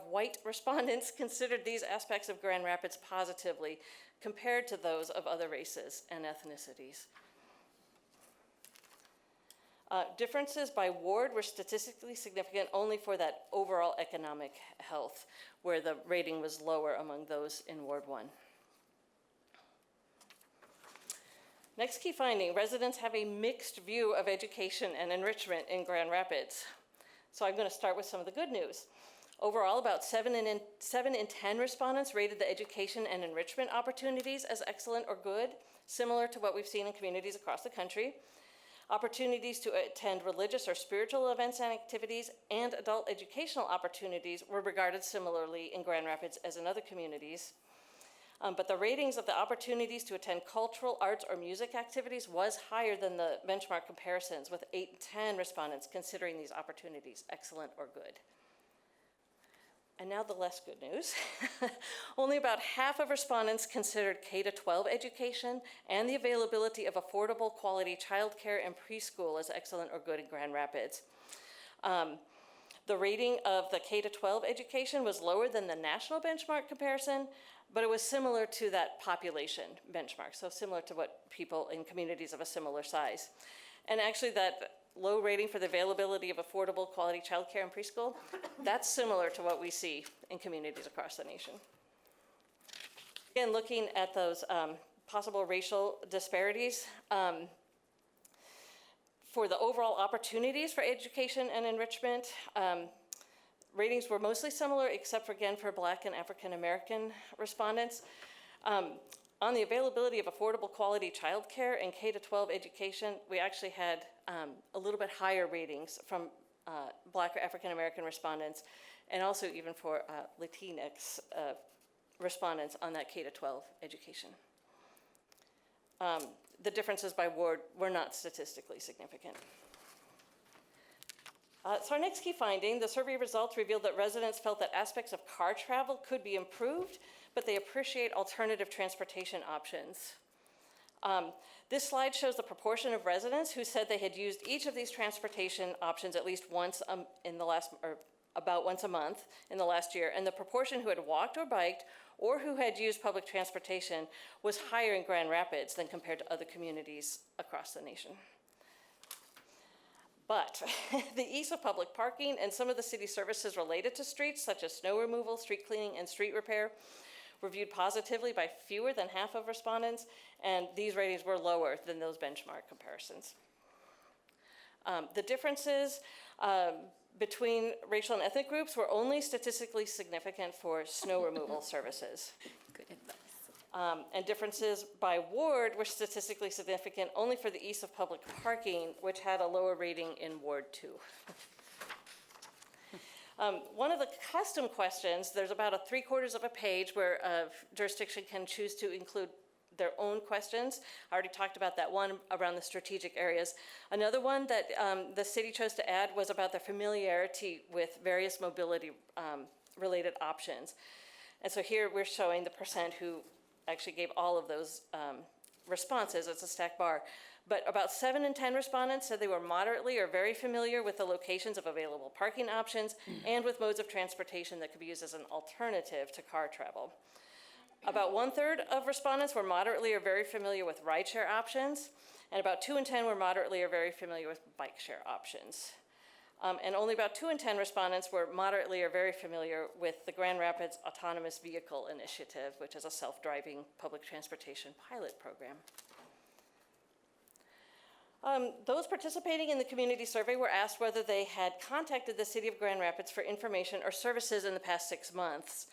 white respondents considered these aspects of Grand Rapids positively compared to those of other races and ethnicities. Differences by ward were statistically significant only for that overall economic health, where the rating was lower among those in Ward 1. Next key finding, residents have a mixed view of education and enrichment in Grand Rapids. So I'm going to start with some of the good news. Overall, about 7 in 10 respondents rated the education and enrichment opportunities as excellent or good, similar to what we've seen in communities across the country. Opportunities to attend religious or spiritual events and activities and adult educational opportunities were regarded similarly in Grand Rapids as in other communities. But the ratings of the opportunities to attend cultural, arts, or music activities was higher than the benchmark comparisons, with 8 and 10 respondents considering these opportunities excellent or good. And now the less good news. Only about half of respondents considered K-12 education and the availability of affordable quality childcare and preschool as excellent or good in Grand Rapids. The rating of the K-12 education was lower than the national benchmark comparison, but it was similar to that population benchmark, so similar to what people in communities of a similar size. And actually that low rating for the availability of affordable quality childcare and preschool, that's similar to what we see in communities across the nation. Again, looking at those possible racial disparities, for the overall opportunities for education and enrichment, ratings were mostly similar, except for, again, for Black and African American respondents. On the availability of affordable quality childcare and K-12 education, we actually had a little bit higher ratings from Black or African American respondents, and also even for Latinx respondents on that K-12 education. The differences by ward were not statistically significant. So our next key finding, the survey results revealed that residents felt that aspects of car travel could be improved, but they appreciate alternative transportation options. This slide shows the proportion of residents who said they had used each of these transportation options at least once in the last, or about once a month in the last year, and the proportion who had walked or biked or who had used public transportation was higher in Grand Rapids than compared to other communities across the nation. But the ease of public parking and some of the city services related to streets, such as snow removal, street cleaning, and street repair, were viewed positively by fewer than half of respondents, and these ratings were lower than those benchmark comparisons. The differences between racial and ethnic groups were only statistically significant for snow removal services. Good advice. And differences by ward were statistically significant only for the ease of public parking, which had a lower rating in Ward 2. One of the custom questions, there's about 3/4 of a page where a jurisdiction can choose to include their own questions. I already talked about that one around the strategic areas. Another one that the city chose to add was about the familiarity with various mobility related options. And so here we're showing the percent who actually gave all of those responses. It's a stacked bar. But about 7 in 10 respondents said they were moderately or very familiar with the locations of available parking options and with modes of transportation that could be used as an alternative to car travel. About 1/3 of respondents were moderately or very familiar with rideshare options, and about 2 in 10 were moderately or very familiar with bike share options. And only about 2 in 10 respondents were moderately or very familiar with the Grand Rapids Autonomous Vehicle Initiative, which is a self-driving public transportation pilot program. Those participating in the community survey were asked whether they had contacted the city of Grand Rapids for information or services in the past 6 months.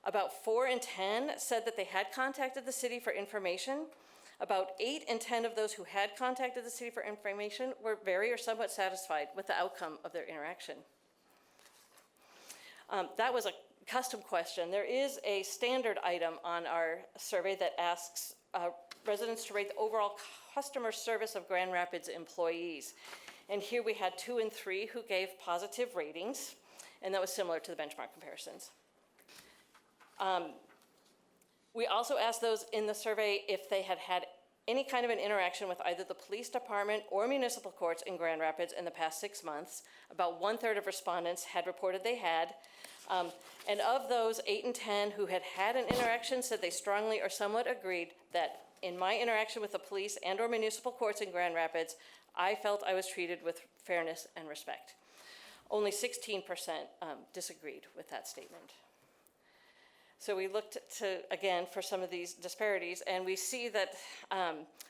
About 4 in 10 said that they had contacted the city for information. About 8 in 10 of those who had contacted the city for information were very or somewhat satisfied with the outcome of their interaction. That was a custom question. There is a standard item on our survey that asks residents to rate the overall customer service of Grand Rapids employees. And here we had 2 and 3 who gave positive ratings, and that was similar to the benchmark comparisons. We also asked those in the survey if they had had any kind of an interaction with either the police department or municipal courts in Grand Rapids in the past 6 months. About 1/3 of respondents had reported they had. And of those, 8 and 10 who had had an interaction said they strongly or somewhat agreed that in my interaction with the police and or municipal courts in Grand Rapids, I felt I was treated with fairness and respect. Only 16% disagreed with that statement. So we looked again, for some of these disparities, and we see that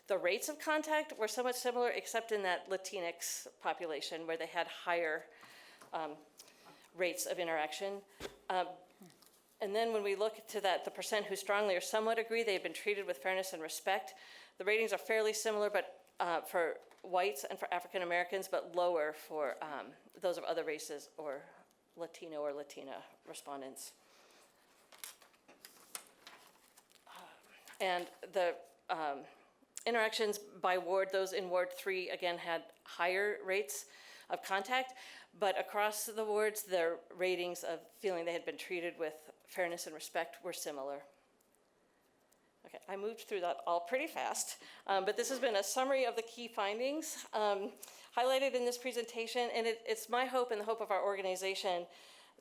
the rates of contact were somewhat similar, except in that Latinx population, where they had higher rates of interaction. And then when we look to that, the percent who strongly or somewhat agree they've been treated with fairness and respect, the ratings are fairly similar, but for whites and for African Americans, but lower for those of other races or Latino or Latina respondents. And the interactions by ward, those in Ward 3, again, had higher rates of contact, but across the wards, their ratings of feeling they had been treated with fairness and respect were similar. Okay, I moved through that all pretty fast, but this has been a summary of the key findings highlighted in this presentation, and it's my hope and the hope of our organization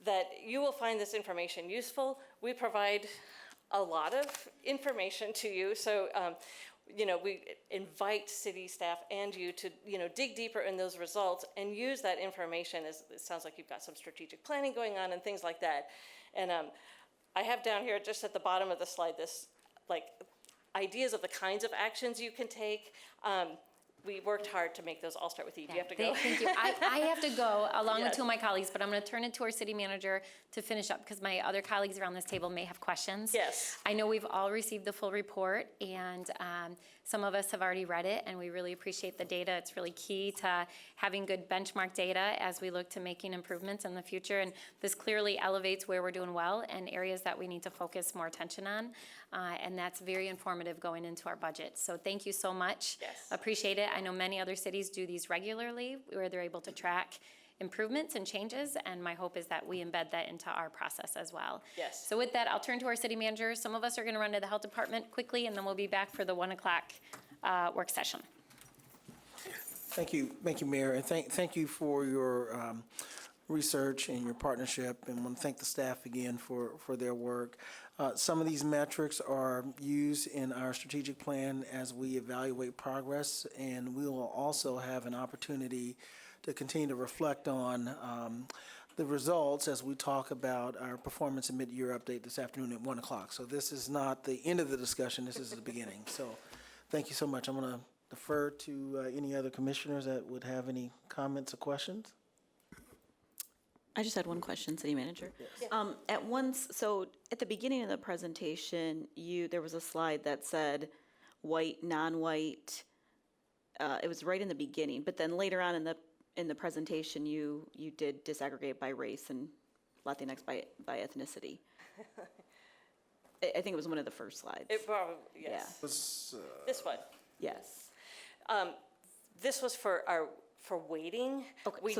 that you will find this information useful. We provide a lot of information to you, so we invite city staff and you to dig deeper in those results and use that information. As it sounds like you've got some strategic planning going on and things like that. And I have down here just at the bottom of the slide this ideas of the kinds of actions you can take. We worked hard to make those all start with E. Do you have to go? Thank you. I have to go along with Yes. two of my colleagues, but I'm going to turn it to our city manager to finish up because my other colleagues around this table may have questions. Yes. I know we've all received the full report, and some of us have already read it, and we really appreciate the data. It's really key to having good benchmark data as we look to making improvements in the future, and this clearly elevates where we're doing well and areas that we need to focus more attention on, and that's very informative going into our budget. So thank you so much. Yes. Appreciate it. I know many other cities do these regularly where they're able to track improvements and changes, and my hope is that we embed that into our process as well. Yes. So with that, I'll turn to our city manager. Some of us are going to run to the health department quickly, and then we'll be back for the 1 o'clock work session. Thank you, Mayor, and thank you for your research and your partnership, and want to thank the staff again for their work. Some of these metrics are used in our strategic plan as we evaluate progress, and we will also have an opportunity to continue to reflect on the results as we talk about our performance and mid-year update this afternoon at 1 o'clock. So this is not the end of the discussion, this is the beginning. So thank you so much. I'm going to defer to any other commissioners that would have any comments or questions. I just had one question, City Manager. So at the beginning of the presentation, there was a slide that said white, non-white. It was right in the beginning, but then later on in the presentation, you did disaggregate by race and Latinx by ethnicity. I think it was one of the first slides. It probably, yes. Yeah. This one. Yes. This was for weighting. Okay.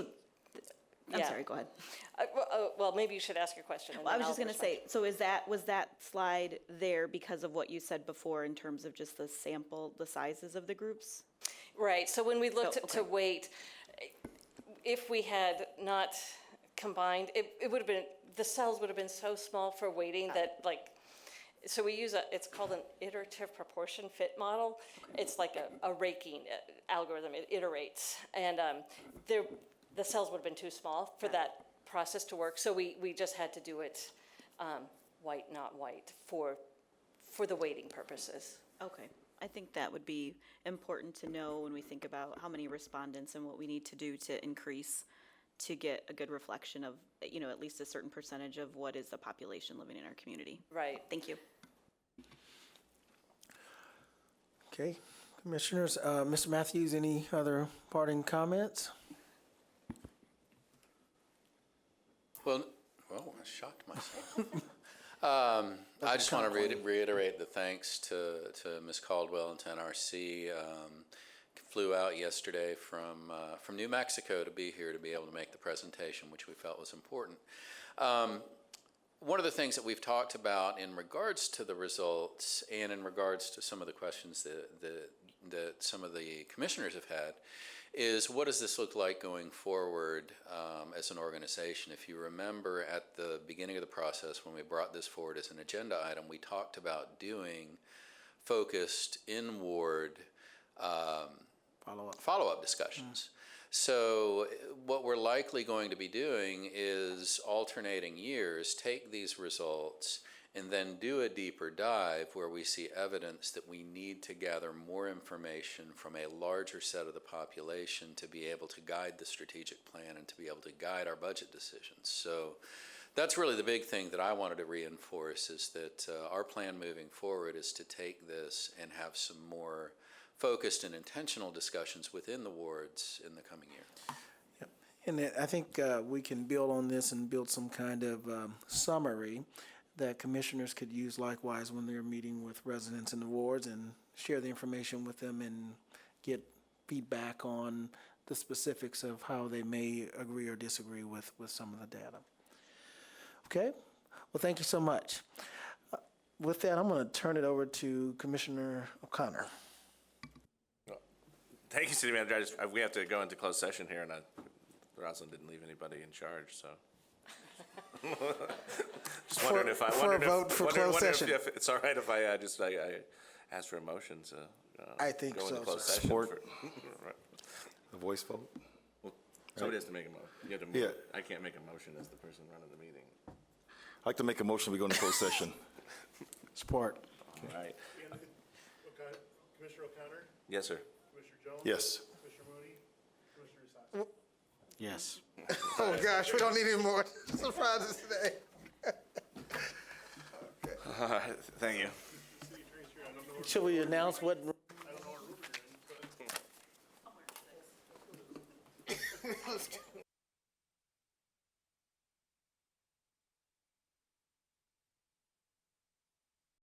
I'm Yeah. sorry. Go ahead. Well, maybe you should ask your question. And Well, I then was just I'll going to say, so was that slide there because of what you said before in terms of just the sizes of the groups? Right, so when we looked okay. to weight, if we had not combined, it would have been, the cells would have been so small for weighting that so we use it's called an iterative proportion fit model. Okay. It's like a raking algorithm, it iterates. And the cells would have been too small for that process to work. So we just had to do it white, not white, for the weighting purposes. Okay. I think that would be important to know when we think about how many respondents and what we need to do to increase to get a good reflection of, at least a certain percentage of what is the population living in our community. Right. Thank you. Okay, Commissioners, Mr. Matthews, any other parting comments? Well, I shocked myself. I just want to reiterate the thanks to Ms. Caldwell and to NRC. Flew out yesterday from New Mexico to be here to be able to make the presentation, which we felt was important. One of the things that we've talked about in regards to the results and in regards to some of the questions that some of the commissioners have had is what does this look like going forward as an organization? If you remember at the beginning of the process when we brought this forward as an agenda item, we talked about doing focused in-ward follow-up discussions. So what we're likely going to be doing is alternating years, take these results, and then do a deeper dive where we see evidence that we need to gather more information from a larger set of the population to be able to guide the strategic plan and to be able to guide our budget decisions. So that's really the big thing that I wanted to reinforce is that our plan moving forward is to take this and have some more focused and intentional discussions within the wards in the coming year. And I think we can build on this and build some kind of summary that commissioners could use likewise when they're meeting with residents in the wards and share the information with them and get feedback on the specifics of how they may agree or disagree with some of the data. Okay? Well, thank you so much. With that, I'm going to turn it over to Commissioner O'Connor. Thank you, City Manager. We have to go into closed session here, and Rosalind didn't leave anybody in charge, so. Just wondering if I, For a vote for closed session. if it's all right if I ask for a motion to I think go into so, closed sir. session. Support. A voice vote? Somebody has to make a motion. You have to move. Yeah. I can't make a motion as the person running the meeting. I'd like to make a motion, we go into closed session. Support. All right. Commissioner O'Connor, Yes, sir. Commissioner Jones. Yes. Commissioner Mooney, Commissioner Sassi. Yes. Oh, gosh, we don't need any more surprises today. Thank you. Should we announce what